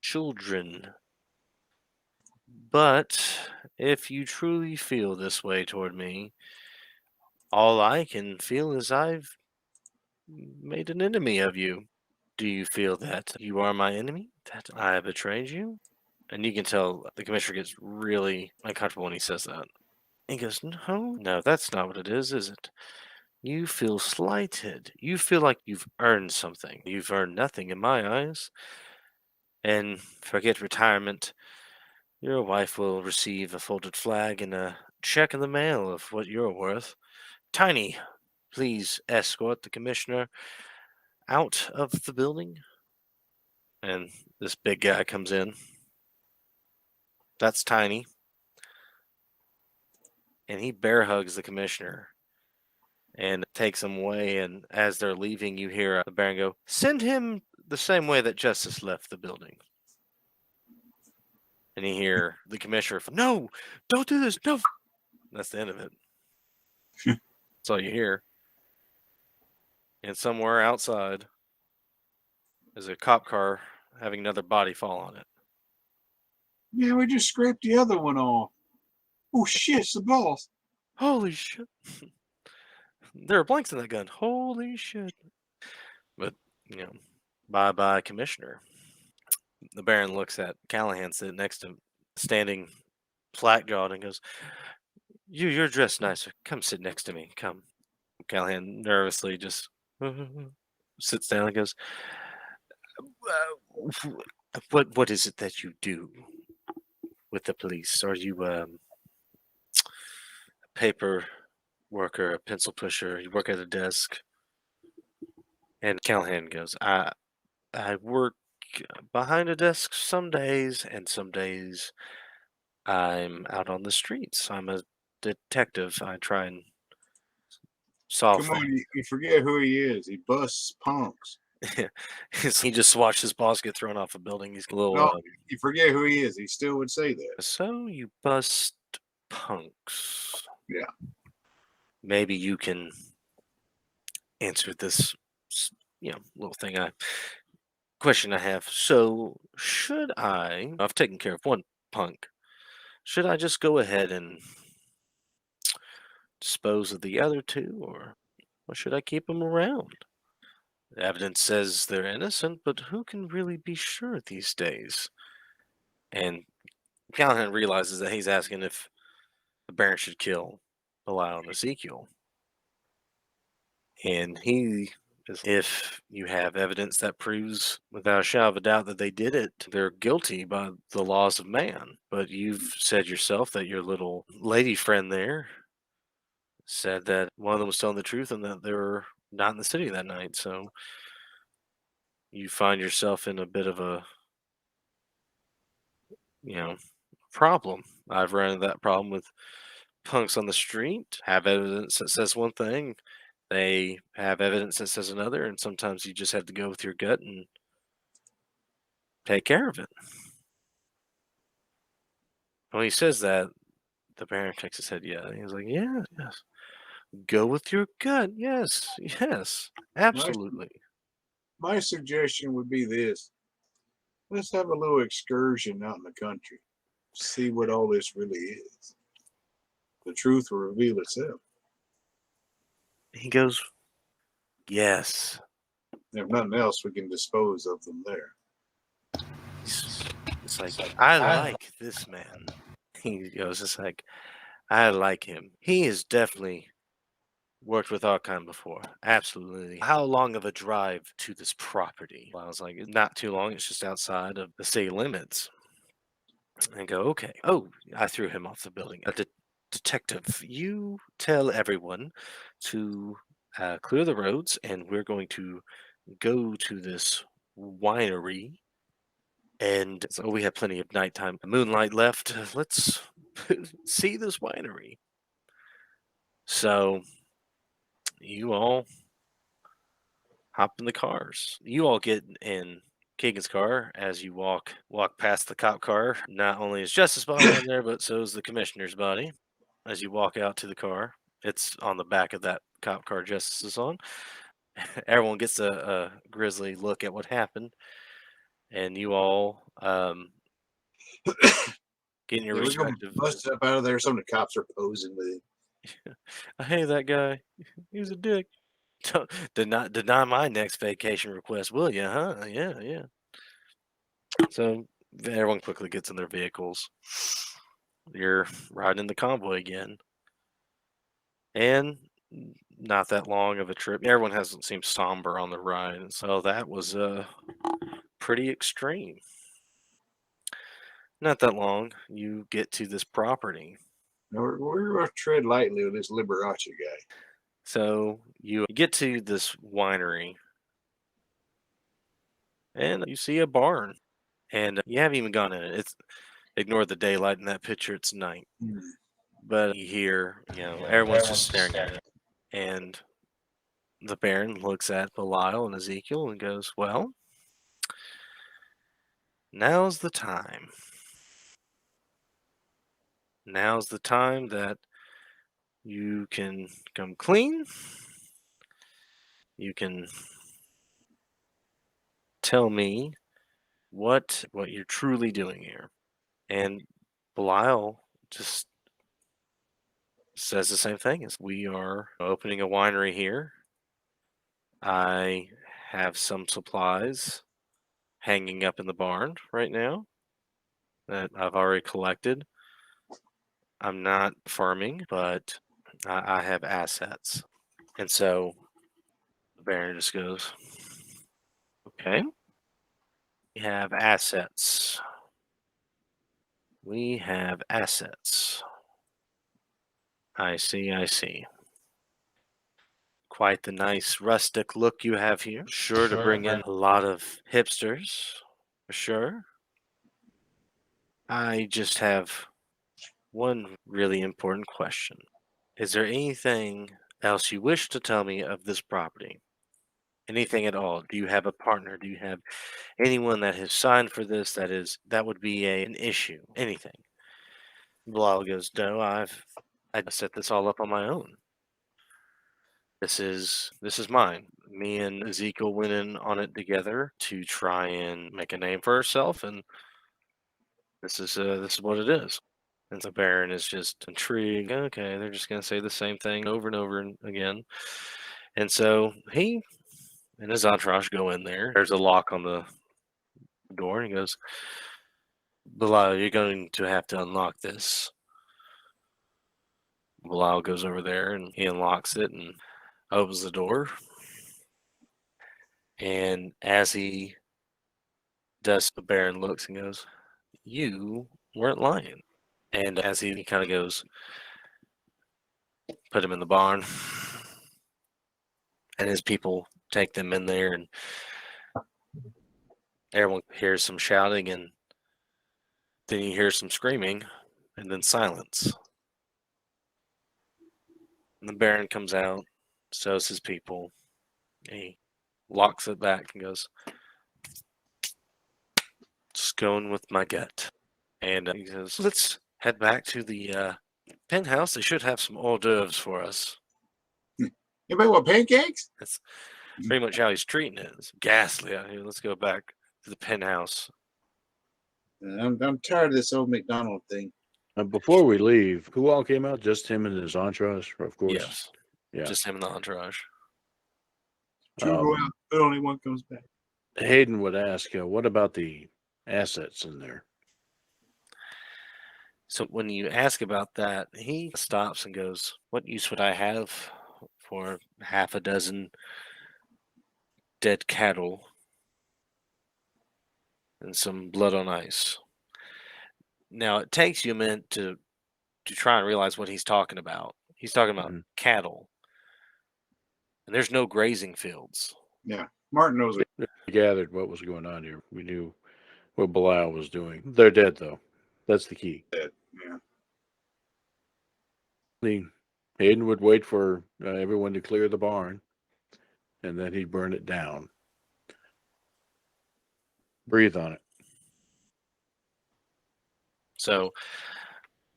B: children. But if you truly feel this way toward me, all I can feel is I've made an enemy of you. Do you feel that you are my enemy? That I have betrayed you? And you can tell the commissioner gets really uncomfortable when he says that. He goes, no, that's not what it is it? You feel slighted. You feel like you've earned something. You've earned nothing in my eyes. And forget retirement. Your wife will receive a folded flag and a check in the mail of what you're worth. Tiny, please escort the commissioner out of the building. And this big guy comes in. That's Tiny. And he bear hugs the commissioner and takes him away. And as they're leaving, you hear the Baron go, send him the same way that Justice left the building. And you hear the commissioner, no, don't do this, no. That's the end of it. That's all you hear. And somewhere outside is a cop car having another body fall on it.
F: Yeah, we just scraped the other one off. Oh shit, it's the boss.
B: Holy shit. There are blanks in that gun. Holy shit. But, bye-bye, Commissioner. The Baron looks at Callahan sitting next to him, standing flat jawed and goes, You're dressed nicer. Come sit next to me. Come." Callahan nervously just sits down and goes, what is it that you do with the police? Are you a paper worker, a pencil pusher? You work at a desk?" And Callahan goes, I work behind a desk some days, and some days I'm out on the streets. I'm a detective. I try and solve
F: Come on, you forget who he is. He busts punks.
B: things. He just watched his boss get thrown off a building. He's a little.
F: No, you forget who he is. He still would say that.
B: So you bust punks.
F: Yeah.
B: Maybe you can answer this, little question I have. So should I've taken care of one punk. Should I just go ahead and dispose of the other two, or should I keep them around? The evidence says they're innocent, but who can really be sure these days? And Callahan realizes that he's asking if the Baron should kill Belial and Ezekiel. And if you have evidence that proves without a shadow of a doubt that they did it, they're guilty by the laws of man. But you've said yourself that your little lady friend there said that one of them was telling the truth and that they were not in the city that night. So you find yourself in a bit of a, problem. I've run into that problem with punks on the street, have evidence that says one thing, they have evidence that says another, and sometimes you just have to go with your gut and take care of it. When he says that, the Baron shakes his head. Yeah, he's like, yeah, yes, go with your gut. Yes, yes, absolutely.
F: My suggestion would be this. Let's have a little excursion out in the country. See what all this really is. The truth will reveal itself.
B: He goes, yes.
F: If nothing else, we can dispose of them there.
B: It's like, I like this man. He goes, it's like, I like him. He has definitely worked with our kind before. Absolutely. How long of a drive to this property? Well, I was like, not too long. It's just outside of the city limits. And go, okay. Oh, I threw him off the building. Detective, you tell everyone to clear the roads, and we're going to go to this winery. And so we have plenty of nighttime moonlight left. Let's see this winery. So you all hop in the cars. You all get in Keegan's car as you walk past the cop car. Not only is Justice body in there, but so is the commissioner's body. As you walk out to the car, it's on the back of that cop car Justice is on. Everyone gets a grisly look at what happened, and you all get in your
F: We're gonna
B: respective.
F: bust up out of there. Some of the cops are posing with it.
B: I hate that guy. He was a dick. Don't deny my next vacation request, will you? Huh? Yeah, yeah. So everyone quickly gets in their vehicles. You're riding the convoy again, and not that long of a trip. Everyone hasn't seemed somber on the ride, so that was pretty extreme. Not that long, you get to this property.
F: Now, we're going to tread lightly with this Liberace guy.
B: So you get to this winery, and you see a barn, and you haven't even gone in it. It's ignore the daylight in that picture. It's night, but you hear, everyone's just staring at it, and the Baron looks at Belial and Ezekiel and goes, "Well, now's the time. Now's the time that you can come clean. You can tell me what you're truly doing here." And Belial just says the same thing as we are opening a winery here. I have some supplies hanging up in the barn right now that I've already collected. I'm not farming, but I have assets. And so the Baron just goes, okay, we have assets. We have assets. I see, I see. Quite the nice rustic look you have here. Sure to bring in a lot of hipsters, for sure. I just have one really important question. Is there anything else you wish to tell me of this property? Anything at all? Do you have a partner? Do you have anyone that has signed for this that would be an issue? Anything? Bilal goes, no, I set this all up on my own. This is mine. Me and Ezekiel went in on it together to try and make a name for herself, and this is what it is. And so Baron is just intrigued. Okay, they're just gonna say the same thing over and over again. And so he and his entourage go in there. There's a lock on the door, and he goes, Bilal, you're going to have to unlock this. Bilal goes over there and he unlocks it and opens the door. And as he does, the Baron looks and goes, you weren't lying. And as he kind of goes, put him in the barn. And his people take them in there, and everyone hears some shouting, and then you hear some screaming, and then silence. And the Baron comes out, so's his people. He locks it back and goes, just going with my gut. And he says, let's head back to the penthouse. They should have some hors d'oeuvres for us.
F: Anybody want pancakes?
B: That's pretty much how he's treating it. It's ghastly out here. Let's go back to the penthouse.
F: I'm tired of this old McDonald thing.
A: Before we leave, who all came out? Just him and his entourage, of course.
B: Yes.
A: Yeah.
B: Just him and the entourage.
F: Two go out, but only one comes back.
A: Hayden would ask, what about the assets in there?
B: So when you ask about that, he stops and goes, what use would I have for half a dozen dead cattle and some blood on ice? Now, it takes you a minute to try and realize what he's talking about. He's talking about cattle. And there's no grazing fields.
F: Yeah, Martin knows it.
A: We gathered what was going on here. We knew what Belial was doing. They're dead, though. That's the key.
F: Yeah.
A: Hayden would wait for everyone to clear the barn, and then he'd burn it down. Breathe on it.
B: So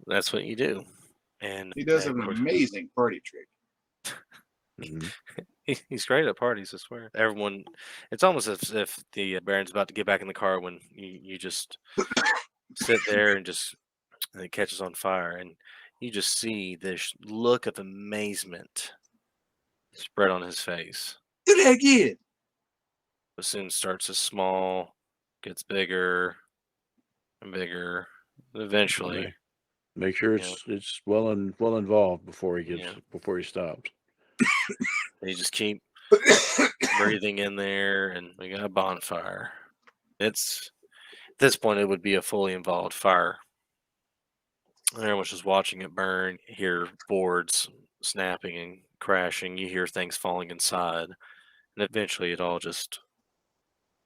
B: that's what you do. And
F: He does
B: of
F: have an
B: course,
F: amazing party trick.
A: Mhm.
B: he's great at parties, I swear. Everyone, it's almost as if the Baron's about to get back in the car when you just sit there and it catches on fire, and you just see this look of amazement spread on his face.
F: Do that again.
B: It soon starts as small, gets bigger and bigger. Eventually,
A: Okay. Make sure it's well involved before he stops.
B: they just keep breathing in there, and we got a bonfire. It's at this point it would be a fully involved fire. And everyone's just watching it burn. You hear boards snapping and crashing. You hear things falling inside, and eventually it all just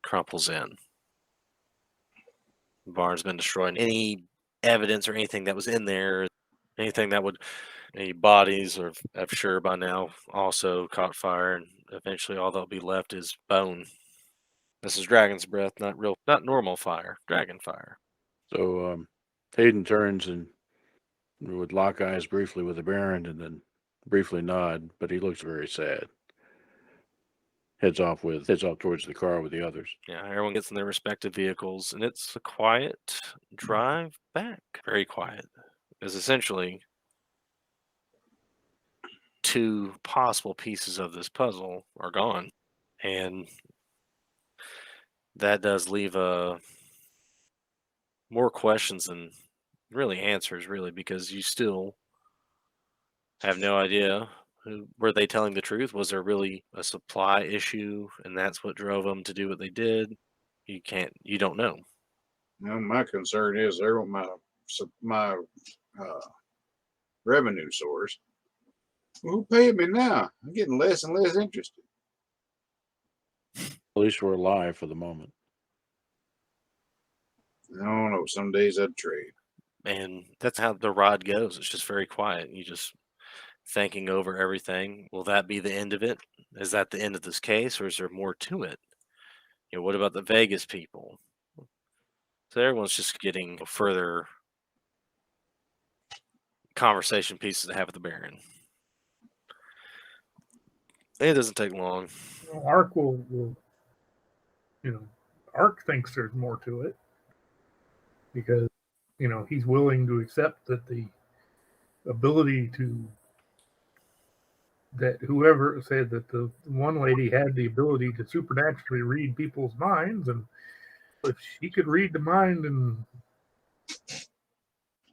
B: crumples in. The barn's been destroyed. Any evidence or anything that was in there, anything that would, any bodies, or I'm sure by now, also caught fire, and eventually all that'll be left is bone. This is dragon's breath, not normal fire, dragon fire.
A: So Hayden turns and would lock eyes briefly with the Baron and then briefly nod, but he looks very sad. Heads off towards the car with the others.
B: Yeah, everyone gets in their respective vehicles, and it's a quiet drive back. Very quiet. Because essentially, two possible pieces of this puzzle are gone. And that does leave more questions than really answers, really, because you still have no idea. Were they telling the truth? Was there really a supply issue, and that's what drove them to do what they did? You don't know.
F: Now, my concern is there on my uh, revenue source. Who paying me now? I'm getting less and less interested.
A: At least we're alive for the moment.
F: I don't know. Some days I'd trade.
B: And that's how the ride goes. It's just very quiet. You just thinking over everything. Will that be the end of it? Is that the end of this case, or is there more to it? What about the Vegas people? So everyone's just getting further conversation pieces to have with the Baron. It doesn't take long.
D: Ark will, Ark thinks there's more to it because, he's willing to accept that the ability that whoever said that the one lady had the ability to supernaturally read people's minds, and if she could read the mind and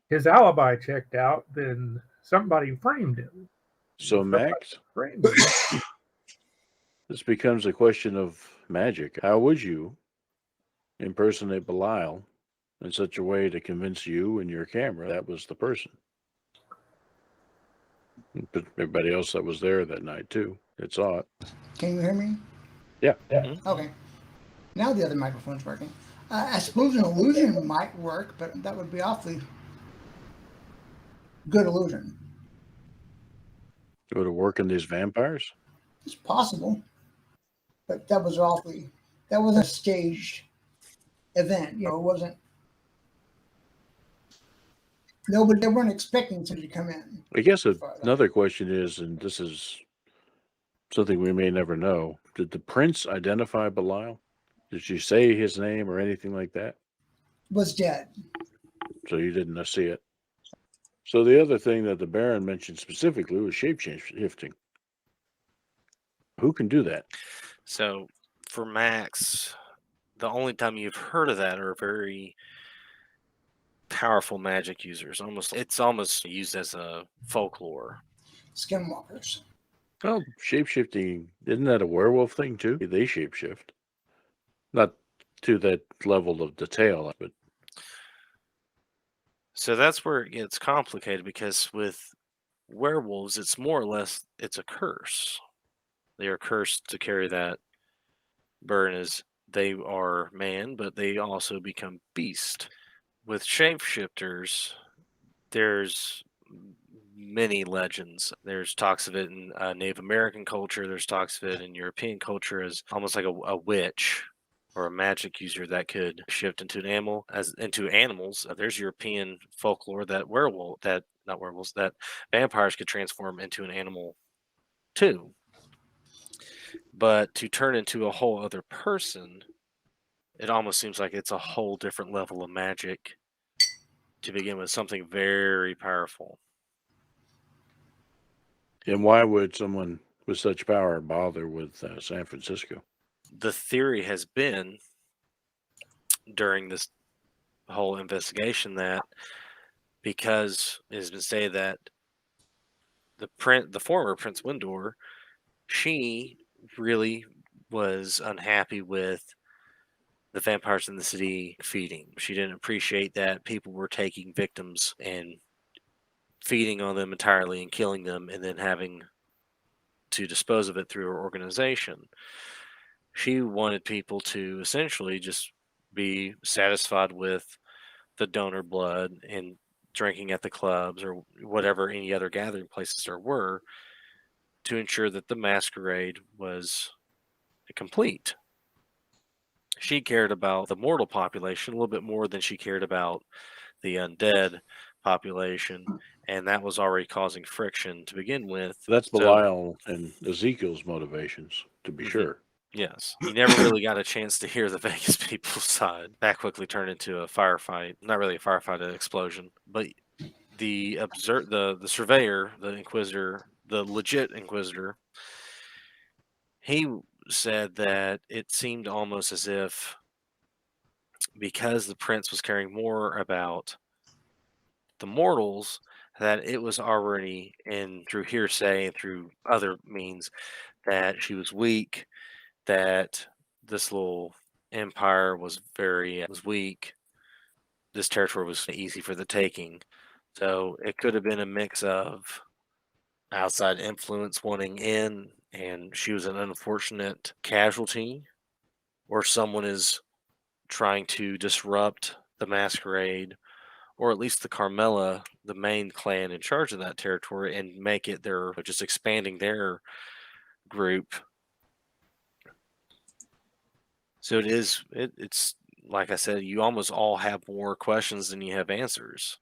D: his alibi checked out, then somebody framed him.
A: So, Max,
D: Framed him.
A: this becomes a question of magic. How would you impersonate Belial in such a way to convince you and your camera that was the person? But everybody else that was there that night, too, that saw it.
E: Can you hear me?
A: Yeah.
E: Okay. Now the other microphone's working. I suppose an illusion might work, but that would be awfully good illusion.
A: Go to work in these vampires?
E: It's possible, but that was a staged event. It wasn't. Nobody, they weren't expecting somebody to come in.
A: I guess another question is, and this is something we may never know, did the prince identify Belial? Did she say his name or anything like that?
E: Was dead.
A: So you didn't see it. So the other thing that the Baron mentioned specifically was shape-shifting. Who can do that?
B: So for Max, the only time you've heard of that are very powerful magic users. It's almost used as a folklore.
E: Skinwalkers.
A: Well, shape-shifting, isn't that a werewolf thing too? They shape-shift. Not to that level of detail, but
B: So that's where it gets complicated, because with werewolves, it's more or less it's a curse. They are cursed to carry that burden, as they are man, but they also become beast. With shapeshifters, there's many legends. There's talks of it in Native American culture. There's talks of it in European culture as almost like a witch or a magic user that could shift into an animal, into animals. There's European folklore that that vampires could transform into an animal too. But to turn into a whole other person, it almost seems like it's a whole different level of magic to begin with, something very powerful.
A: and why would someone with such power bother with San Francisco?
B: The theory has been during this whole investigation that because it has been stated that the former Prince Windor, she really was unhappy with the vampires in the city feeding. She didn't appreciate that people were taking victims and feeding on them entirely and killing them and then having to dispose of it through her organization. She wanted people to essentially just be satisfied with the donor blood and drinking at the clubs or whatever any other gathering places there were, to ensure that the masquerade was complete. She cared about the mortal population a little bit more than she cared about the undead population, and that was already causing friction to begin with.
A: That's
B: So-
A: Belial and Ezekiel's motivations, to be
B: Mhm.
A: sure.
B: Yes, you never really got a chance to hear the Vegas people's side. That quickly turned into a firefight. Not really a firefight, an explosion. But the surveyor, the inquisitor, the legit inquisitor, he said that it seemed almost as if, because the prince was caring more about the mortals that it was already in through hearsay and through other means that she was weak, that this little empire was was weak. This territory was easy for the taking. So it could have been a mix of outside influence wanting in, and she was an unfortunate casualty, or someone is trying to disrupt the masquerade, or at least the Carmella, the main clan in charge of that territory, and make it their just expanding their group. So it's like I said, you almost all have more questions than you have answers.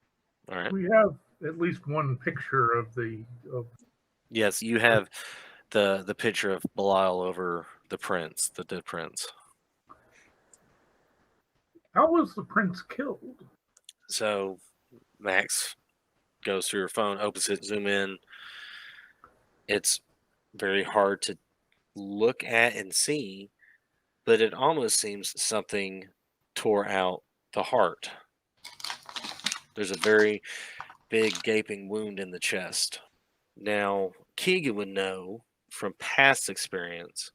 B: All right.
D: We have at least one picture of the of
B: Yes, you have the picture of Belial over the prince, the dead prince.
D: how was the prince killed?
B: So Max goes through her phone, opens it, zoom in. It's very hard to look at and see, but it almost seems something tore out the heart. There's a very big gaping wound in the chest. Now, Keegan would know from past experience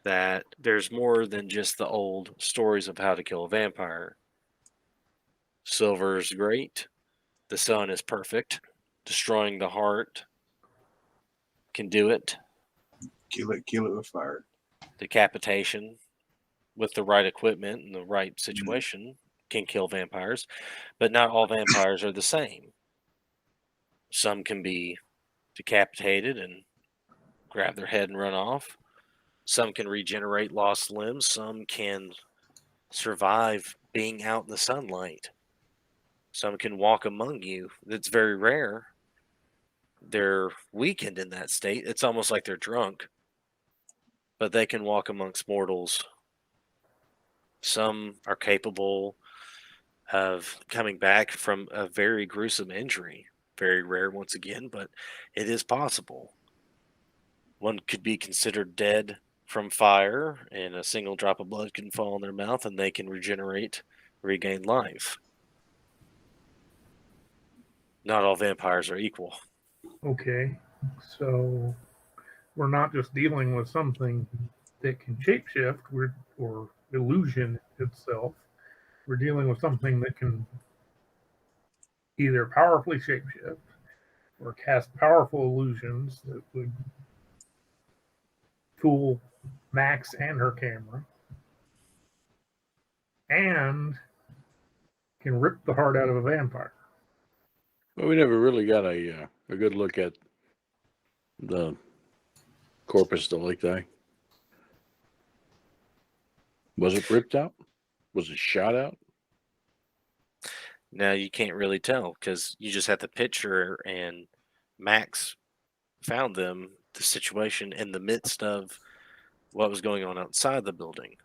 B: that there's more than just the old stories of how to kill a vampire. Silver's great. The sun is perfect. Destroying the heart can do it.
F: Kill it with fire.
B: Decapitation with the right equipment and the right situation can kill vampires, but not all vampires are the same. Some can be decapitated and grab their head and run off. Some can regenerate lost limbs. Some can survive being out in the sunlight. Some can walk among you. That's very rare. They're weakened in that state. It's almost like they're drunk, but they can walk amongst mortals. Some are capable of coming back from a very gruesome injury. Very rare once again, but it is possible. One could be considered dead from fire, and a single drop of blood can fall in their mouth and they can regenerate, regain life. Not all vampires are equal.
D: Okay, so we're not just dealing with something that can shapeshift, or illusion itself. We're dealing with something that can either powerfully shapeshift or cast powerful illusions that would fool Max and her camera, and can rip the heart out of a vampire.
A: Well, we never really got a good look at the corpus delicti. Was it ripped out? Was it shot out?
B: Now you can't really tell because you just have the picture, and Max found them, the situation in the midst of what was going on outside the building.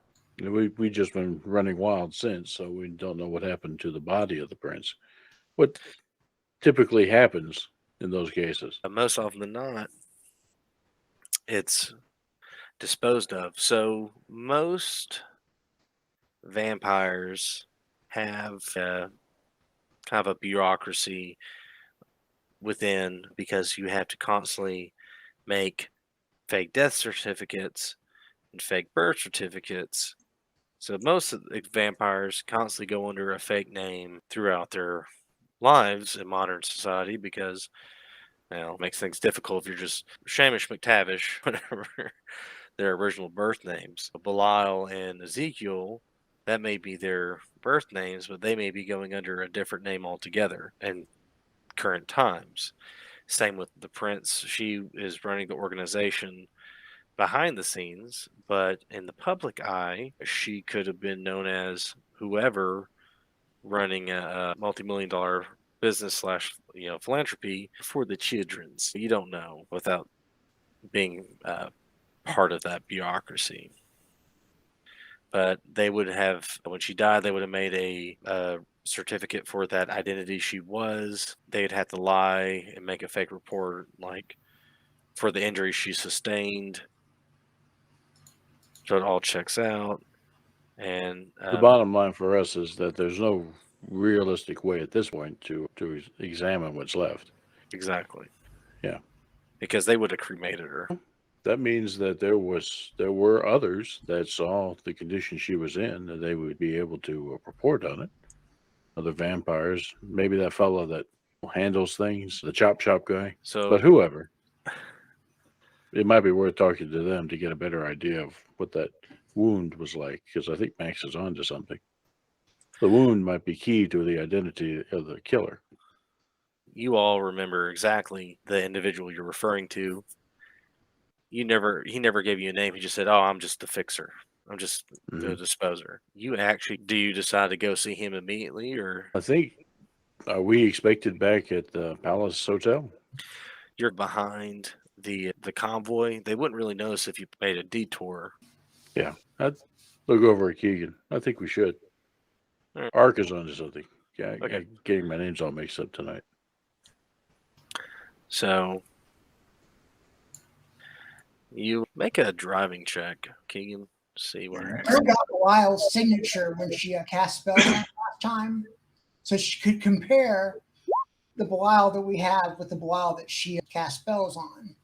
A: We just been running wild since, so we don't know what happened to the body of the prince. What typically happens in those cases?
B: Most often than not, it's disposed of. So most vampires have kind of a bureaucracy within, because you have to constantly make fake death certificates and fake birth certificates. So most of the vampires constantly go under a fake name throughout their lives in modern society because, it makes things difficult if you're just Shamish McTavish, whatever their original birth names. Belial and Ezekiel, that may be their birth names, but they may be going under a different name altogether in current times. Same with the prince. She is running the organization behind the scenes, but in the public eye, she could have been known as whoever, running a multi-million-dollar business slash philanthropy for the children's. You don't know without being part of that bureaucracy. But they would have, when she died, they would have made a certificate for that identity she was. They'd have to lie and make a fake report, like for the injury she sustained. So it all checks out. And
A: The bottom line for us is that there's no realistic way at this point to examine what's left.
B: Exactly.
A: Yeah.
B: Because they would have cremated her.
A: That means that there were others that saw the condition she was in, and they would be able to report on it. Other vampires, maybe that fellow that handles things, the chop shop guy,
B: So,
A: but whoever. It might be worth talking to them to get a better idea of what that wound was like, because I think Max is on to something. The wound might be key to the identity of the killer.
B: you all remember exactly the individual you're referring to. He never gave you a name. He just said, "Oh, I'm just the fixer. I'm just the
A: Mhm.
B: disposer." Do you decide to go see him immediately, or
A: I think, are we expected back at the Palace Hotel?
B: you're behind the convoy? They wouldn't really notice if you made a detour.
A: Yeah, I'd look over at Keegan. I think we should.
B: All right.
A: Ark is onto something. Yeah,
B: Okay.
A: I'm getting my names all mixed up tonight.
B: So you make a driving check, Keegan. See where.
E: I got Lyle's signature when she cast spells on it last time, so she could compare the Belial that we have with the Belial that she cast spells on.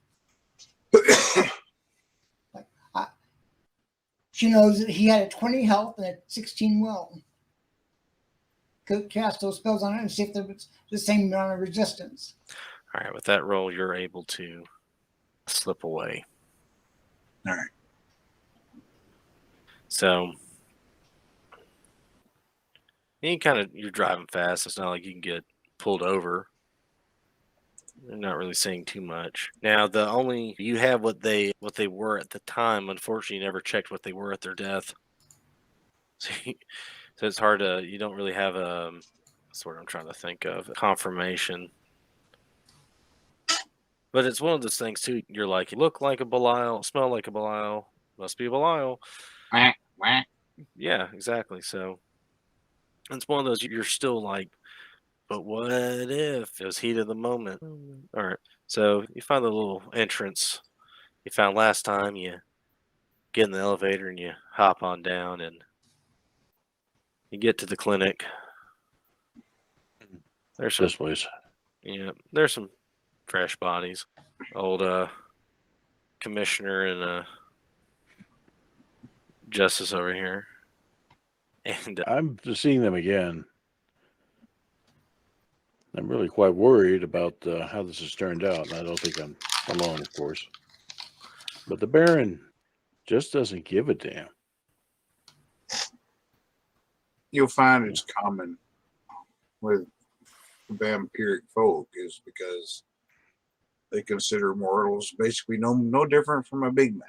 E: She knows that he had a 20 health and a 16 will. Could cast those spells on it and see if there was the same amount of resistance.
B: All right, with that roll, you're able to slip away.
F: All right.
B: So you're driving fast. It's not like you can get pulled over. You're not really saying too much. Now, you have what they were at the time. Unfortunately, you never checked what they were at their death. So it's hard to. You don't really have that's what I'm trying to think of, confirmation. But it's one of those things too. You're like, you look like a Belial, smell like a Belial, must be a Belial.
F: Quack, quack.
B: Yeah, exactly. So it's one of those you're still like, but what if it was heat of the moment? All right. So you find the little entrance you found last time. You get in the elevator and you hop on down and you get to the clinic. There's some,
A: This place.
B: there's some fresh bodies. Old commissioner and justice over here. And
A: I'm just seeing them again. I'm really quite worried about how this has turned out. And I don't think I'm alone, of course. But the Baron just doesn't give a damn.
F: You'll find it's common with vampiric folk is because they consider mortals basically no different from a Big Mac.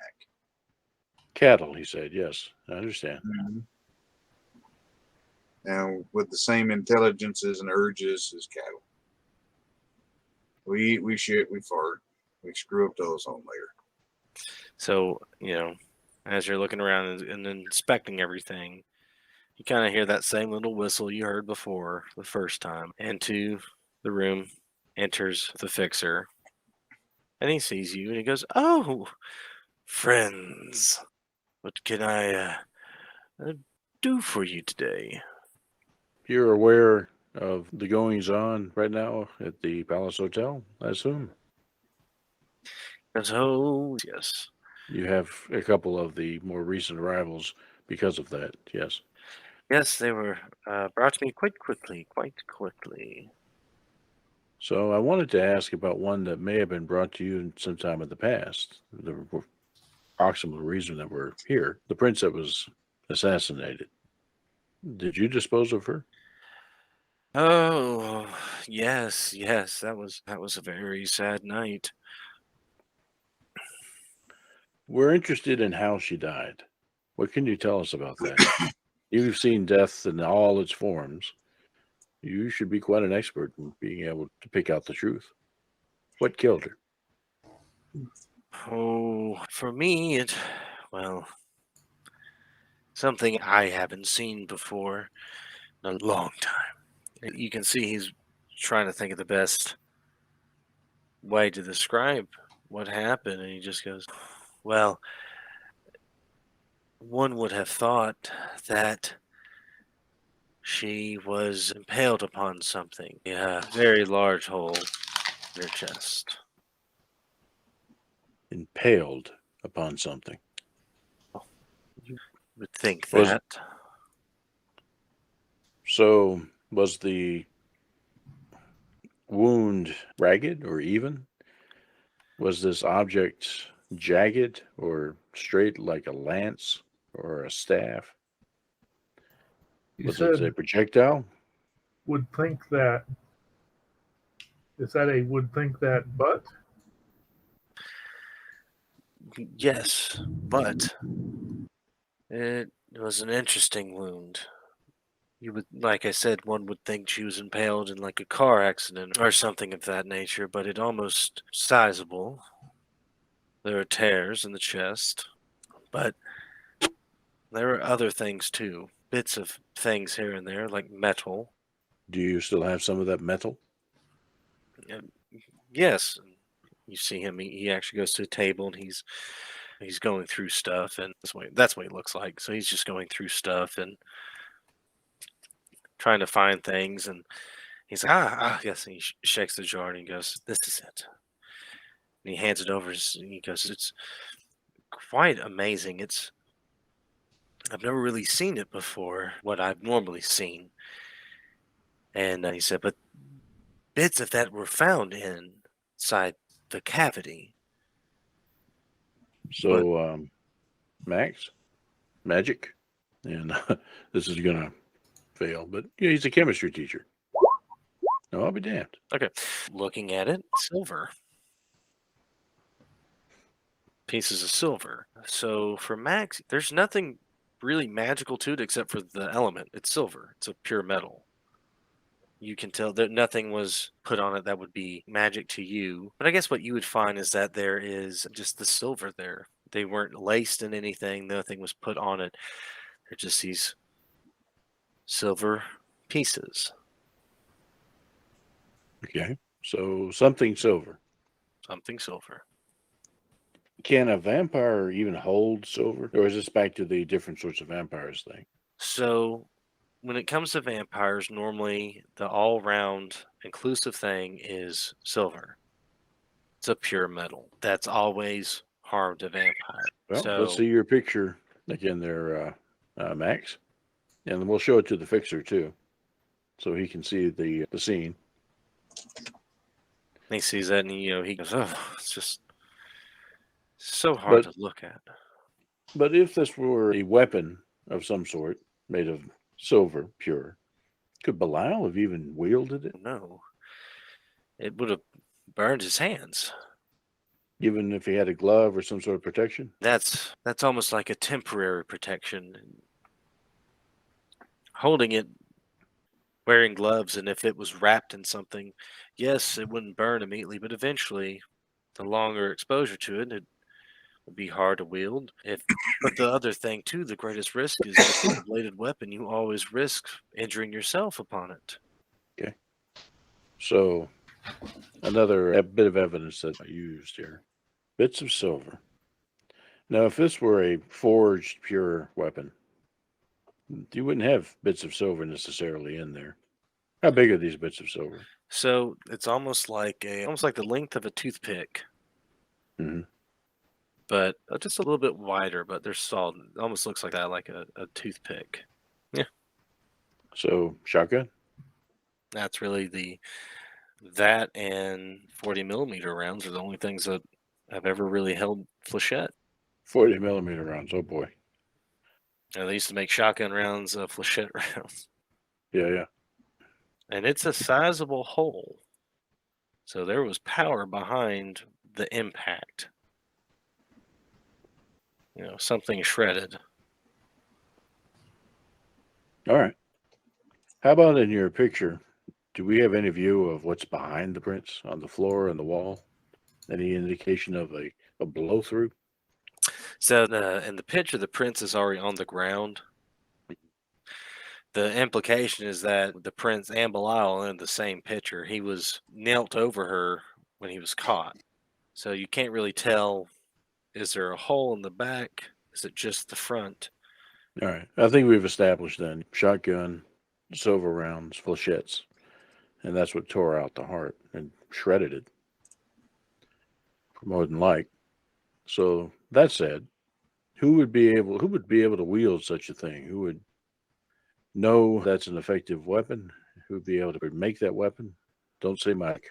A: Cattle, he said. Yes, I understand.
F: And with the same intelligences and urges as cattle. We eat, we shit, we fart. We screw up the ozone layer.
B: so, as you're looking around and inspecting everything, you kind of hear that same little whistle you heard before the first time. Into the room enters the fixer. And he sees you and he goes, "Oh, friends, what can I do for you today?"
A: You're aware of the goings on right now at the Palace Hotel, I assume?
B: He goes, "Oh, yes.
A: You have a couple of the more recent arrivals because of that, yes.
B: Yes, they were brought to me quite quickly.
A: So I wanted to ask about one that may have been brought to you sometime in the past. The approximate reason that we're here. The prince that was assassinated. Did you dispose of her?
B: Oh, yes. That was a very sad night.
A: We're interested in how she died. What can you tell us about that? You've seen death in all its forms. You should be quite an expert in being able to pick out the truth. What killed her?
B: Oh, for me, something I haven't seen before in a long time. You can see he's trying to think of the best way to describe what happened, and he just goes, "Well, one would have thought that She was impaled upon something. Yeah, very large hole in her chest.
A: Impaled upon something.
B: You would think
A: Was-
B: that.
A: So, was the wound ragged or even? Was this object jagged or straight like a lance or a staff?
D: He
A: Was it a
D: said,
A: projectile?
D: would think that. Is that a would think that but?
B: Yes, but it was an interesting wound. You would, like I said, one would think she was impaled in like a car accident or something of that nature, but it almost sizable. There are tears in the chest, but there are other things too. Bits of things here and there, like metal.
A: Do you still have some of that metal?
B: Yes, you see him. He actually goes to a table and he's going through stuff, and that's what he looks like. So he's just going through stuff and trying to find things, and he's like, yes. And he shakes the jar and he goes, "This is it." And he hands it over. And he goes, "It's quite amazing. I've never really seen it before. What I've normally seen." And he said, "But bits of that were found inside the cavity."
A: So, Max, magic, and this is gonna fail, but yeah, he's a chemistry teacher. No, I'll be damned.
B: Okay, looking at it, silver. Pieces of silver. So for Max, there's nothing really magical to it except for the element. It's silver. It's a pure metal. You can tell that nothing was put on it that would be magic to you. But I guess what you would find is that there is just the silver there. They weren't laced in anything. Nothing was put on it. They're just these silver pieces.
A: Okay, so something silver.
B: Something silver.
A: Can a vampire even hold silver, or is this back to the different sorts of vampires thing?
B: So when it comes to vampires, normally the all-round inclusive thing is silver. It's a pure metal. That's always harmed a vampire.
A: Well,
B: So
A: let's see your picture again there, Max, and then we'll show it to the fixer too, so he can see the scene.
B: he sees that and he goes, "Oh, it's just so hard to look at."
A: But if this were a weapon of some sort made of silver, pure, could Belial have even wielded it,
B: No, it would have burned his hands.
A: even if he had a glove or some sort of protection?
B: That's almost like a temporary protection. Holding it, wearing gloves, and if it was wrapped in something, yes, it wouldn't burn immediately, but eventually, the longer exposure to it, it would be hard to wield. But the other thing too, the greatest risk is with a bladed weapon. You always risk injuring yourself upon it.
A: So, another bit of evidence that I used here. Bits of silver. Now, if this were a forged pure weapon, you wouldn't have bits of silver necessarily in there. How big are these bits of silver?
B: So it's almost like the length of a toothpick,
A: Mhm.
B: but just a little bit wider. But they're solid. It almost looks like that, like a toothpick.
A: So, shotgun?
B: That's really that and 40 millimeter rounds are the only things that have ever really held flechette.
A: 40 millimeter rounds. Oh boy.
B: And they used to make shotgun rounds, flechette rounds,
A: Yeah.
B: and it's a sizable hole. So there was power behind the impact. Something shredded.
A: All right. How about in your picture? Do we have any view of what's behind the prints on the floor and the wall? Any indication of a blow through?
B: So in the picture, the prince is already on the ground. The implication is that the prince and Belial are in the same picture. He was knelt over her when he was caught. So you can't really tell, is there a hole in the back? Is it just the front?
A: All right. I think we've established then shotgun silver rounds, flechettes, and that's what tore out the heart and shredded it, more than like. So that said, who would be able to wield such a thing? Who would know that's an effective weapon? Who would be able to make that weapon? Don't say Mike.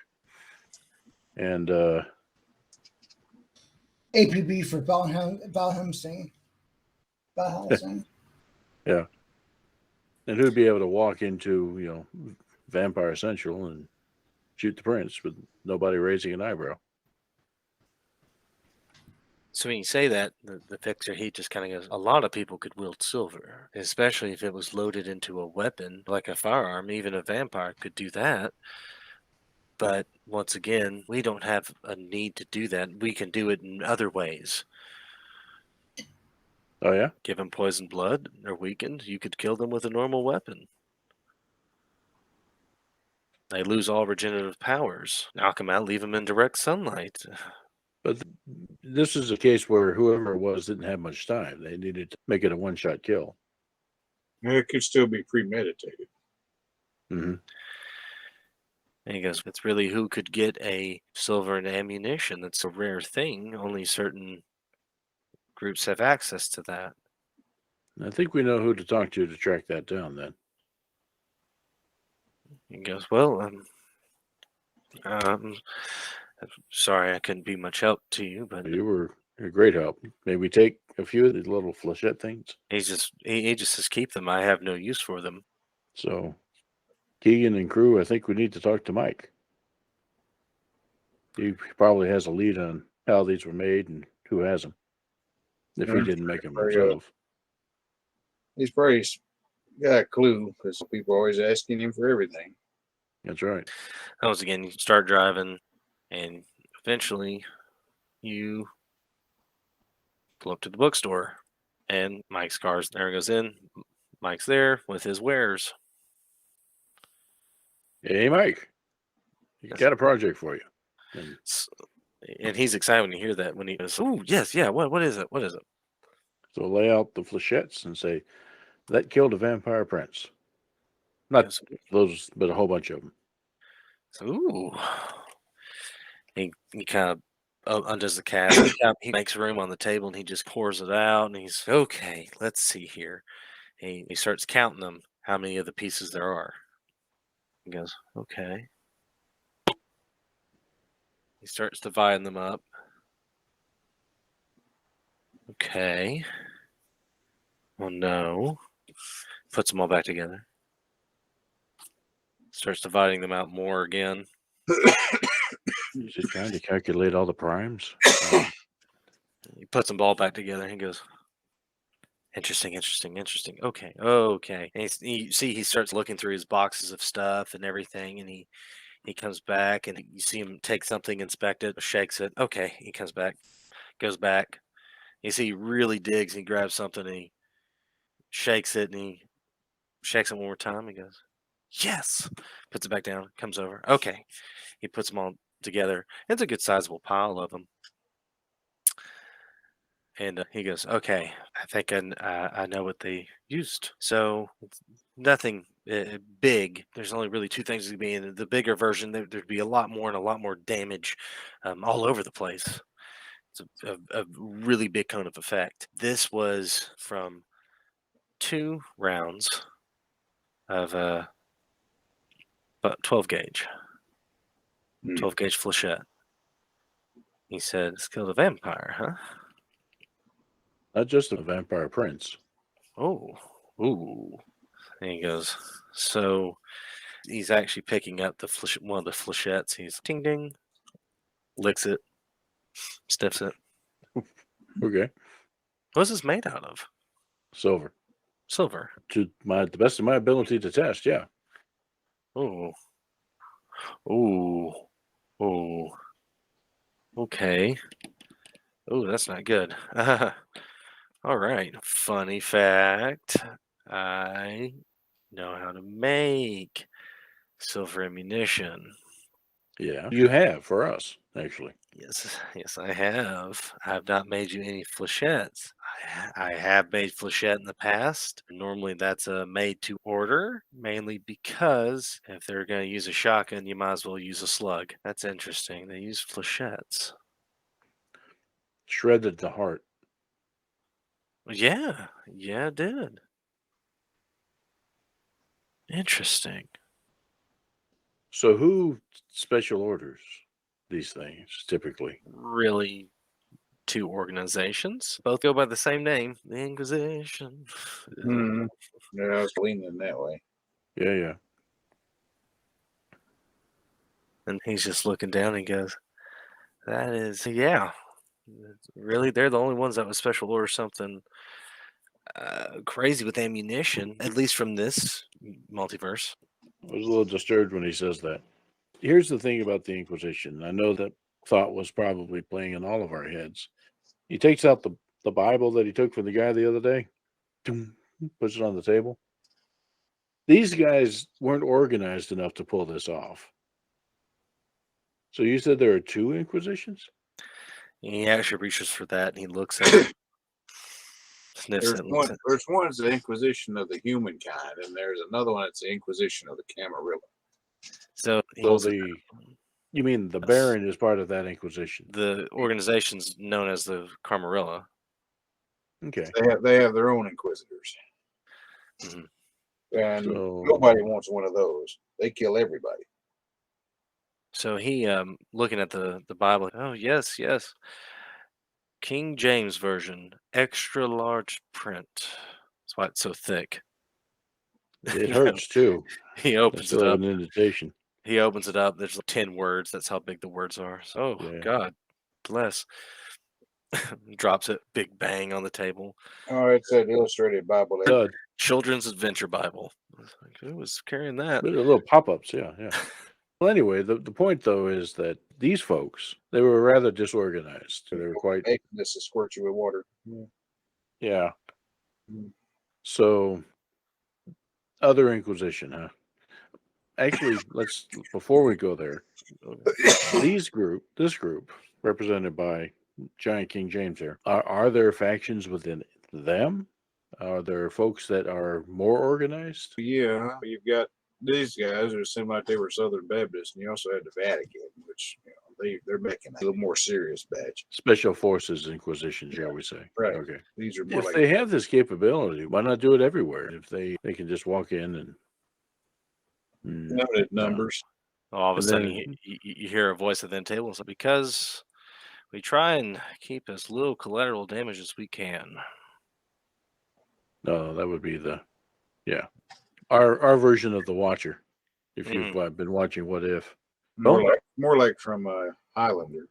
A: And
E: APB for Valhemsing. Valhelsing.
A: yeah, and who'd be able to walk into Vampire Central and shoot the prince with nobody raising an eyebrow?
B: So when you say that, the fixer, he just kind of goes, a lot of people could wield silver, especially if it was loaded into a weapon like a firearm. Even a vampire could do that. But once again, we don't have a need to do that. We can do it in other ways.
A: Oh yeah,
B: Give them poison blood or weakened. You could kill them with a normal weapon. They lose all regenerative powers. Knock them out, leave them in direct sunlight.
A: but this is a case where whoever it was didn't have much time. They needed to make it a one-shot kill.
F: It could still be premeditated.
A: Mm-hmm.
B: And he goes, it's really who could get a silver and ammunition. That's a rare thing. Only certain groups have access to that.
A: I think we know who to talk to track that down then.
B: He goes, well, sorry I couldn't be much help to you, but
A: You were a great help. Maybe take a few of these little flechette things.
B: he just says keep them. I have no use for them.
A: So, Keegan and crew, I think we need to talk to Mike. He probably has a lead on how these were made and who has them, if he
F: Yeah,
A: didn't make them
F: very good.
A: himself.
F: He's probably got a clue because people are always asking him for everything.
A: That's right.
B: Once again, you start driving, and eventually you pull up to the bookstore, and Mike's car's there. Goes in. Mike's there with his wares.
A: Hey, Mike, you got a project for you. And
B: And he's excited when you hear that. When he goes, "Oh yes, yeah. What is it? What is it?"
A: so lay out the flechettes and say, that killed a vampire prince. Not
B: Yes.
A: those, but a whole bunch of them.
B: So, ooh. He kind of undoes the cask. He makes room on the table and he just pours it out. And he's okay. Let's see here. He starts counting them. How many of the pieces there are? He goes, okay. He starts dividing them up. Okay. Well, no. Puts them all back together. Starts dividing them out more again.
A: He's just trying to calculate all the primes.
B: He puts them all back together. And he goes, interesting. Okay. And you see, he starts looking through his boxes of stuff and everything, and he comes back, and you see him take something, inspect it, shakes it. Okay. He comes back, goes back. You see, he really digs. And he grabs something, and he shakes it, and he shakes it one more time. He goes, yes. Puts it back down. Comes over. Okay. He puts them all together. It's a good sizable pile of them. And he goes, okay, I think I know what they used. So it's nothing big. There's only really two things to be in the bigger version. There'd be a lot more and a lot more damage all over the place. It's a really big cone of effect. This was from 2 rounds of about 12 gauge, 12 gauge flechette. He said, it's killed a vampire, huh?
A: Not just a vampire prince.
B: Oh, ooh. And he goes, so he's actually picking up one of the flechettes. He's ding ding, licks it, sniffs it.
A: Okay.
B: What's this made out of?
A: Silver.
B: Silver.
A: To the best of my ability to test, yeah.
B: Ooh. Ooh. Ooh. Okay. Ooh, that's not good. All right. Funny fact. I know how to make silver ammunition.
A: Yeah, you have for us, actually.
B: Yes, I have. I have not made you any flechettes. I have made flechette in the past. Normally, that's a made to order, mainly because if they're going to use a shotgun, you might as well use a slug. That's interesting. They use flechettes.
A: Shredded the heart.
B: Yeah, it did. Interesting.
A: So who special orders these things typically?
B: Really, two organizations. Both go by the same name, the Inquisition.
F: Hmm. Yeah, I was leaning that way.
A: Yeah, yeah.
B: And he's just looking down and goes, that is, yeah. Really, they're the only ones that would special order something crazy with ammunition, at least from this multiverse.
A: I was a little disturbed when he says that. Here's the thing about the Inquisition. I know that thought was probably playing in all of our heads. He takes out the Bible that he took from the guy the other day, puts it on the table. These guys weren't organized enough to pull this off. So you said there are two Inquisitions?
B: He actually reaches for that and he looks at it, sniffs
F: There's
B: it, looks
F: one.
B: at
F: There's one's the Inquisition of the humankind, and there's another one that's the Inquisition of the Camarilla.
B: So he
A: So
B: holds it.
A: you mean the
B: Yes.
A: Baron is part of that Inquisition?
B: The organization's known as the Camarilla.
A: Okay.
F: They have their own inquisitors,
B: Mhm.
F: and
A: So
F: nobody wants one of those. They kill everybody.
B: So he, looking at the Bible, oh, yes, King James Version, extra large print. That's why it's so thick.
A: it
B: You know,
A: hurts too.
B: he
A: I
B: opens it
A: still have
B: up.
A: an indentation.
B: He opens it up. There's like 10 words. That's how big the words are. So, oh,
A: Yeah.
B: God bless. Drops it, big bang on the table.
F: Oh, it's an illustrated Bible.
A: Dud.
B: Children's Adventure Bible. I was like, who was carrying that?
A: But the little pop-ups, yeah, yeah. Well, anyway, the point though is that these folks, they were rather disorganized. They were quite,
F: This is squirt you with water.
A: yeah.
F: Mm.
A: So, other Inquisition, huh? Actually, before we go there, this group, represented by Giant King James here, are there factions within them? Are there folks that are more organized?
F: Yeah, you've got these guys who seem like they were Southern Baptists, and you also had the Vatican, which they're making a little more serious batch.
A: Special Forces Inquisition, shall we say?
F: Right.
A: Okay.
F: These are more
A: If
F: like
A: they have this capability, why not do it everywhere? If they can just walk in and
F: limited numbers.
B: All of a
A: And
B: sudden,
A: then-
B: you hear a voice at the table. So, because we try and keep as little collateral damage as we can.
A: no, that would be our version of the Watcher. If you've been watching What If,
F: More like from Highlander.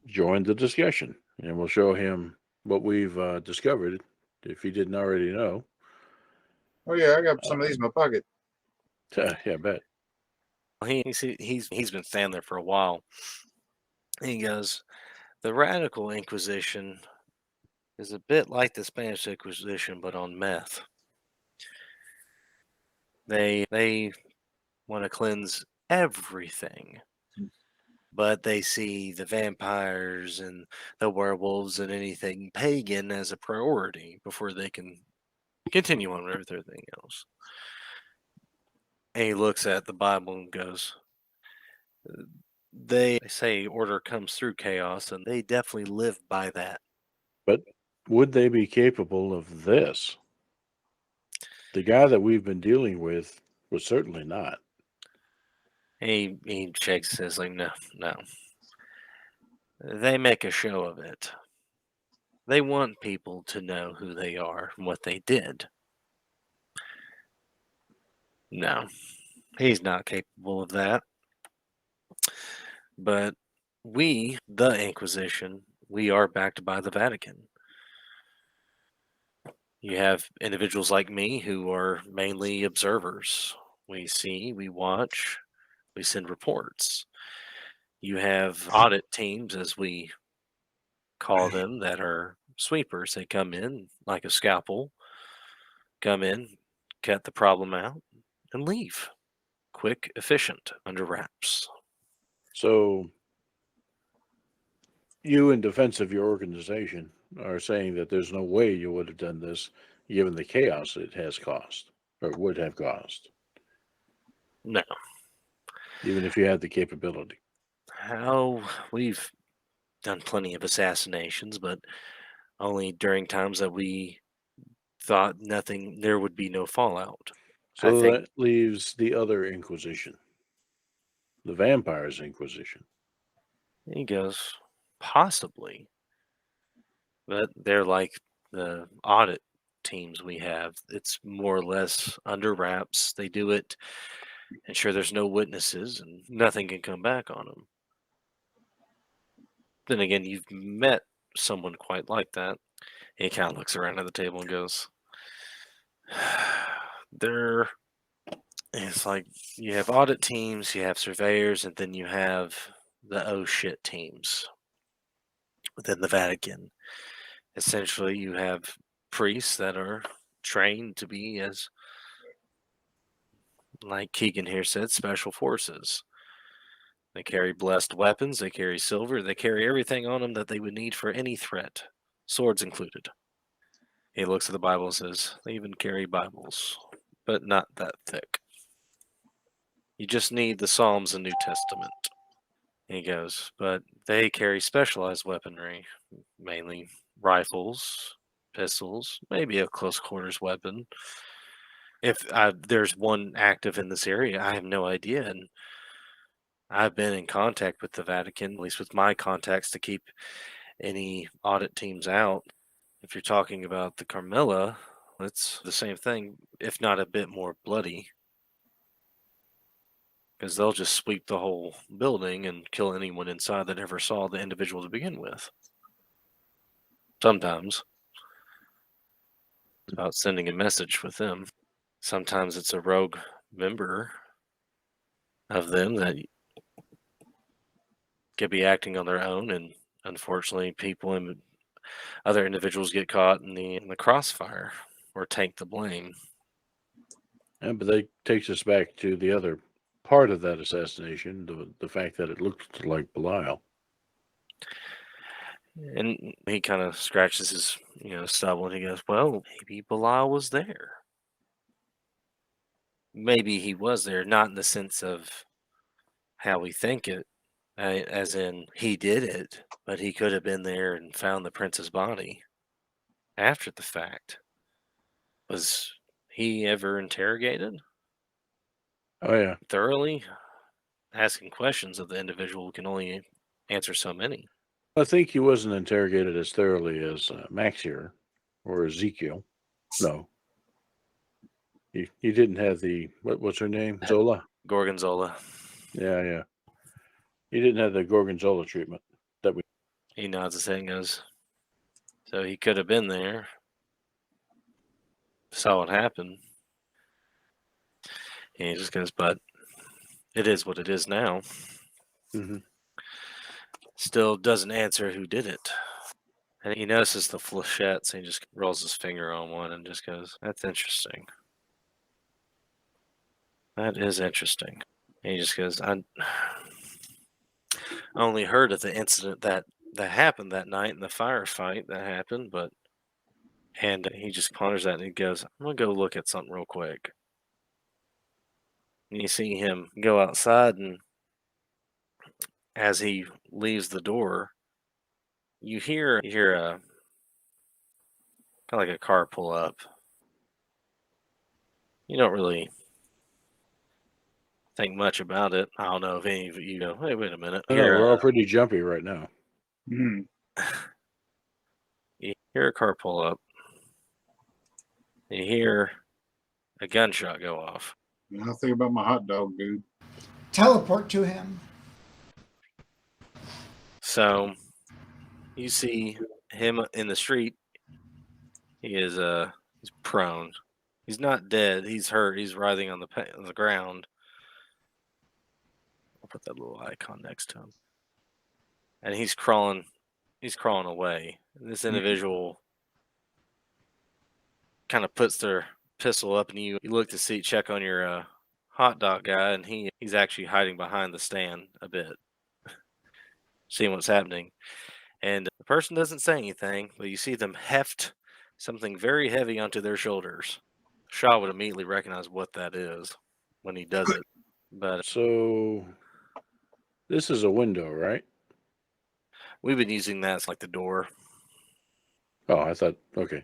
A: join the discussion, and we'll show him what we've discovered. If he didn't already know,
F: Oh yeah, I got some of these in my pocket.
A: yeah, I bet.
B: He's been standing there for a while. He goes, the Radical Inquisition is a bit like the Spanish Inquisition, but on meth. They want to cleanse everything, but they see the vampires and the werewolves and anything pagan as a priority before they can continue on with everything else. And he looks at the Bible and goes, they say order comes through chaos, and they definitely live by that.
A: But would they be capable of this? The guy that we've been dealing with was certainly not.
B: He shakes his head like, no. They make a show of it. They want people to know who they are and what they did. No, he's not capable of that. But we, the Inquisition, we are backed by the Vatican. You have individuals like me who are mainly observers. We see, we watch, we send reports. You have audit teams, as we call them, that are sweepers. They come in like a scalpel, come in, cut the problem out, and leave. Quick, efficient, under wraps.
A: So you, in defense of your organization, are saying that there's no way you would have done this given the chaos it has caused or would have caused,
B: No.
A: even if you had the capability.
B: How we've done plenty of assassinations, but only during times that we thought there would be no fallout. I
A: So
B: think
A: that leaves the other Inquisition, the Vampires Inquisition.
B: he goes, possibly, but they're like the audit teams we have. It's more or less under wraps. They do it, ensure there's no witnesses, and nothing can come back on them. Then again, you've met someone quite like that. He kind of looks around at the table and goes, "There." It's like you have audit teams, you have surveyors, and then you have the oh shit teams within the Vatican. Essentially, you have priests that are trained to be, as like Keegan here said, special forces. They carry blessed weapons, they carry silver, they carry everything on them that they would need for any threat, swords included. He looks at the Bible and says, they even carry Bibles, but not that thick. You just need the Psalms and New Testament. He goes, but they carry specialized weaponry, mainly rifles, pistols, maybe a close quarters weapon. If there's one active in this area, I have no idea. And I've been in contact with the Vatican, at least with my contacts, to keep any audit teams out. If you're talking about the Carmilla, it's the same thing, if not a bit more bloody. Because they'll just sweep the whole building and kill anyone inside that ever saw the individual to begin with. Sometimes it's about sending a message with them. Sometimes it's a rogue member of them that could be acting on their own, and unfortunately, people and other individuals get caught in the crossfire or take the blame.
A: Yeah, but that takes us back to the other part of that assassination, the fact that it looked like Belial.
B: And he kind of scratches his, stubble, and he goes, "Well, maybe Belial was there. Maybe he was there, not in the sense of how we think it, as in he did it, but he could have been there and found the prince's body after the fact. Was he ever interrogated
A: Oh yeah,
B: thoroughly? Asking questions of the individual can only answer so many."
A: I think he wasn't interrogated as thoroughly as Max here or Ezekiel. No, he didn't have the what's her name, Zola.
B: Gorgonzola.
A: Yeah. He didn't have the Gorgonzola treatment that we.
B: He nods his head and goes, "So he could have been there, saw what happened." And he just goes, "But it is what it is now."
A: Mm-hmm.
B: Still doesn't answer who did it. And he notices the flechettes, and he just rolls his finger on one and just goes, "That's interesting. That is interesting." And he just goes, I only heard of the incident that happened that night and the firefight that happened, but," and he just ponders that and he goes, "I'm going to go look at something real quick." And you see him go outside, and as he leaves the door, you hear a kind of like a car pull up. You don't really think much about it. I don't know if any of you go, "Hey, wait a minute."
A: I know we're all pretty jumpy right now.
F: Hmm.
B: You hear a car pull up. You hear a gunshot go off.
F: Now I think about my hot dog, dude.
E: Teleport to him.
B: So you see him in the street. He is he's prone. He's not dead. He's hurt. He's writhing on the ground. I'll put that little icon next to him. And he's crawling. He's crawling away. And this individual kind of puts their pistol up, and you look to see, check on your hot dog guy, and he's actually hiding behind the stand a bit. seeing what's happening. And the person doesn't say anything, but you see them heft something very heavy onto their shoulders. Shaw would immediately recognize what that is when he does it. But
A: So this is a window, right?
B: we've been using that as like the door.
A: Oh, I thought, okay.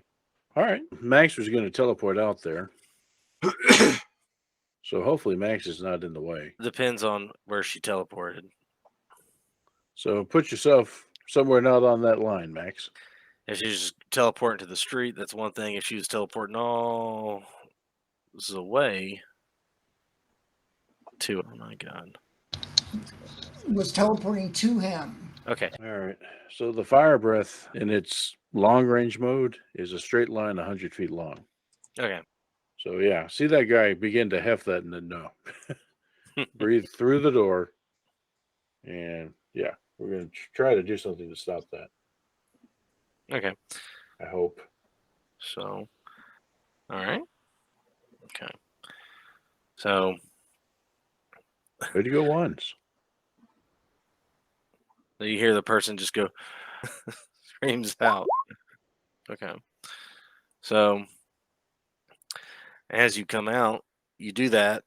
A: All right. Max was going to teleport out there. So hopefully Max is not in the way.
B: Depends on where she teleported.
A: So put yourself somewhere not on that line, Max.
B: If she's just teleporting to the street, that's one thing. If she was teleporting all this is away to, oh my God.
E: Was teleporting to him.
B: Okay.
A: All right. So the fire breath in its long range mode is a straight line 100 feet long.
B: Okay.
A: So yeah, see that guy begin to heft that and then no. Breathe through the door. And yeah, we're going to try to do something to stop that.
B: Okay.
A: I hope.
B: So, all right. Okay. So,
A: Way to go once.
B: you hear the person just go, screams out. Okay. So, as you come out, you do that.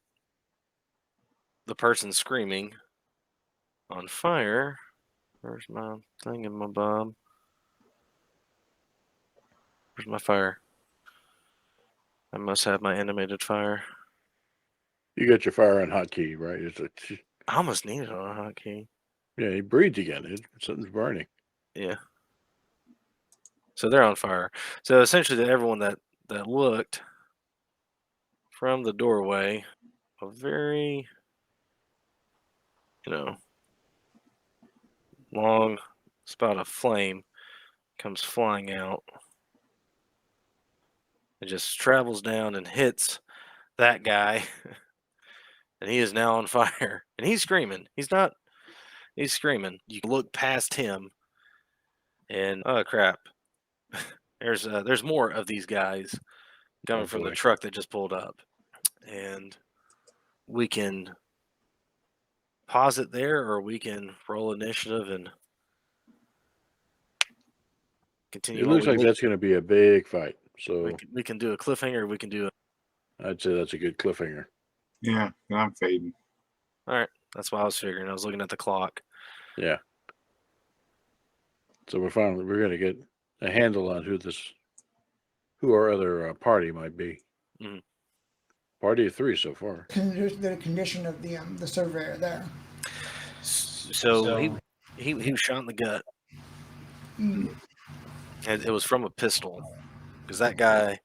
B: The person screaming on fire. Where's my thing in my bob? Where's my fire? I must have my animated fire.
A: You got your fire on hotkey, right?
B: I almost need it on a hotkey.
A: Yeah, he breathed again. Something's burning.
B: Yeah. So they're on fire. So essentially, everyone that looked from the doorway, a very, long spout of flame comes flying out. It just travels down and hits that guy, and he is now on fire. And he's screaming. He's screaming. You look past him, and oh crap, there's more of these guys coming from the
A: boy.
B: truck that just pulled up, and we can pause it there, or we can roll initiative and continue.
A: It looks like that's going to be a big fight. So
B: we can do a cliffhanger. We can do
A: I'd say that's a good cliffhanger.
F: Yeah, I'm fading.
B: All right. That's what I was figuring. I was looking at the clock.
A: Yeah. So we're going to get a handle on who our other party might be.
B: Mhm.
A: Party of 3 so far.
E: The condition of the surveyor there.
B: So he was shot in the gut.
E: Mm.
B: And it was from a pistol, because that guy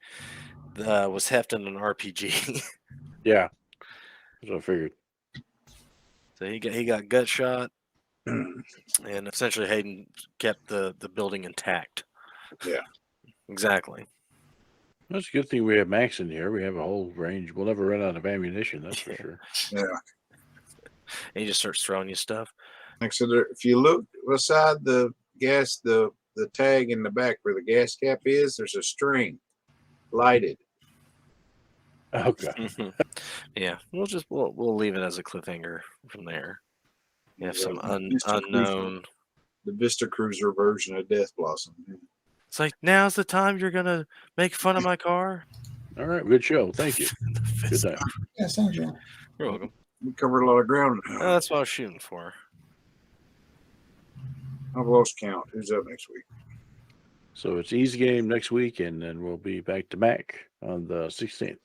B: was hefting an RPG.
A: Yeah. So I figured.
B: So he got gut shot, and essentially Hayden kept the building intact.
F: Yeah.
B: Exactly.
A: That's a good thing we have Max in here. We have a whole range. We'll never run out of ammunition, that's for sure.
F: Yeah.
B: And he just starts throwing you stuff.
F: Like I said, if you look beside the gas, the tag in the back where the gas cap is, there's a string lighted.
A: Okay.
B: Yeah, we'll leave it as a cliffhanger from there. You have some
F: Vista
B: unknown.
F: The Vista Cruiser version of Death Blossom.
B: It's like, now's the time you're gonna make fun of my car.
A: All right. Good show. Thank you. Good time.
E: Yes, thank you.
B: You're welcome.
F: We covered a lot of ground.
B: That's what I was shooting for.
F: I've lost count. Who's up next week?
A: So it's easy game next week, and then we'll be back to Mac on the 16th.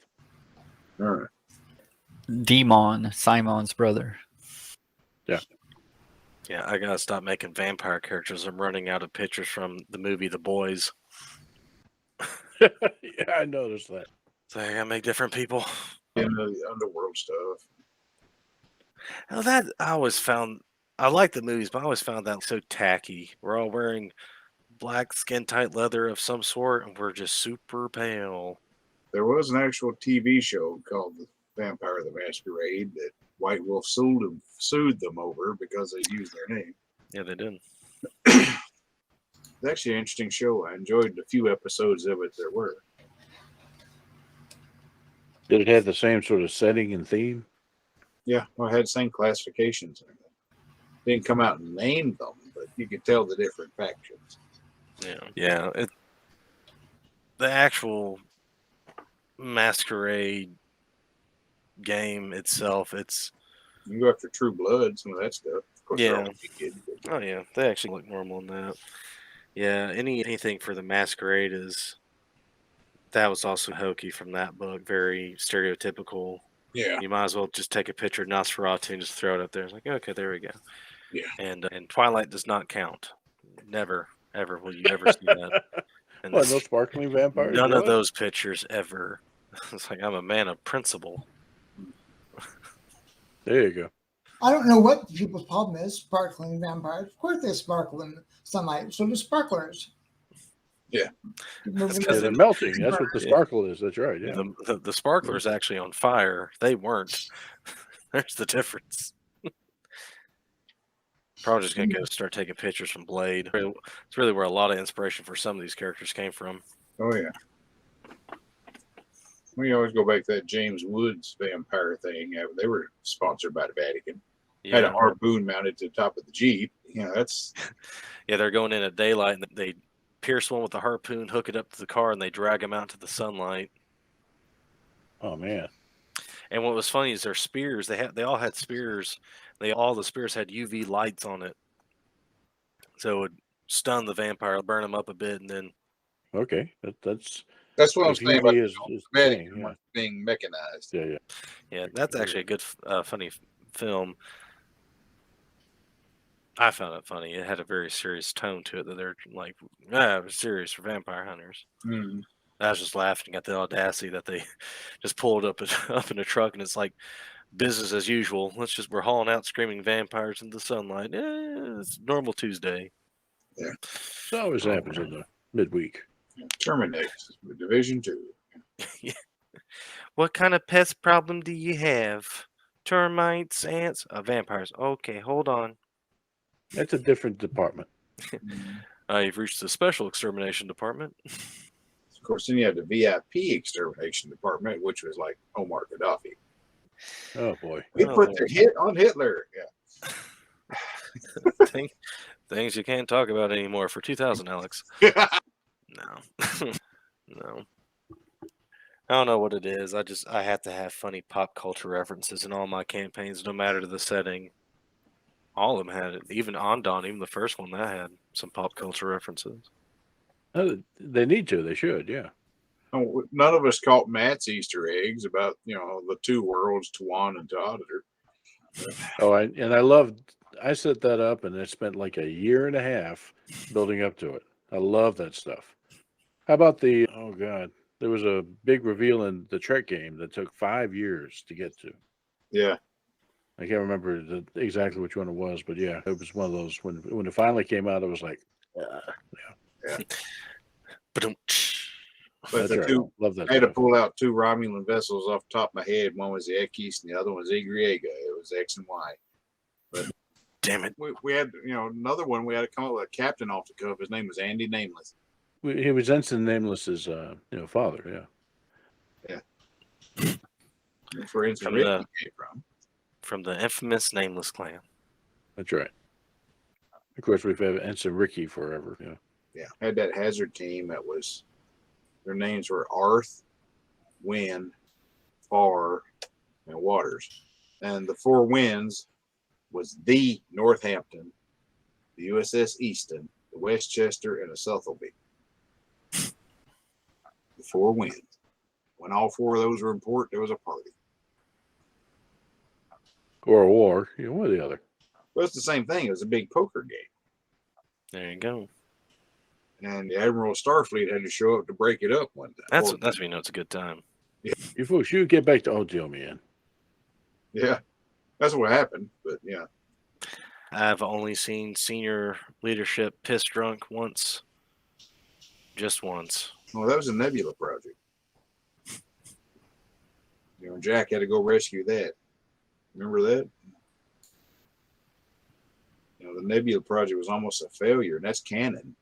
F: All right.
C: Demon, Simon's brother.
B: Yeah, I gotta stop making vampire characters. I'm running out of pictures from the movie The Boys.
A: Yeah, I noticed that.
B: So I gotta make different people.
F: And the underworld stuff.
B: Now that I always found, I like the movies, but I always found that so tacky. We're all wearing black skin tight leather of some sort, and we're just super pale.
F: There was an actual TV show called The Vampire the Masquerade that White Wolf sued them over because they used their name.
B: Yeah, they did.
F: It's actually an interesting show. I enjoyed the few episodes of it there were.
A: Did it have the same sort of setting and theme?
F: Yeah, well, it had the same classifications. Didn't come out and name them, but you could tell the different factions.
B: Yeah. The actual Masquerade game itself, it's
F: You go after True Blood, some of that stuff. Of course, they're
B: Yeah.
F: all wicked, but
B: oh yeah, they actually look normal in that. Yeah, anything for the Masquerade that was also hokey from that book, very stereotypical.
F: yeah,
B: You might as well just take a picture of Nosferatu and just throw it up there. It's like, okay, there we go.
F: yeah.
B: And Twilight does not count. Never, ever will you ever see that. And
A: What, no sparkling vampires?
B: none of
A: really?
B: those pictures ever. It's like I'm a man of principle.
A: There you go.
E: I don't know what people's problem is. Sparkling vampires. Of course, they sparkle in sunlight. So do sparklers.
F: Yeah.
B: That's
A: Yeah,
B: 'cause
A: they're melting. That's what the
B: Yeah.
A: sparkle is. That's right. Yeah.
B: The sparkler's actually on fire. They weren't. There's the difference. Probably just gonna go start taking pictures from Blade. It's really where a lot of inspiration for some of these characters came from.
F: Oh yeah. We always go back to that James Woods vampire thing. They were sponsored by the Vatican. Had a
B: Yeah,
F: harpoon mounted to the top of the Jeep. You know, that's
B: yeah, they're going in at daylight and they pierce one with the harpoon, hook it up to the car, and they drag them out into the sunlight.
A: Oh man.
B: And what was funny is their spears. They all had spears. All the spears had UV lights on it, so it would stun the vampire, burn them up a bit, and then
A: Okay. That's
F: what I'm
A: if
F: saying about
A: UV
F: the
A: is the
F: Vatican
A: thing. Yeah.
F: being mechanized.
A: Yeah. Yeah.
B: yeah, that's actually a good, funny film. I found it funny. It had a very serious tone to it. That they're like, it was serious for vampire hunters.
F: Mm.
B: I was just laughing at the audacity that they just pulled up in a truck, and it's like business as usual. We're hauling out screaming vampires in the sunlight. It's normal Tuesday.
F: Yeah.
A: It always happens in the midweek.
F: Terminate Division 2.
B: What kind of pest problem do you have? Termites, ants, vampires. Okay, hold on.
A: That's a different department.
B: You've reached the special extermination department.
F: Of course, then you have the VIP extermination department, which was like Omar Gaddafi.
A: Oh boy.
F: We put their hit on Hitler.
B: Things you can't talk about anymore for 2000, Alex.
F: Yeah.
B: No. No. I don't know what it is. I have to have funny pop culture references in all my campaigns, no matter the setting. All of them had it. Even Ondon, even the first one, that had some pop culture references.
A: They need to. They should. Yeah.
F: Oh, none of us caught Matt's Easter eggs about the two worlds, Tuan and Auditor.
A: Oh, I set that up, and I spent like a year and a half building up to it. I love that stuff. How about oh God, there was a big reveal in the Trek game that took 5 years to get to.
F: Yeah.
A: I can't remember exactly which one it was, but yeah, it was one of those when it finally came out, it was like,
F: Yeah.
B: But
F: But
A: that's right. Love that
F: I had to
A: stuff.
F: pull out two Romulan vessels off the top of my head. One was the Ekis and the other one was Igriega. It was X and Y. But
B: damn it.
F: we had, another one. We had to come up with a captain off the cuff. His name was Andy Nameless.
A: He was Ensign Nameless's, father. Yeah.
F: That's where Ensign
B: From
F: Ricky
B: the-
F: came from.
B: From the infamous Nameless clan.
A: That's right. Of course, we've had Ensign Ricky forever. Yeah.
F: Yeah. Had that hazard team that was, their names were Arth, Wind, Far, and Waters. And the four winds was the Northampton, the USS Easton, the Westchester, and the Southleby. The four winds. When all four of those were in port, there was a party.
A: Or a war, one or the other.
F: Well, it's the same thing. It was a big poker game.
B: There you go.
F: And the Admiral of Starfleet had to show up to break it up one time.
B: That's when you know it's a good time.
A: You folks should get back to deal, man.
F: Yeah. That's what happened. But yeah.
B: I've only seen senior leadership piss drunk once. Just once.
F: Well, that was a Nebula project. Jack had to go rescue that. Remember that? The Nebula project was almost a failure, and that's canon.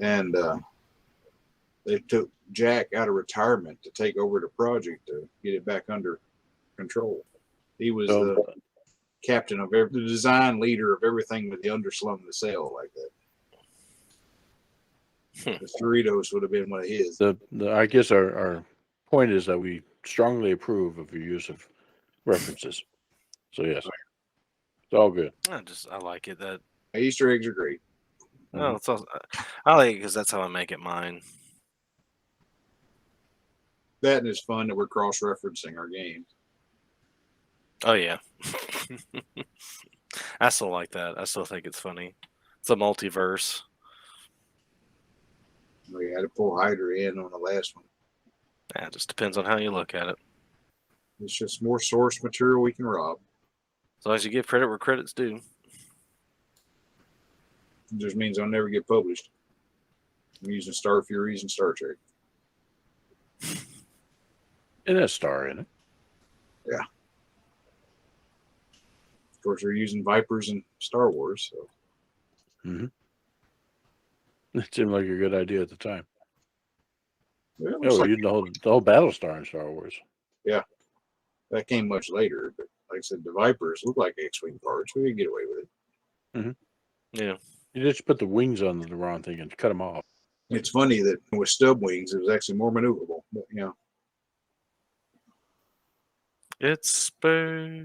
F: And they took Jack out of retirement to take over the project to get it back under control. He was captain of the design leader of everything with the underslung to sell like that. The Doritos would have been one of his.
A: I guess our point is that we strongly approve of your use of references. So yes, it's all good.
B: I like it that.
F: Easter eggs are great.
B: Oh, it's also, I like it because that's how I make it mine.
F: That and it's fun that we're cross-referencing our games.
B: Oh yeah. I still like that. I still think it's funny. It's a multiverse.
F: We had to pull Hydra in on the last one.
B: Yeah, it just depends on how you look at it.
F: It's just more source material we can rob.
B: As long as you give credit where credit's due.
F: It just means I'll never get published. I'm using Star Furies and Star Trek.
A: It has Star in it.
F: Yeah. Of course, they're using Vipers in Star Wars, so.
A: It seemed like a good idea at the time.
F: Well, it
A: Oh,
F: looks like
A: using the whole Battlestar in Star Wars.
F: that came much later, but like I said, the Vipers look like X-Wing parts. We could get away with it.
B: Yeah.
A: You just put the wings on the wrong thing and cut them off.
F: It's funny that with stub wings, it was actually more maneuverable. But, you know,
B: It's space.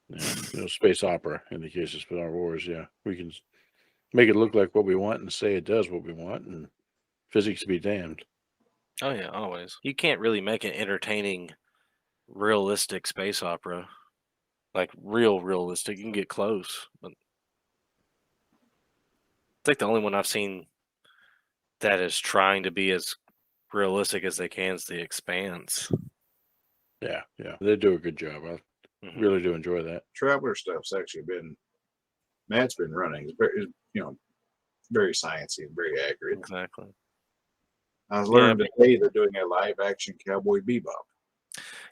A: Yeah, space opera in the case of Star Wars. Yeah, we can make it look like what we want and say it does what we want, and physics be damned.
B: Oh yeah, always. You can't really make an entertaining, realistic space opera. Like realistic. You can get close, but I think the only one I've seen that is trying to be as realistic as they can is The Expanse.
A: Yeah, they do a good job. I really do enjoy that.
F: Traveler stuff's actually been, Matt's been running. It's very sciencey and very accurate.
B: Exactly.
F: I was learning today they're doing a live action Cowboy Bebop.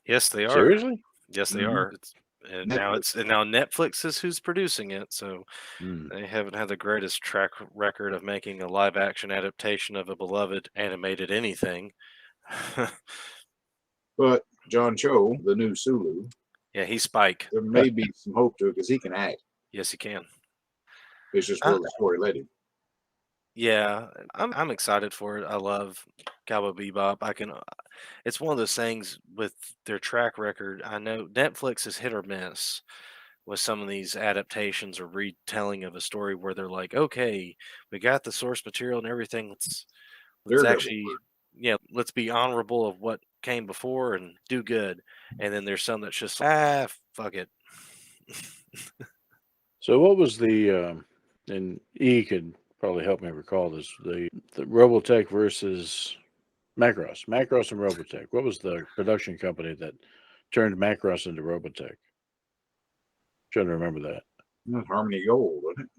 B: Yes, they are.
A: Seriously?
B: Yes, they
F: Mhm.
B: are. And now Netflix is who's producing it, so they haven't had the greatest track record of making a live action adaptation of a beloved animated anything.
F: But John Cho, the new Sulu,
B: Yeah, he's Spike.
F: there may be some hope to it because he can act.
B: Yes, he can.
F: It's just will the story let him.
B: Yeah, I'm excited for it. I love Cowboy Bebop. It's one of those things with their track record. I know Netflix is hit or miss with some of these adaptations or retelling of a story where they're like, okay, we got the source material and everything. Let's
F: Daredevil.
B: actually, let's be honorable of what came before and do good. And then there's some that's just fuck it.
A: So what was the and E could probably help me recall this, the Robotech versus Macross and Robotech. What was the production company that turned Macross into Robotech? Trying to remember that.
F: That's Harmony Gold, wasn't it?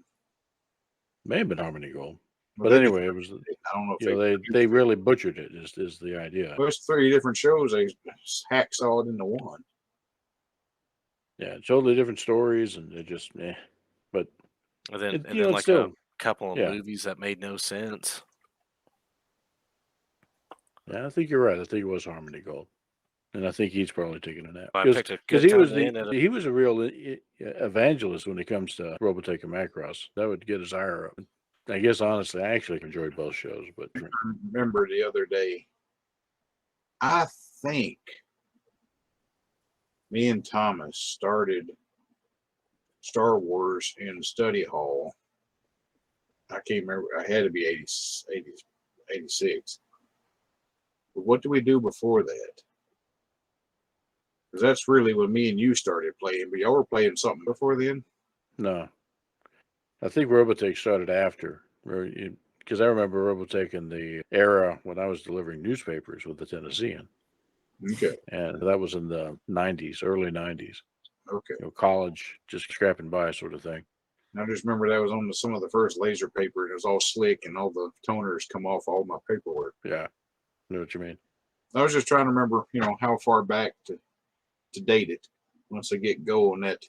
A: May have been Harmony Gold.
F: Well,
A: But
F: they
A: anyway, it was,
F: I don't know if
A: they really butchered it is the idea.
F: Those 3 different shows, they hacksaw it into one.
A: Yeah, totally different stories, and it just but
B: And then,
A: It-
B: and
A: you
B: then
A: know,
B: like
A: still-
B: a couple of
A: yeah.
B: movies that made no sense.
A: yeah, I think you're right. I think it was Harmony Gold, and I think he's probably taking a nap
B: I picked a
A: because
B: good
A: he was
B: time to end it.
A: he was a real evangelist when it comes to Robotech and Macross. That would get his ire up. I guess honestly, I actually enjoyed both shows, but
F: I remember the other day, I think me and Thomas started Star Wars in study hall. I can't remember. I had to be 86. But what did we do before that? Because that's really when me and you started playing. But y'all were playing something before then?
A: no, I think Robotech started after, because I remember Robotech in the era when I was delivering newspapers with the Tennessean,
F: Okay.
A: and that was in the '90s, early '90s.
F: Okay.
A: College, just scrapping by sort of thing.
F: And I just remember that was on some of the first laser paper, and it was all slick, and all the toners come off all my paperwork.
A: Yeah, I know what you mean.
F: I was just trying to remember, how far back to date it. Once I get going, that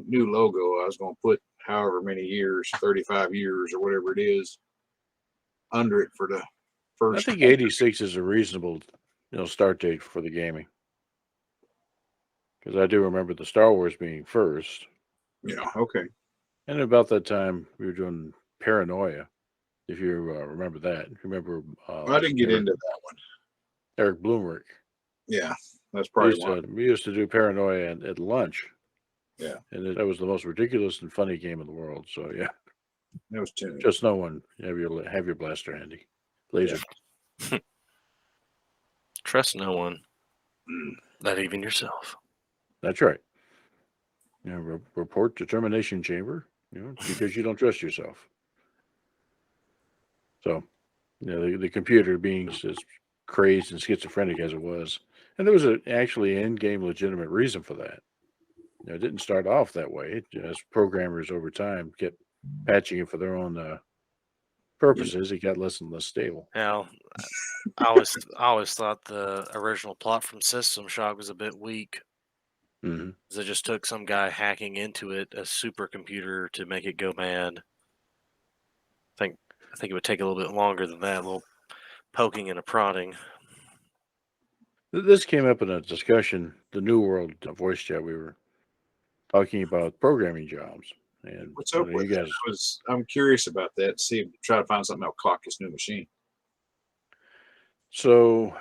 F: new logo, I was going to put however many years, 35 years or whatever it is, under it for the
A: I
F: first.
A: think '86 is a reasonable, start date for the gaming. because I do remember the Star Wars being first.
F: Yeah. Okay.
A: And about that time, we were doing Paranoia, if you remember that. Remember?
F: I didn't get into that one.
A: Eric Bloomberg.
F: Yeah, that's probably one.
A: We used to do Paranoia at lunch.
F: Yeah.
A: And that was the most ridiculous and funny game in the world. So yeah,
F: That was too.
A: just no one have your blaster handy, laser.
F: Yeah.
B: Trust no one,
F: Mm.
B: not even yourself.
A: That's right. You know, report to termination chamber. You know, because you don't trust yourself. So, you know, the computer being as crazed and schizophrenic as it was, and there was actually an in-game legitimate reason for that. You know, it didn't start off that way. As programmers over time kept patching it for their own purposes, it got less and less stable.
B: Now, I always thought the original plot from System Shock was a bit weak.
A: Mm-hmm.
B: 'Cause it just took some guy hacking into it, a supercomputer, to make it go mad. I think it would take a little bit longer than that, a little poking and a prodding.
A: This came up in a discussion, the New World voice chat. We were talking about programming jobs, and
F: What's
A: you
F: up
A: know,
F: with
A: you
F: that?
A: guys.
F: I'm curious about that. See, try to find something that'll clock this new machine.
A: So,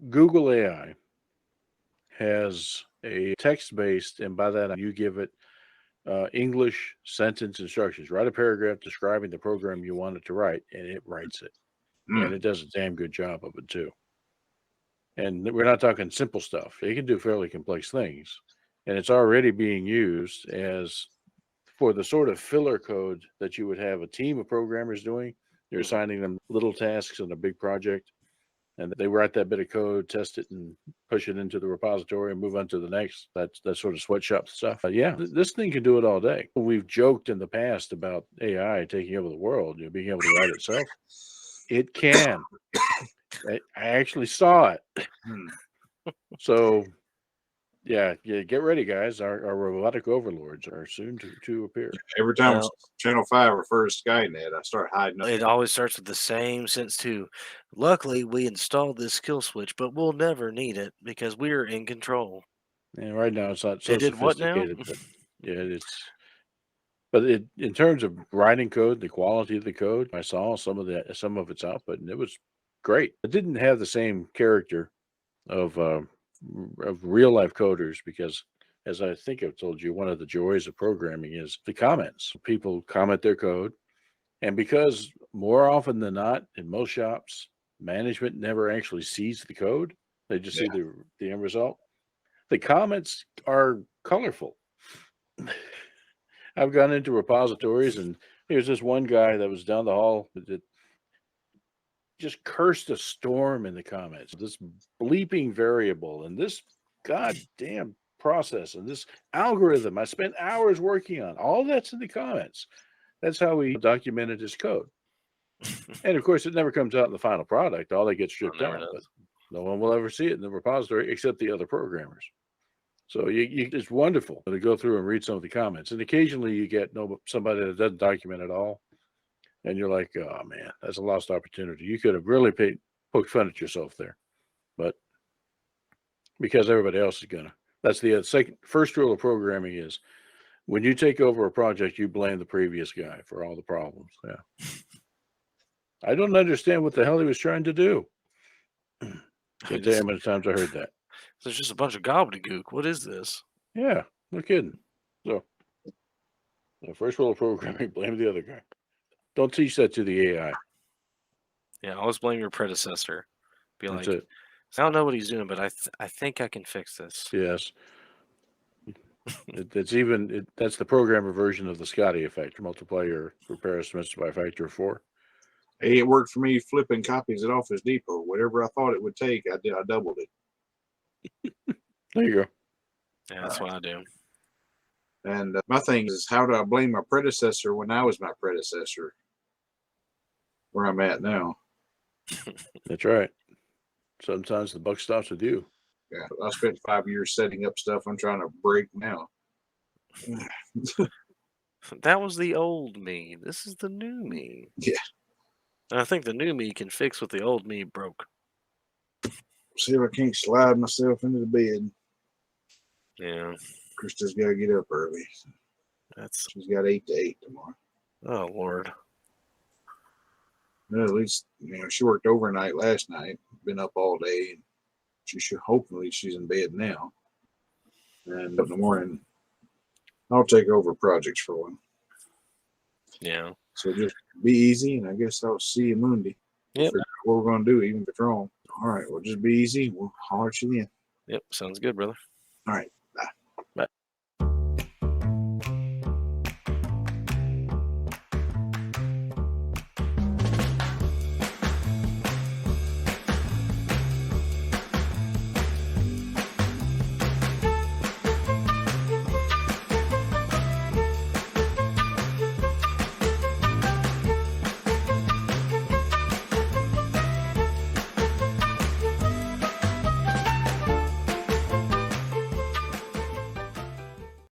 A: Google AI has a text-based, and by that you give it English sentence instructions. Write a paragraph describing the program you want it to write, and it writes it.
F: Mm.
A: And it does a damn good job of it too. And we're not talking simple stuff. It can do fairly complex things, and it's already being used as for the sort of filler code that you would have a team of programmers doing. You're assigning them little tasks in a big project, and they write that bit of code, test it, and push it into the repository and move on to the next. That's that sort of sweatshop stuff. Yeah, this thing can do it all day. We've joked in the past about AI taking over the world, you know, being able to write itself. It can. I actually saw it.
F: Hmm.
A: So, yeah, get ready, guys. Our robotic overlords are soon to appear.
F: Every time
B: Well-
F: Channel 5 refers to Skynet, I start hiding up.
B: It always starts with the same sentence too. Luckily, we installed this kill switch, but we'll never need it because we're in control.
A: And right now, it's not so
B: It did what now?
A: sophisticated, but yeah, But in terms of writing code, the quality of the code, I saw some of its output, and it was great. It didn't have the same character of real life coders because, as I think I've told you, one of the joys of programming is the comments. People comment their code, and because more often than not, in most shops, management never actually sees the code; they just see the end result. The comments are colorful. I've gone into repositories, and there's this one guy that was down the hall that just cursed a storm in the comments. This bleeping variable and this goddamn process and this algorithm I spent hours working on. All that's in the comments. That's how we documented his code. And of course, it never comes out in the final product. All that gets stripped
B: never
A: down, but
B: does.
A: no one will ever see it in the repository except the other programmers. So it's wonderful to go through and read some of the comments. And occasionally you get somebody that doesn't document at all. And you're like, oh man, that's a lost opportunity. You could have really poked fun at yourself there. But because everybody else is gonna. That's the first rule of programming is when you take over a project, you blame the previous guy for all the problems. Yeah. I don't understand what the hell he was trying to do. Can't tell you how many times I heard that.
B: There's just a bunch of gobbledygook. What is this?
A: Yeah, no kidding. So the first rule of programming, blame the other guy. Don't teach that to the AI.
B: Yeah, always blame your predecessor. Be
A: That's
B: like,
A: it.
B: I don't know what he's doing, but I think I can fix this.
A: Yes. That's the programmer version of the Scotty effect. Multiply your repair estimates by a factor of 4.
F: Hey, it worked for me flipping copies at Office Depot. Whatever I thought it would take, I did. I doubled it.
A: There you go.
B: Yeah, that's what I do.
F: And my thing is, how do I blame my predecessor when I was my predecessor? Where I'm at now.
A: That's right. Sometimes the buck stops with you.
F: Yeah, I spent 5 years setting up stuff I'm trying to break now.
B: That was the old me. This is the new me.
F: Yeah.
B: And I think the new me can fix what the old me broke.
F: See if I can't slide myself into the bed.
B: Yeah.
F: Krista's got to get up early.
B: That's
F: She's got 8 to 8 tomorrow.
B: oh Lord.
F: Well, at least she worked overnight last night. Been up all day, and hopefully she's in bed now. And in the morning, I'll take over projects for one.
B: Yeah.
F: So just be easy, and I guess I'll see you Monday.
B: Yep.
F: Figure out what we're gonna do, even Patron. All right, well, just be easy. We'll holler at you then.
B: Yep. Sounds good, brother.
F: All right.